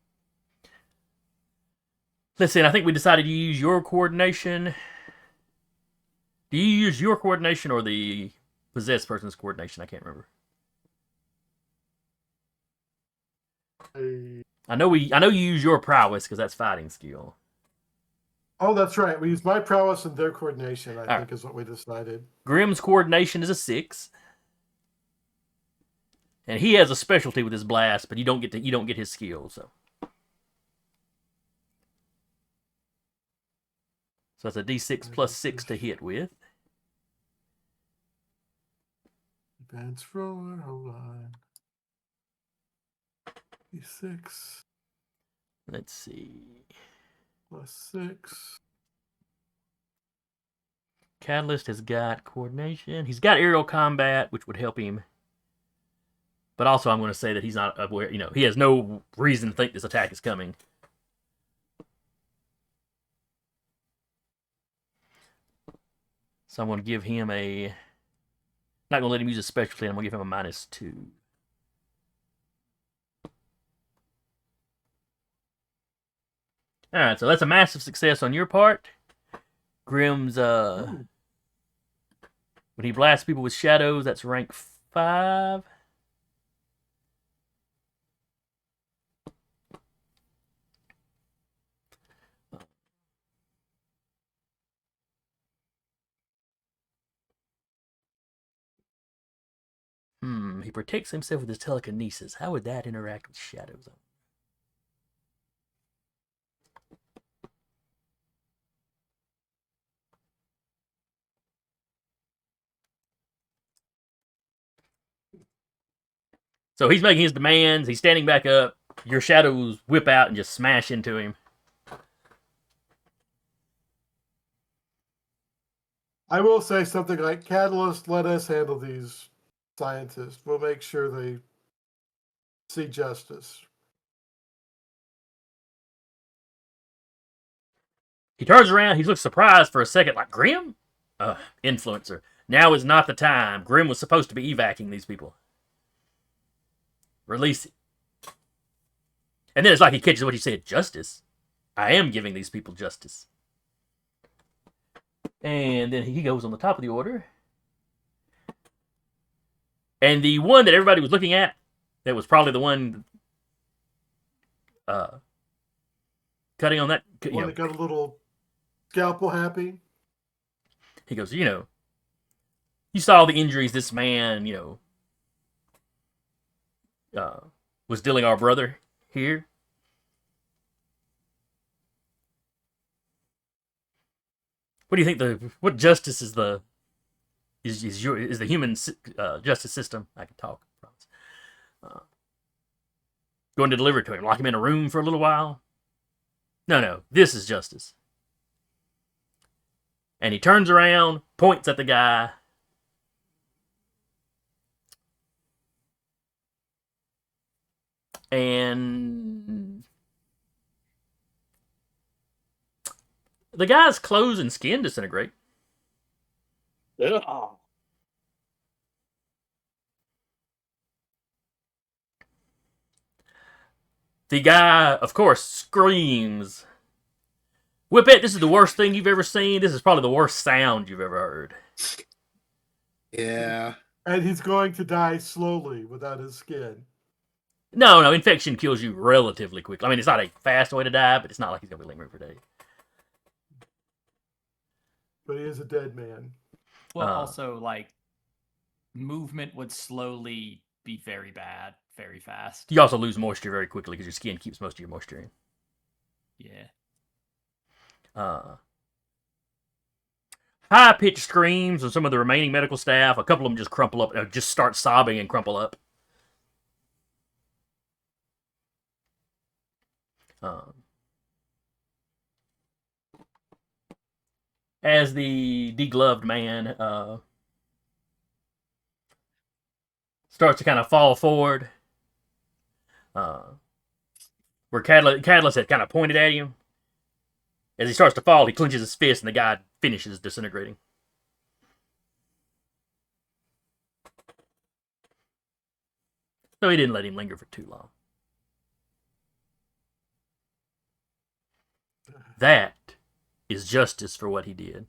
Listen, I think we decided you use your coordination. Do you use your coordination or the possessed person's coordination? I can't remember. I know you use your prowess because that's fighting skill. Oh, that's right. We use my prowess and their coordination, I All think, is what we decided. Grimm's coordination is a 6. And he has a specialty with his blast, but you don't get his skill, so. So that's a D6 plus 6 to hit with. Advance roller, hold on. D6 Let's see. plus 6. Catalyst has got coordination. He's got aerial combat, which would help him. But also, I'm going to say that he's not aware. He has no reason to think this attack is coming. So I'm going to give him a. Not going to let him use a specialty. I'm going to give him a -2. All right, so that's a massive success on your part. Grimm's when he blasts people with shadows, that's rank 5. He protects himself with his telekinesis. How would that interact with shadows? So he's making his demands. He's standing back up. Your shadows whip out and just smash into him. I will say something like, Catalyst, let us handle these scientists. We'll make sure they see justice. He turns around. He looks surprised for a second, like, Grimm? Influencer. Now is not the time. Grimm was supposed to be evacuating these people. Release it. And then it's like he catches what you said, justice. I am giving these people justice. And then he goes on the top of the order. And the one that everybody was looking at, that was probably the one cutting on that. One that got a little scalpel happy. He goes, you saw the injuries this man, was dealing our brother here. What do you think what justice is the human justice system? I can talk. Going to deliver it to him, lock him in a room for a little while? No, this is justice. And he turns around, points at the guy. And the guy's clothes and skin disintegrate. Oh. The guy, of course, screams, Whipette, this is the worst thing you've ever seen. This is probably the worst sound you've ever heard. Yeah. And he's going to die slowly without his skin. No, infection kills you relatively quickly. I mean, it's not a fast way to die, but it's not like he's going to be lingering for days. But he is a dead man. Well, also, movement would slowly be very bad, very fast. You also lose moisture very quickly because your skin keeps most of your moisture in. Yeah. High-pitched screams of some of the remaining medical staff. A couple of them just crumple up, just start sobbing and crumple up. As the degloved man starts to kind of fall forward, where Catalyst had kind of pointed at him. As he starts to fall, he clenches his fist, and the guy finishes disintegrating. So he didn't let him linger for too long. That is justice for what he did.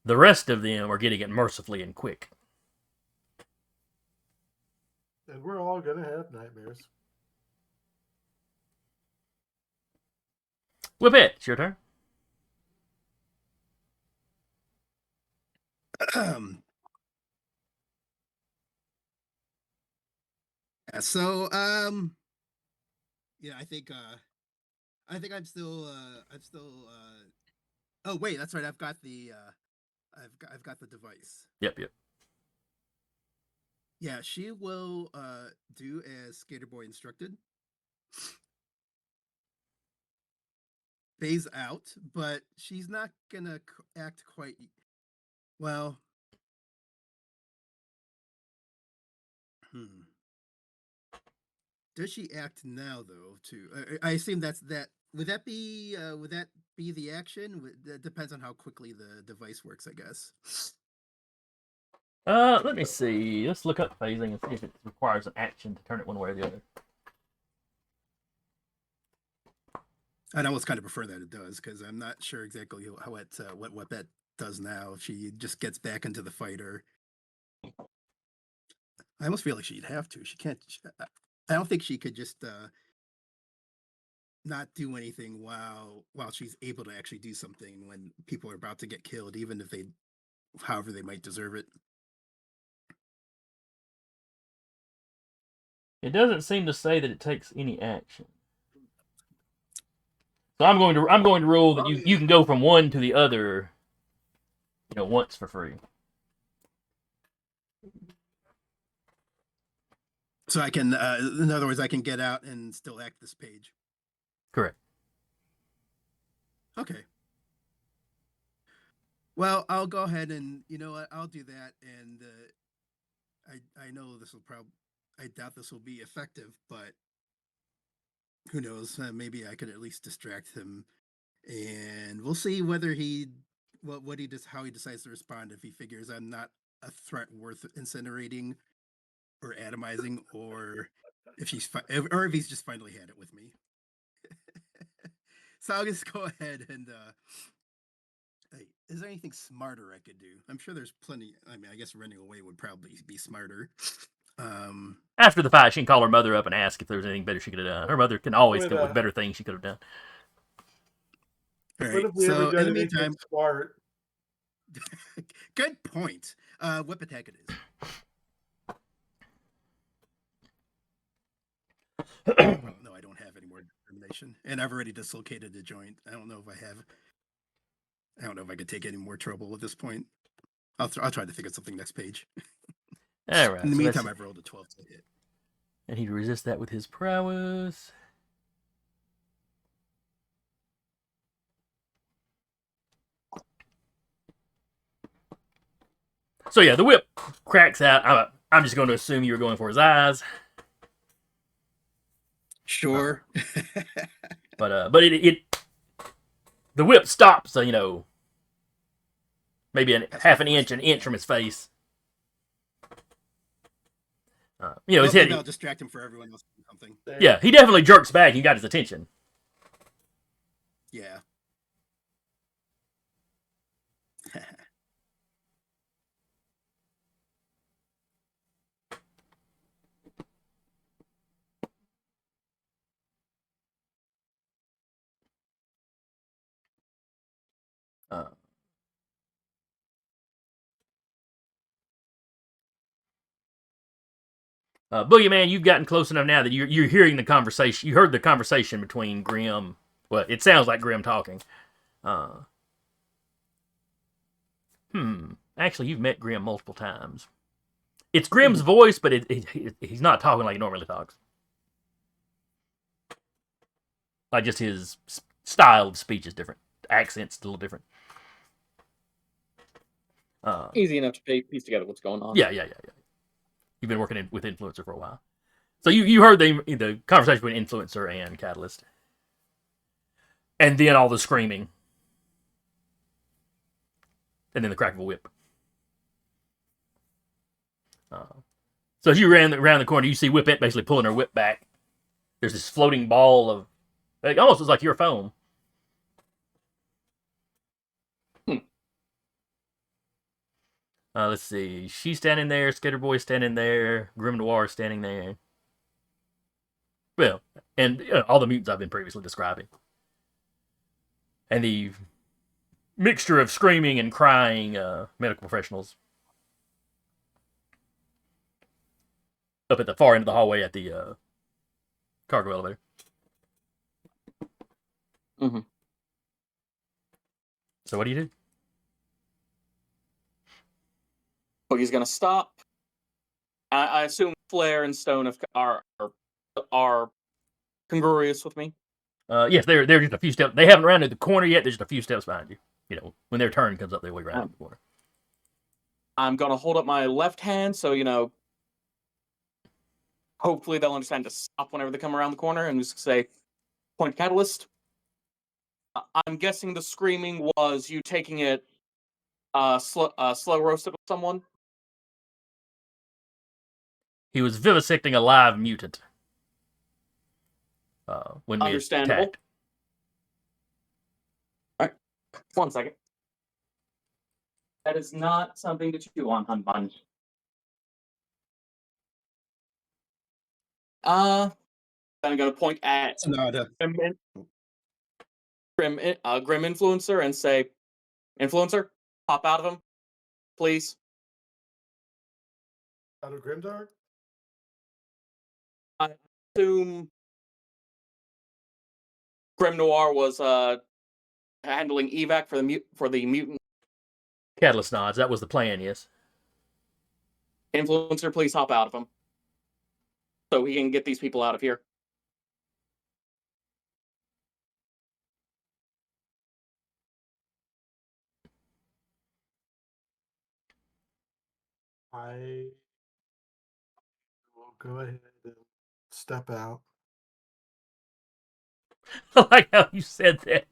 The rest of them are getting it mercifully and quick. And we're all going to have nightmares. Whipette, it's your turn. So, yeah, I think I'm still. Oh wait, that's right. I've got the device. Yep. Yeah, she will do as Skaterboy instructed. Phase out, but she's not gonna act quite well. Does she act now though? Too, I assume that's that. Would that be the action? That depends on how quickly the device works, I guess. Let me see. Let's look up phasing and see if it requires an action to turn it one way or the other. I'd almost kind of prefer that it does, because I'm not sure exactly what Whipette does now. If she just gets back into the fighter, I almost feel like she'd have to. She can't. I don't think she could just not do anything while she's able to actually do something when people are about to get killed, even if they, however they might deserve it. It doesn't seem to say that it takes any action. So I'm going to rule that you can go from one to the other, once for free. So I can, in other words, I can get out and still act this page. Correct. Okay. Well, I'll go ahead and, you know what, I'll do that. And I know this will I doubt this will be effective, but who knows? Maybe I could at least distract him, and we'll see whether how he decides to respond. If he figures I'm not a threat worth incinerating or atomizing, or if if he's just finally had it with me. So I'll just go ahead and hey, is there anything smarter I could do? I'm sure there's plenty. I mean, I guess running away would probably be smarter. After the fight, she can call her mother up and ask if there was anything better she could have done. Her mother can always come up with better things she could have done. All right. What if we ever So done in the anything meantime, smart? good point. What attack it is? No, I don't have any more determination, and I've already dislocated the joint. I don't know if I have. I don't know if I could take any more trouble at this point. I'll try to think of something next page. All right. In the meantime, I've rolled a 12 to hit. And he'd resist that with his prowess. So yeah, the whip cracks out. I'm just going to assume you were going for his eyes. Sure. But the whip stops, maybe half an inch from his face. His head. I'll distract him for everyone else or something. Yeah, he definitely jerks back. You got his attention. Yeah. Boogieman, you've gotten close enough now that you're hearing the conversation. You heard the conversation between Grim. Well, it sounds like Grim talking. Actually, you've met Grim multiple times. It's Grim's voice, but he's not talking like he normally talks. Like, just his style of speech is different. The accent's a little different. Easy enough to piece together what's going on. Yeah. You've been working with Influencer for a while. So you heard the conversation between Influencer and Catalyst. And then all the screaming. And then the crack of a whip. So as you ran around the corner, you see Whipette basically pulling her whip back. There's this floating ball It almost looks like your phone. Let's see. She's standing there. Skaterboy's standing there. Grim Noir standing there. Well, and all the mutants I've been previously describing. And the mixture of screaming and crying medical professionals up at the far end of the hallway at the cargo elevator. Mm-hmm. So what do you do? Boogie's gonna stop. I assume Flair and Stone are congruous with me. Yes, they're just a few steps. They haven't rounded the corner yet. They're just a few steps behind you. You know, when their turn comes up, they way round the corner. I'm gonna hold up my left hand, so hopefully they'll understand to stop whenever they come around the corner, and just say, "Point Catalyst." I'm guessing the screaming was you taking it slow roasted with someone. He was vivisecting a live mutant. When we Understandable. attacked. All right, 1 second. That is not something to chew on, Hun Bun. I'm gonna point at Nada. Grim Influencer and say, "Influencer, pop out of him, please." Out of Grimdark? I assume Grim Noir was handling evac for the mutant. Catalyst nods. That was the plan, yes. Influencer, please hop out of him, so we can get these people out of here. I will go ahead and step out. I like how you said that.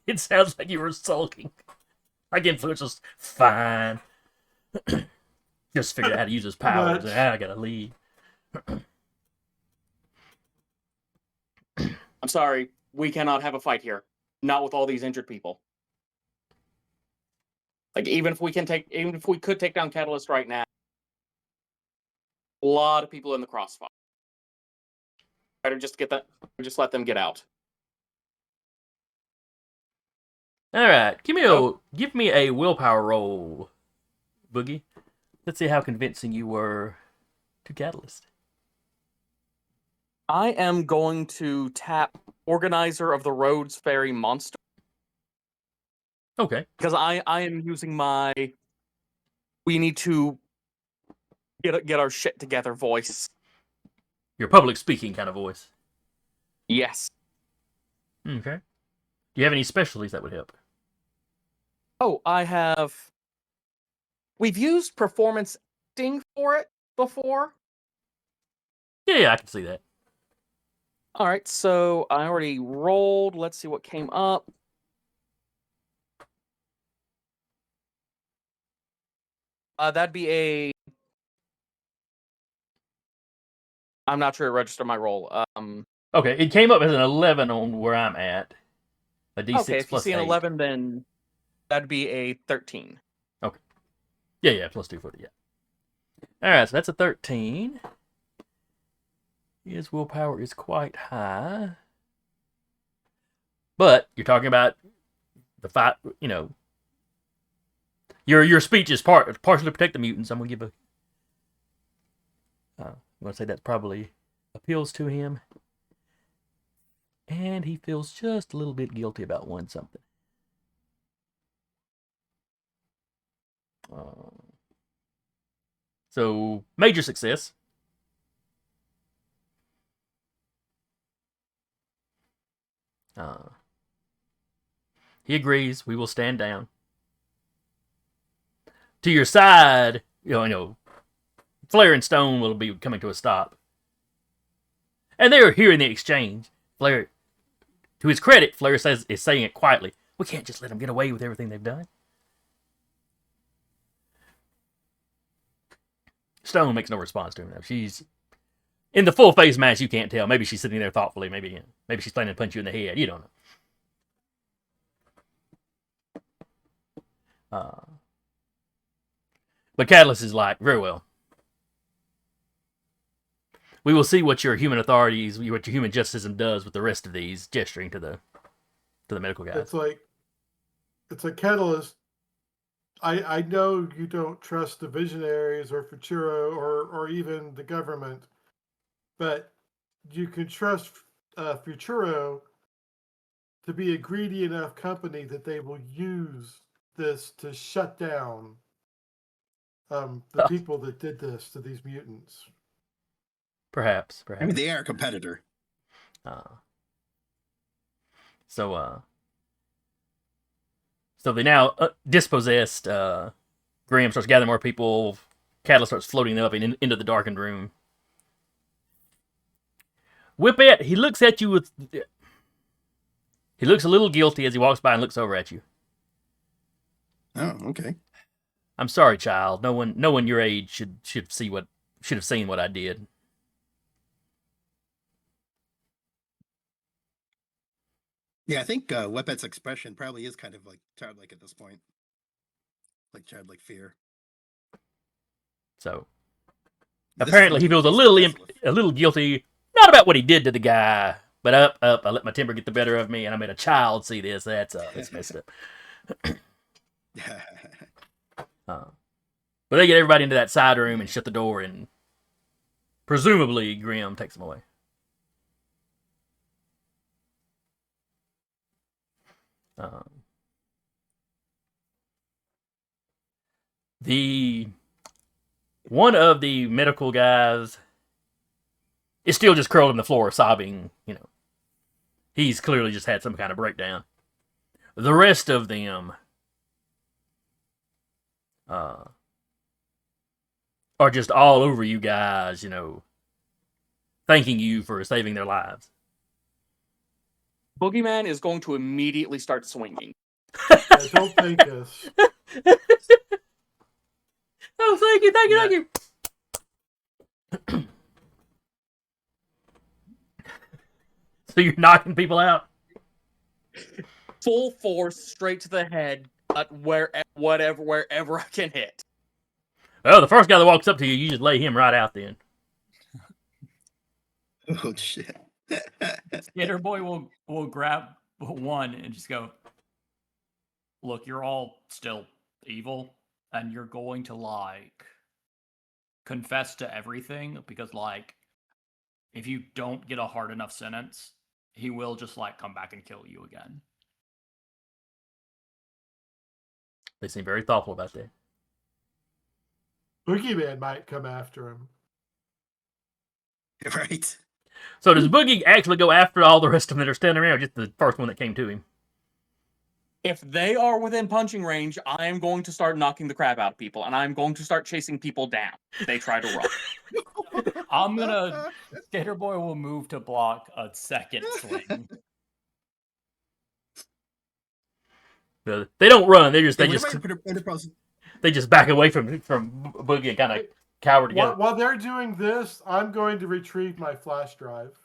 It sounds like you were sulking. Like Influencer's fine. Just figured out how to use his powers. Much. I gotta leave. I'm sorry, we cannot have a fight here. Not with all these injured people. Like even if we could take down Catalyst right now, a lot of people in the crossfire. Better just let them get out. All right, give me a willpower roll, Boogie. Let's see how convincing you were to Catalyst. I am going to tap Organizer of the Rhodes Fairy Monster. Okay. Because I am using my we need to get our shit together voice. Your public speaking kind of voice. Yes. Okay. Do you have any specialties that would help? Oh, we've used performance acting for it before. Yeah, I can see that. All right, so I already rolled. Let's see what came up. That'd be a. I'm not sure to register my roll. Okay, it came up as an 11 on where I'm at. A D6 okay, if you plus see an 8. 11, then that'd be a 13. Okay. Yeah, plus 2 for it, yeah. Alright, so that's a 13. His willpower is quite high. But you're talking about the fight, your speech is partially to protect the mutants. I'm going to give I'm going to say that probably appeals to him. And he feels just a little bit guilty about one something. So, major success. He agrees. We will stand down. To your side, Flair and Stone will be coming to a stop. And they're hearing the exchange. Flair, to his credit, Flair is saying it quietly. We can't just let them get away with everything they've done. Stone makes no response to him. She's In the full face match, you can't tell. Maybe she's sitting there thoughtfully. Maybe she's planning to punch you in the head. You don't know. But Catalyst is like, very well. We will see what your human authorities, what your human justice system does with the rest of these, gesturing to the medical guys. It's like Catalyst. I know you don't trust the visionaries or Futuro or even the government, but you can trust Futuro to be a greedy enough company that they will use this to shut down the people that did this to these mutants. Perhaps. I mean, they are a competitor. So they now dispossessed. Graham starts gathering more people. Catalyst starts floating up and into the darkened room. Whipette, he looks at you with. He looks a little guilty as he walks by and looks over at you. Oh, okay. I'm sorry, child. No one your age should have seen what I did. Yeah, I think Whippette's expression probably is kind of like childlike at this point, like childlike fear. So This apparently is he feels a little guilty, not about what he did to the guy, but I let my temper get the better of me, and I made a child see this. That's messed up. But they get everybody into that side room and shut the door, and presumably Grim takes them away. One of the medical guys is still just curled on the floor sobbing. He's clearly just had some kind of breakdown. The rest of them are just all over you guys, thanking you for saving their lives. Boogeyman is going to immediately start swinging. Don't thank us. Oh, thank you. So you're knocking people out? Full force, straight to the head, at wherever I can hit. Oh, the first guy that walks up to you, you just lay him right out then. Oh shit! Skaterboi will grab one and just go, look, you're all still evil, and you're going to confess to everything, because if you don't get a hard enough sentence, he will just come back and kill you again. They seem very thoughtful about that. Boogeyman might come after him. Right. So does Boogie actually go after all the rest of them that are standing around, or just the first one that came to him? If they are within punching range, I am going to start knocking the crap out of people, and I'm going to start chasing people down if they try to run. Skaterboi will move to block a second swing. They don't run. They just back away from Boogie and kind of cower together. While they're doing this, I'm going to retrieve my flash drive.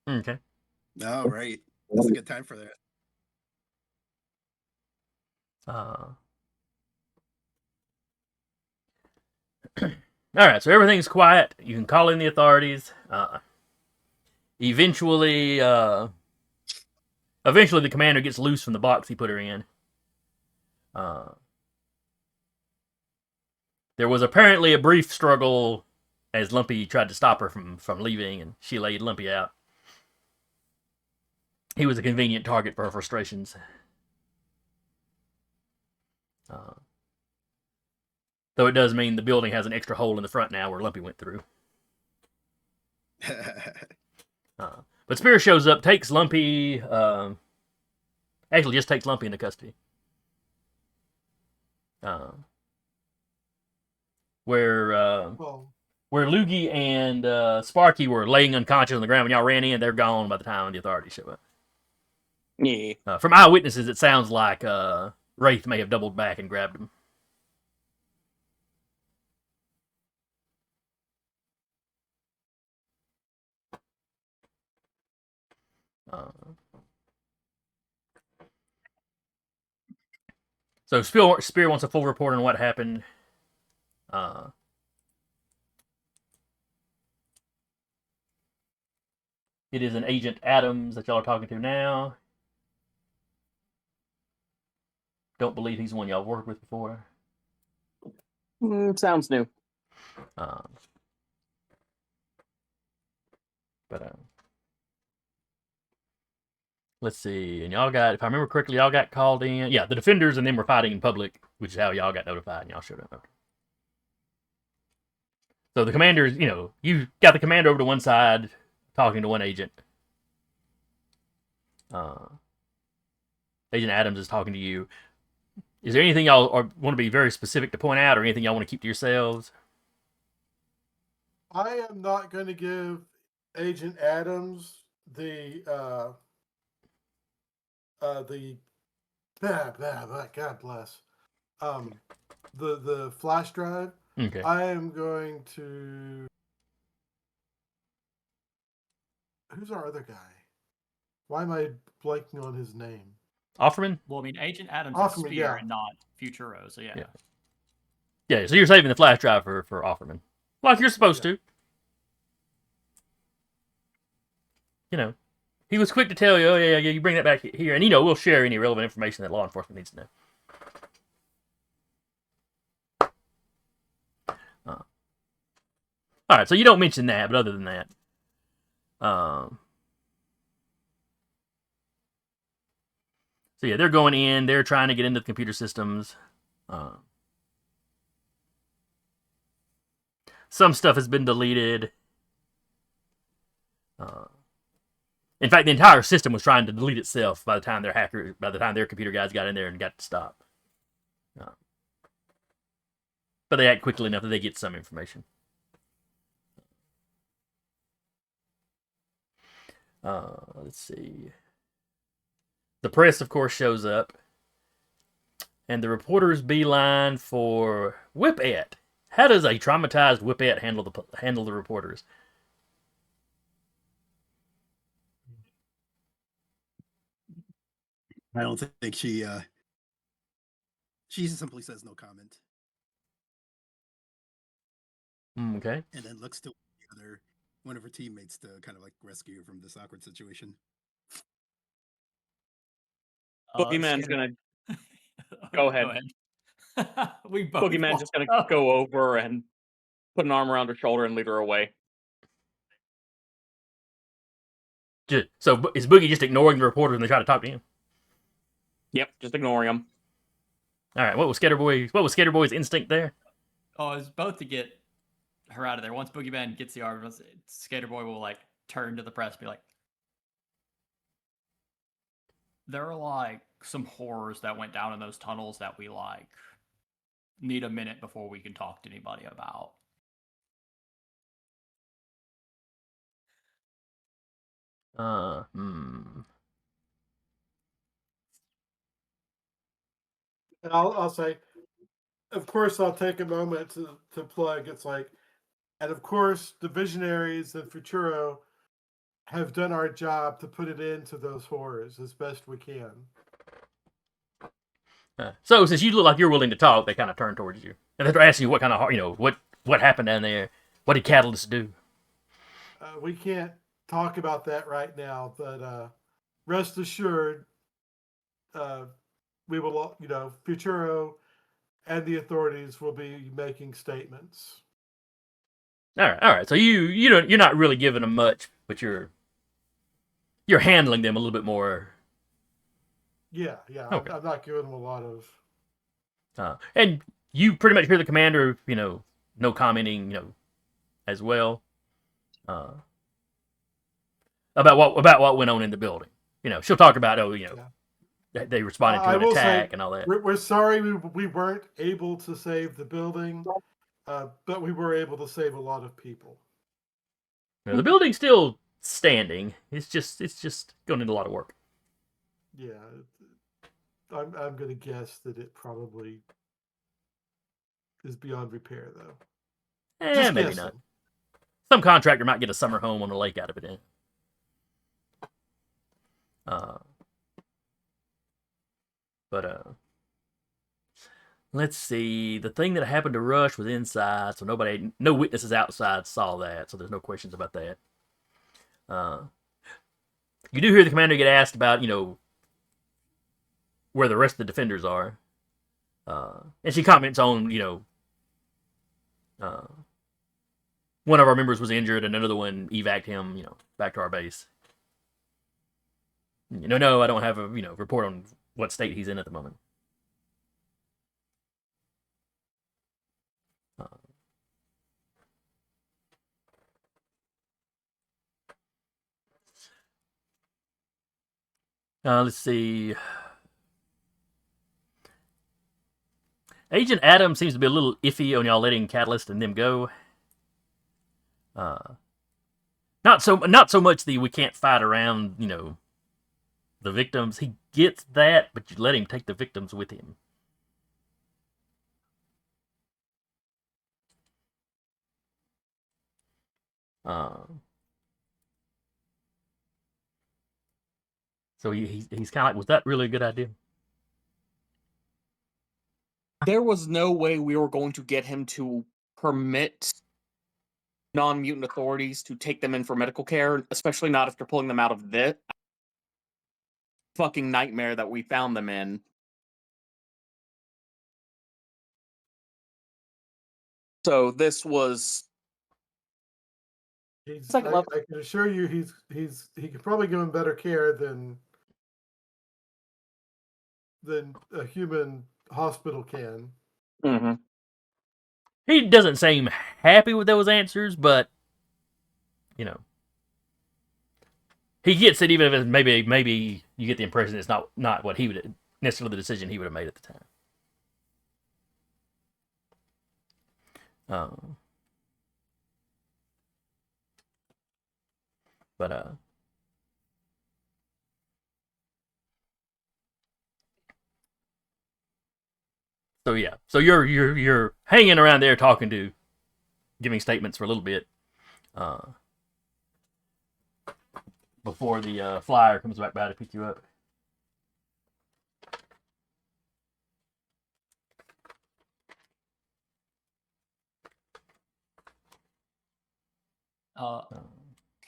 Okay. All right. That's a good time for that. All right, so everything's quiet. You can call in the authorities. Eventually, the commander gets loose from the box he put her in. There was apparently a brief struggle as Lumpy tried to stop her from leaving, and she laid Lumpy out. He was a convenient target for her frustrations. Though it does mean the building has an extra hole in the front now where Lumpy went through. But Spear shows up, takes Lumpy, actually just takes Lumpy into custody. Where Loogie and Sparky were laying unconscious on the ground when y'all ran in, they're gone by the time the authorities show up. Yeah. From eyewitnesses, it sounds like Wraith may have doubled back and grabbed him. So Spear wants a full report on what happened. It is an Agent Adams that y'all are talking to now. Don't believe he's one y'all worked with before. Sounds new. Let's see. And y'all got, if I remember correctly, y'all got called in. Yeah, the defenders and them were fighting in public, which is how y'all got notified and y'all showed up. So the commanders, you got the commander over to one side talking to one agent. Agent Adams is talking to you. Is there anything y'all want to be very specific to point out or anything y'all want to keep to yourselves? I am not going to give Agent Adams the God bless the flash drive. Okay. I am going to. Who's our other guy? Why am I blanking on his name? Offerman? Well, I mean, Agent Adams Offerman, is Spear yeah. and not Futuro, so yeah. Yeah, so you're saving the flash drive for Offerman. Like you're supposed to. He was quick to tell you, oh, yeah, you bring that back here. And, we'll share any relevant information that law enforcement needs to know. All right, so you don't mention that, but other than that. So, yeah, they're going in. They're trying to get into the computer systems. Some stuff has been deleted. In fact, the entire system was trying to delete itself by the time their computer guys got in there and got to stop. But they act quickly enough that they get some information. Let's see. The press, of course, shows up. And the reporters beeline for Whipette. How does a traumatized Whipette handle the reporters? I don't think she simply says no comment. Okay. And then looks to one of her teammates to kind of like rescue her from this awkward situation. Boogieman's gonna go ahead. We both Boogieman's just gonna go over and put an arm around her shoulder and lead her away. So is Boogie just ignoring the reporters when they try to talk to him? Yep, just ignoring him. All right. What was Skaterboy's instinct there? Oh, it's both to get her out of there. Once Boogieman gets the arm, Skaterboy will turn to the press and be like, there are some horrors that went down in those tunnels that we need a minute before we can talk to anybody about. And I'll say, of course, I'll take a moment to plug. It's and of course, the visionaries and Futuro have done our job to put it into those horrors as best we can. So since you look like you're willing to talk, they kind of turn towards you. And they're asking you what kind of, what happened down there? What did Catalyst do? We can't talk about that right now, but rest assured, we will, Futuro and the authorities will be making statements. All right. So you're not really giving them much, but you're handling them a little bit more. Yeah. Okay. I'm not giving them a lot of. And you pretty much hear the commander, no commenting, as well. About what went on in the building. She'll talk about they responded to an attack and all that. We're sorry we weren't able to save the building, but we were able to save a lot of people. The building's still standing. It's just going to need a lot of work. Yeah, I'm going to guess that it probably is beyond repair, though. Maybe guessing. not. Some contractor might get a summer home on the lake out of it. But let's see. The thing that happened to Rush was inside, so no witnesses outside saw that, so there's no questions about that. You do hear the commander get asked about, where the rest of the defenders are. And she comments on, one of our members was injured and another one evac'd him, back to our base. No, I don't have a, report on what state he's in at the moment. Let's see. Agent Adam seems to be a little iffy on y'all letting Catalyst and them go. Not so much the we can't fight around, the victims. He gets that, but you let him take the victims with him. So he's kind of like, was that really a good idea? There was no way we were going to get him to permit non-mutant authorities to take them in for medical care, especially not after pulling them out of this fucking nightmare that we found them in. So this was... I level. can assure you, he could probably give him better care than a human hospital can. Mm-hmm. He doesn't seem happy with those answers, but he gets it, even if it's maybe you get the impression it's not what he would necessarily the decision he would have made at the time. So yeah, so you're hanging around there giving statements for a little bit, before the flyer comes back by to pick you up.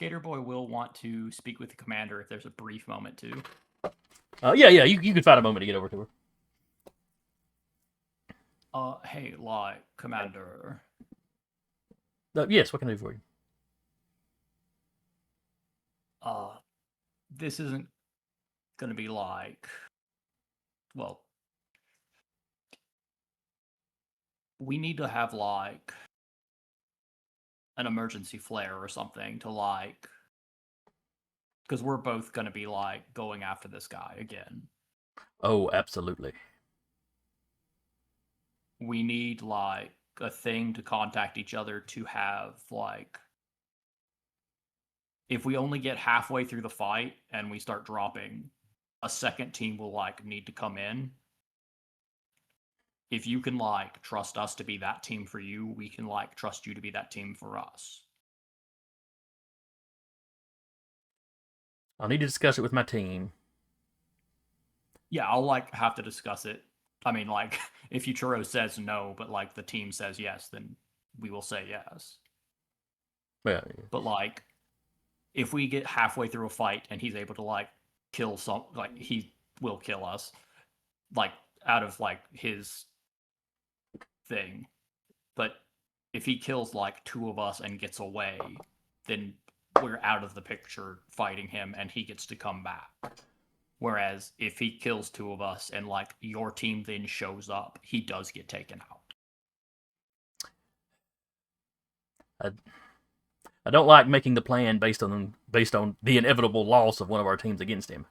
Skaterboi will want to speak with the commander if there's a brief moment to. Yeah, you could find a moment to get over to her. Hey, Commander. Yes, what can I do for you? This isn't gonna be well, we need to have an emergency flare or something to because we're both gonna be going after this guy again. Oh, absolutely. We need a thing to contact each other to have if we only get halfway through the fight and we start dropping, a second team will need to come in. If you can trust us to be that team for you, we can trust you to be that team for us. I'll need to discuss it with my team. Yeah, I'll have to discuss it. I mean, if Yuchiro says no, but the team says yes, then we will say yes. Yeah. But if we get halfway through a fight and he's able to kill he will kill us, out of his thing. But if he kills two of us and gets away, then we're out of the picture fighting him and he gets to come back. Whereas if he kills two of us and your team then shows up, he does get taken out. I don't like making the plan based on the inevitable loss of one of our teams against him.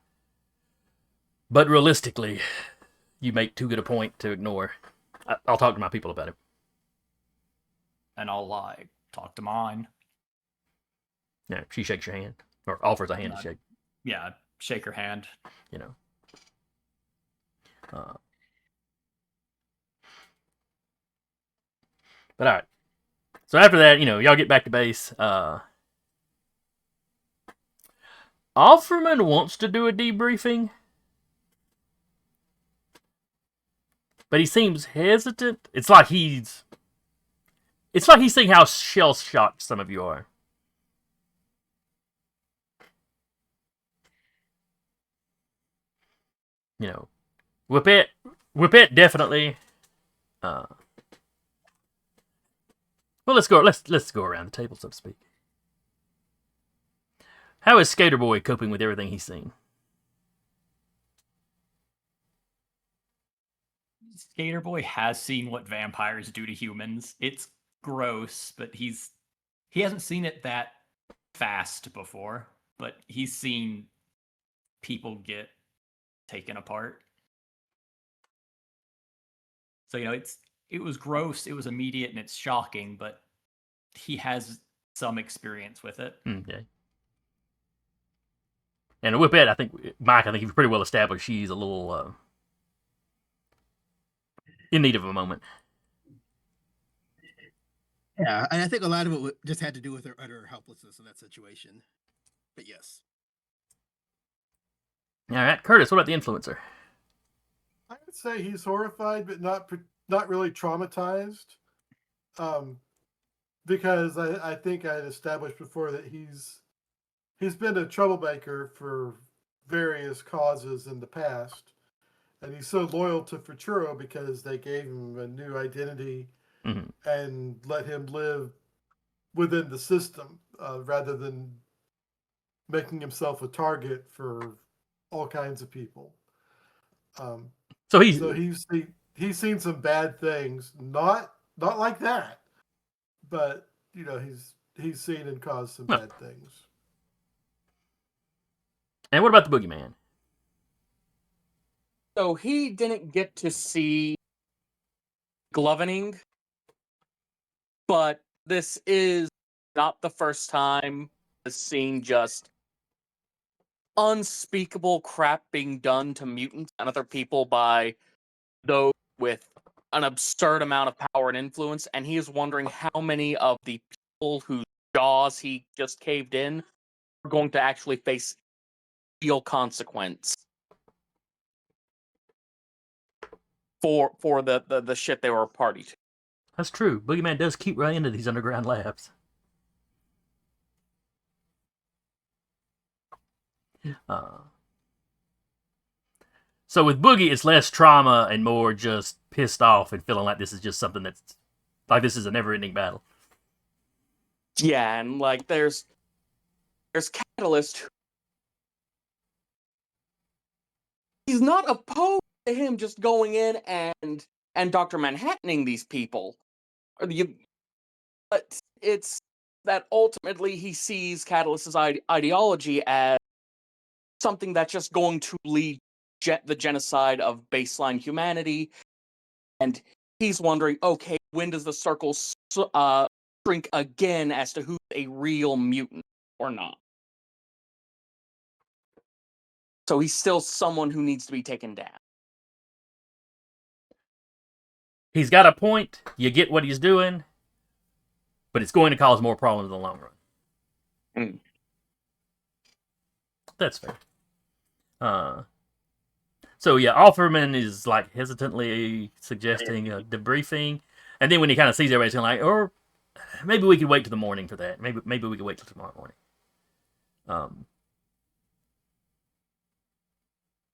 But realistically, you make too good a point to ignore. I'll talk to my people about it. And I'll talk to mine. Yeah, she shakes your hand or offers a hand to shake. Yeah, shake her hand. But all right. So after that, y'all get back to base. Offerman wants to do a debriefing, but he seems hesitant. It's like he's seeing how shell shocked some of you are. You know, Whipette definitely. Well, let's go. Let's go around the table, so to speak. How is Skaterboi coping with everything he's seen? Skaterboi has seen what vampires do to humans. It's gross, but he hasn't seen it that fast before, but he's seen people get taken apart. So, it was gross, it was immediate, and it's shocking, but he has some experience with it. Okay. And Whipette, I think you've pretty well established she's a little in need of a moment. Yeah, and I think a lot of it just had to do with her utter helplessness in that situation. But yes. All right, Curtis, what about the influencer? I would say he's horrified, but not really traumatized. Because I think I had established before that he's been a troublemaker for various causes in the past, and he's so loyal to Futuro because they gave him a new identity and let him live within the system rather than making himself a target for all kinds of people. So he's seen some bad things, not like that, but he's seen and caused some bad things. And what about the Boogieman? So he didn't get to see Glovening, but this is not the first time the scene just unspeakable crap being done to mutants and other people by those with an absurd amount of power and influence, and he is wondering how many of the people whose jaws he just caved in are going to actually face real consequence for the shit they were a party to. That's true. Boogeyman does keep running into these underground labs. So with Boogie, it's less trauma and more just pissed off and feeling like this is just something that's like this is a never-ending battle. Yeah, and like there's Catalyst. He's not opposed to him just going in and Dr. Manhattaning these people. But it's that ultimately he sees Catalyst's ideology as something that's just going to lead the genocide of baseline humanity, and he's wondering, okay, when does the circle shrink again as to who's a real mutant or not? So he's still someone who needs to be taken down. He's got a point. You get what he's doing, but it's going to cause more problems in the long run. That's fair. So yeah, Offerman is like hesitantly suggesting a debriefing, and then when he kind of sees everybody's kind of like, or maybe we could wait till the morning for that. Maybe we could wait till tomorrow morning.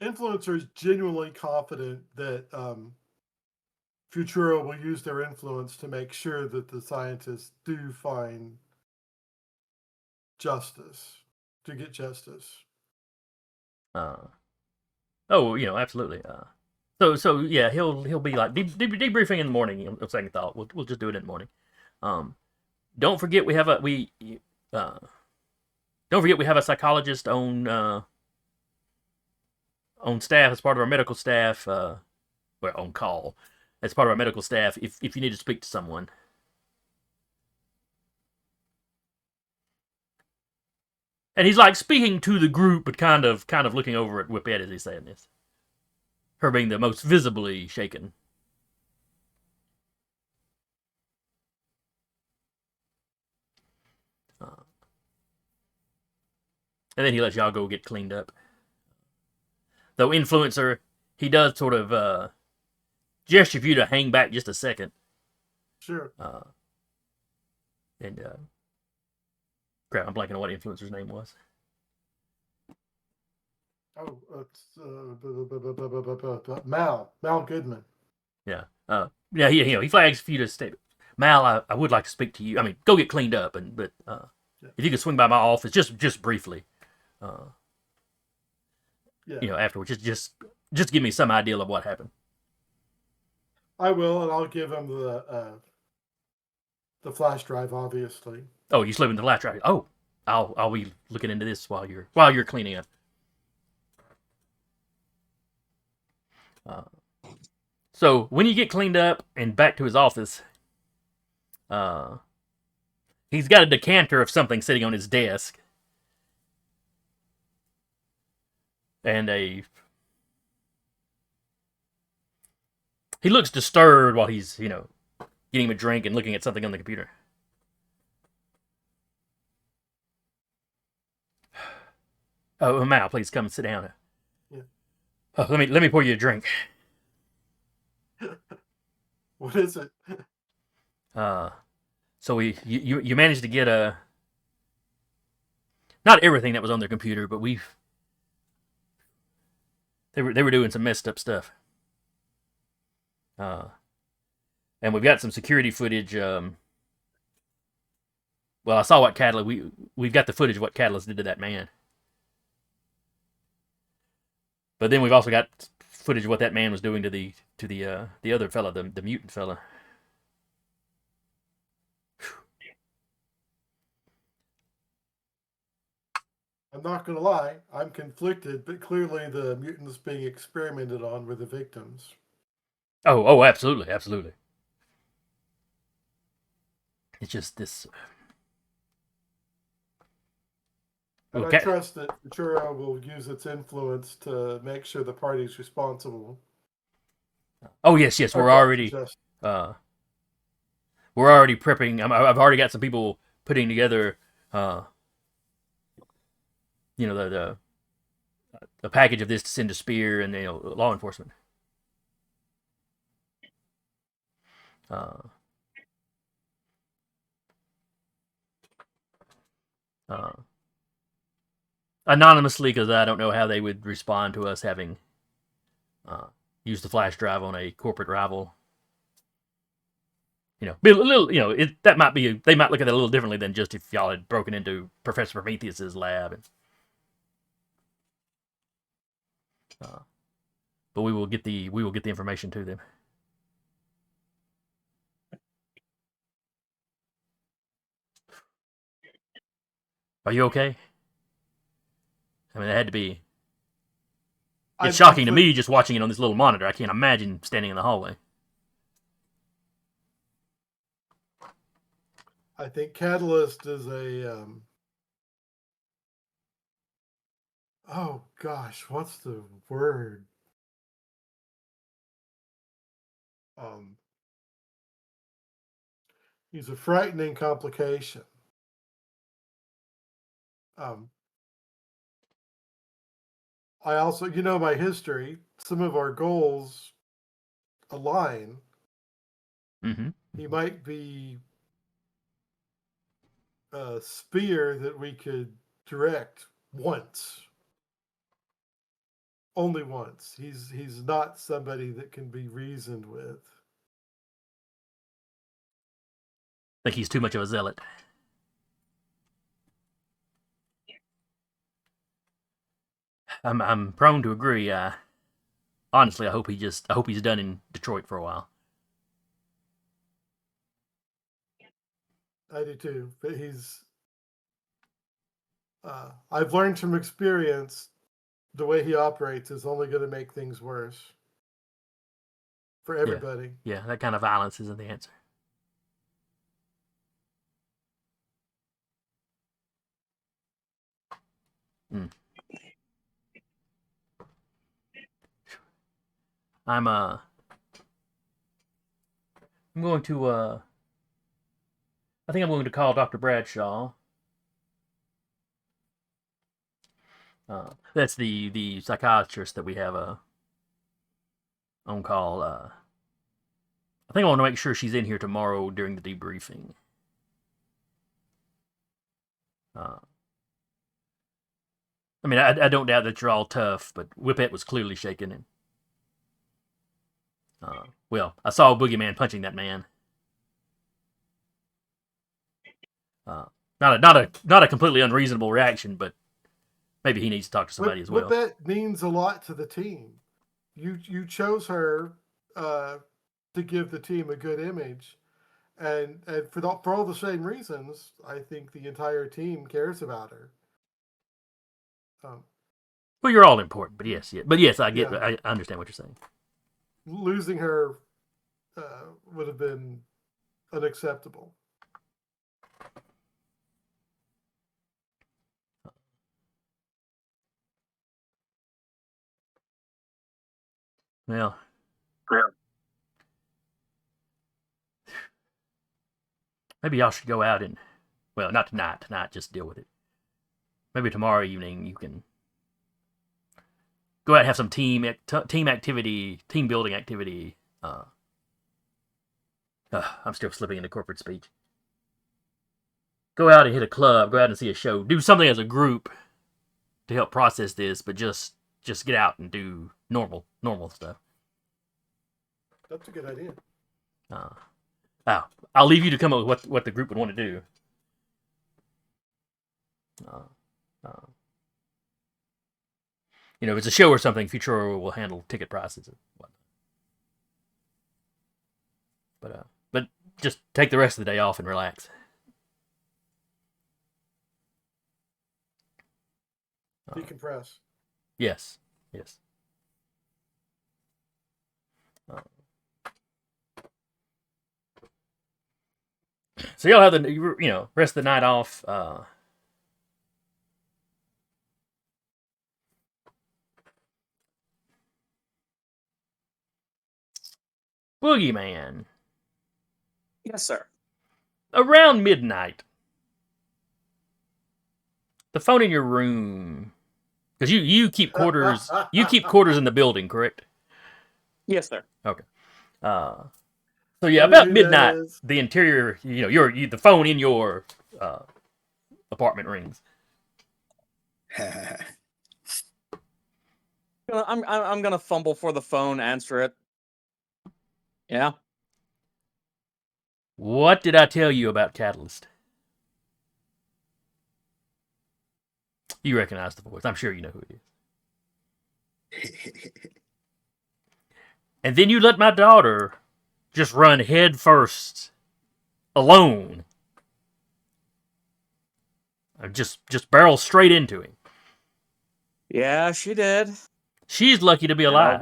Influencer is genuinely confident that Futuro will use their influence to make sure that the scientists do find justice, to get justice. Absolutely. So yeah, he'll be like debriefing in the morning. Second thought, we'll just do it in the morning. Don't forget we have a psychologist on staff as part of our medical staff. On call as part of our medical staff if you need to speak to someone. And he's like speaking to the group, but kind of looking over at Whipette as he's saying this. Her being the most visibly shaken. And then he lets y'all go get cleaned up. Though Influencer, he does sort of gesture for you to hang back just a second. Sure. And crap, I'm blanking on what Influencer's name was. Oh, it's Mal Goodman. Yeah. Yeah. He flags for you to stay. Mal, I would like to speak to you. I mean, go get cleaned up, but if you could swing by my office just briefly, Yeah, afterwards, just give me some idea of what happened. I will, and I'll give him the flash drive, obviously. Oh, you slid into the flash drive. Oh, I'll be looking into this while you're cleaning up. So when you get cleaned up and back to his office, he's got a decanter of something sitting on his desk, and he looks disturbed while he's getting him a drink and looking at something on the computer. Oh, Mal, please come and sit down. Yeah. Oh, let me pour you a drink. What is it? So you managed to get not everything that was on their computer, but they were doing some messed up stuff. And we've got some security footage. Well, I saw what we've got the footage of what Catalyst did to that man. But then we've also got footage of what that man was doing to the other fella, the mutant fella. I'm not going to lie, I'm conflicted, but clearly the mutants being experimented on were the victims. Oh, absolutely, absolutely. It's just this. And Okay. I trust that Futura will use its influence to make sure the party's responsible. Oh yes, we're already prepping. I've already got some people putting together, the package of this to send to Spear and law enforcement. Anonymously, because I don't know how they would respond to us having used the flash drive on a corporate rival. Be a little, that might be. They might look at it a little differently than just if y'all had broken into Professor Prometheus's lab. But we will get the information to them. Are you okay? I mean, it had to be. It's shocking to me just watching it on this little monitor. I can't imagine standing in the hallway. I think Catalyst is a. Oh gosh, what's the word? He's a frightening complication. I also, my history, some of our goals align. Mm-hmm. He might be a spear that we could direct once. Only once. He's not somebody that can be reasoned with. I think he's too much of a zealot. I'm prone to agree. Honestly, I hope he's done in Detroit for a while. I do too, but I've learned from experience the way he operates is only going to make things worse for everybody. Yeah, that kind of violence isn't the answer. I'm going to I think I'm going to call Dr. Bradshaw. That's the psychiatrist that we have on call. I think I want to make sure she's in here tomorrow during the debriefing. I mean, I don't doubt that you're all tough, but Whipette was clearly shaken. And well, I saw Boogieman punching that man. Not a completely unreasonable reaction, but maybe he needs to talk to somebody as well. Whipette means a lot to the team. You chose her to give the team a good image, and for all the same reasons, I think the entire team cares about her. Well, you're all important, but yes, I get, Yeah. I understand what you're saying. Losing her would have been unacceptable. Well, maybe y'all should go out and, well, not tonight. Tonight, just deal with it. Maybe tomorrow evening you can go out and have some team activity, team building activity. I'm still slipping into corporate speech. Go out and hit a club. Go out and see a show. Do something as a group to help process this, but just get out and do normal stuff. That's a good idea. I'll leave you to come up with what the group would want to do. If it's a show or something, Futuro will handle ticket prices and whatnot. But just take the rest of the day off and relax. Decompress. Yes. So y'all have the rest of the night off. Boogieman. Yes, sir. Around midnight, the phone in your room, because you keep quarters. You keep quarters in the building, correct? Yes, sir. Okay. So yeah, about midnight, the interior, the phone in your apartment rings. I'm gonna fumble for the phone, answer it. Yeah. What did I tell you about Catalyst? You recognize the voice. I'm sure you know who it is. And then you let my daughter just run head first, alone. Just barrel straight into him. Yeah, she did. She's lucky to be alive.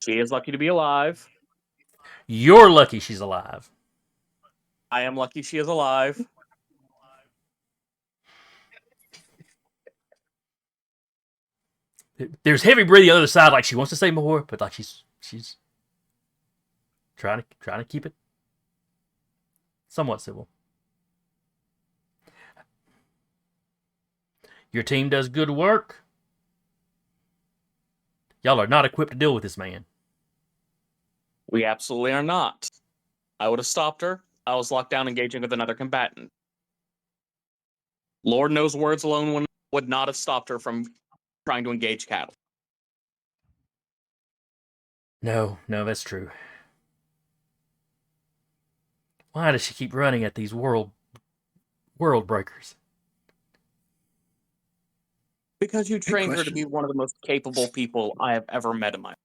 She is lucky to be alive. You're lucky she's alive. I am lucky she is alive. There's heavy breathing on the other side, like she wants to say more, but like she's trying to keep it somewhat civil. Your team does good work. Y'all are not equipped to deal with this man. We absolutely are not. I would have stopped her. I was locked down engaging with another combatant. Lord knows words alone would not have stopped her from trying to engage cattle. No, that's true. Why does she keep running at these world breakers? Because you trained her to be one of the most capable people I have ever met in my life.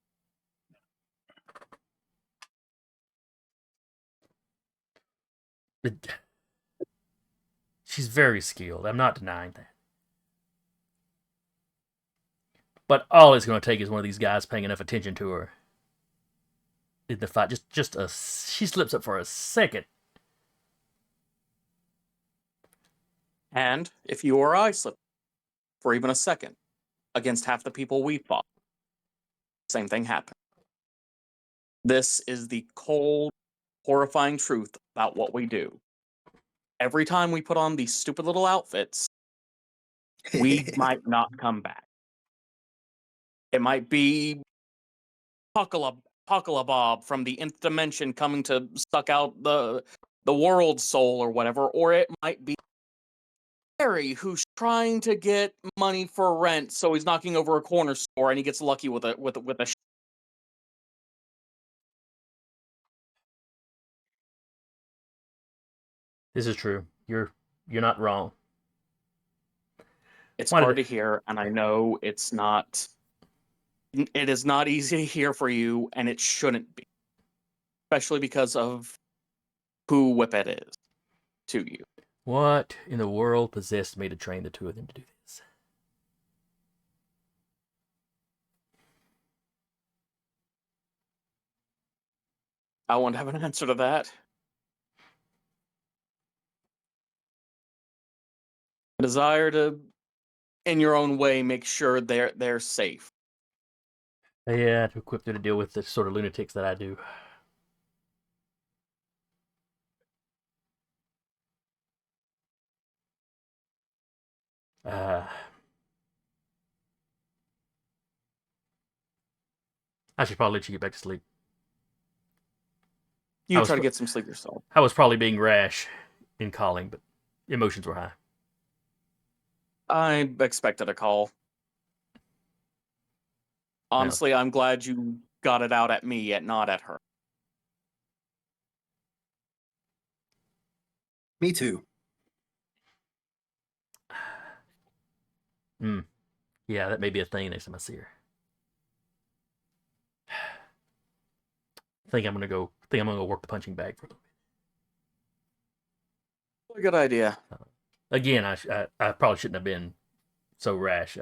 She's very skilled. I'm not denying that. But all it's going to take is one of these guys paying enough attention to her in the fight. She slips up for a second. And if you or I slip for even a second against half the people we fought, same thing happened. This is the cold, horrifying truth about what we do. Every time we put on these stupid little outfits, we might not come back. It might be Puckala Bob from the nth dimension coming to suck out the world's soul or whatever, or it might be Harry who's trying to get money for rent, so he's knocking over a corner store and he gets lucky with a. This is true. You're not wrong. It's Why did hard it- to hear, and I know it's not. It is not easy to hear for you, and it shouldn't be, especially because of who Whipette is to you. What in the world possessed me to train the two of them to do this? I won't have an answer to that. A desire to, in your own way, make sure they're safe. Yeah, to equip them to deal with the sort of lunatics that I do. I should probably let you get back to sleep. You was try to fu- get some sleep yourself. I was probably being rash in calling, but emotions were high. I expected a call. Honestly, I'm glad you got it out at me, yet not at her. Me too. Yeah, that may be a thing next time I see her. I think I'm gonna go work the punching bag for a little bit. A good idea. Again, I probably shouldn't have been so rash.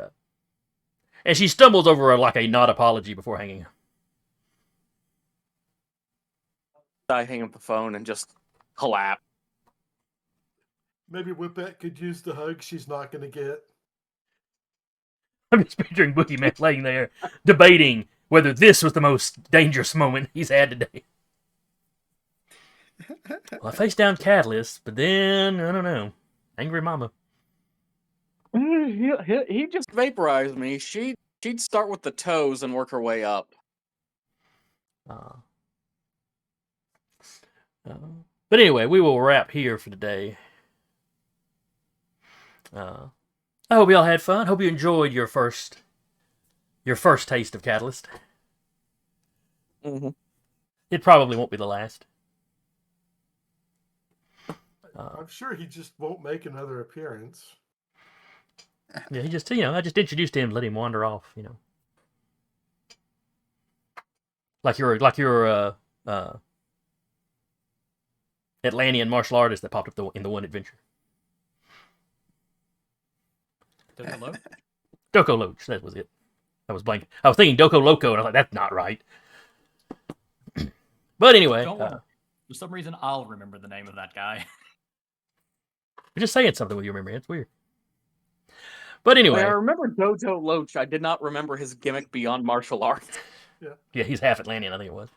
And she stumbles over a not apology before hanging up. I hang up the phone and just collapse. Maybe Whippet could use the hug she's not going to get. I'm just picturing Boogieman laying there debating whether this was the most dangerous moment he's had today. Well, I faced down Catalyst, but then, I don't know. Angry Mama. He just vaporized me. She'd start with the toes and work her way up. But anyway, we will wrap here for today. I hope y'all had fun. Hope you enjoyed your first taste of Catalyst. Mm-hmm. It probably won't be the last. I'm sure he just won't make another appearance. Yeah, I just introduced him, let him wander off, Like your Atlantean martial artist that popped up in the one adventure. Doko Loach, that was it. I was blank. I was thinking Doko Loco, and I was like, that's not right. But anyway, For some reason, I'll remember the name of that guy. you're just saying something with your memory. It's weird. But anyway, I remember Dojo Loach. I did not remember his gimmick beyond martial arts. yeah, he's half Atlantean, I think it was.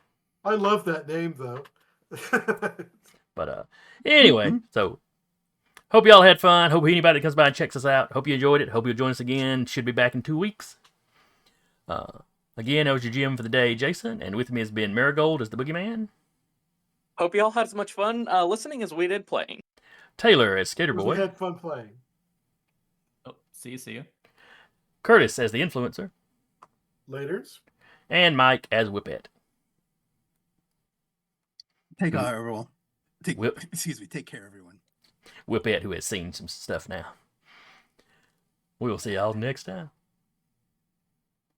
I love that name, though. But anyway, so hope y'all had fun. Hope anybody that comes by and checks us out. Hope you enjoyed it. Hope you'll join us again. Should be back in 2 weeks. Again, that was your GM for the day, Jason, and with me has been Marigold as the Boogeyman. Hope y'all had as much fun listening as we did playing. Taylor as We Skaterboy. had fun playing. Oh, see you. Curtis as the Influencer. Laters. And Mike as Whipette. Take care, everyone. Take care, everyone. Whipette, who has seen some stuff now. We will see y'all next time.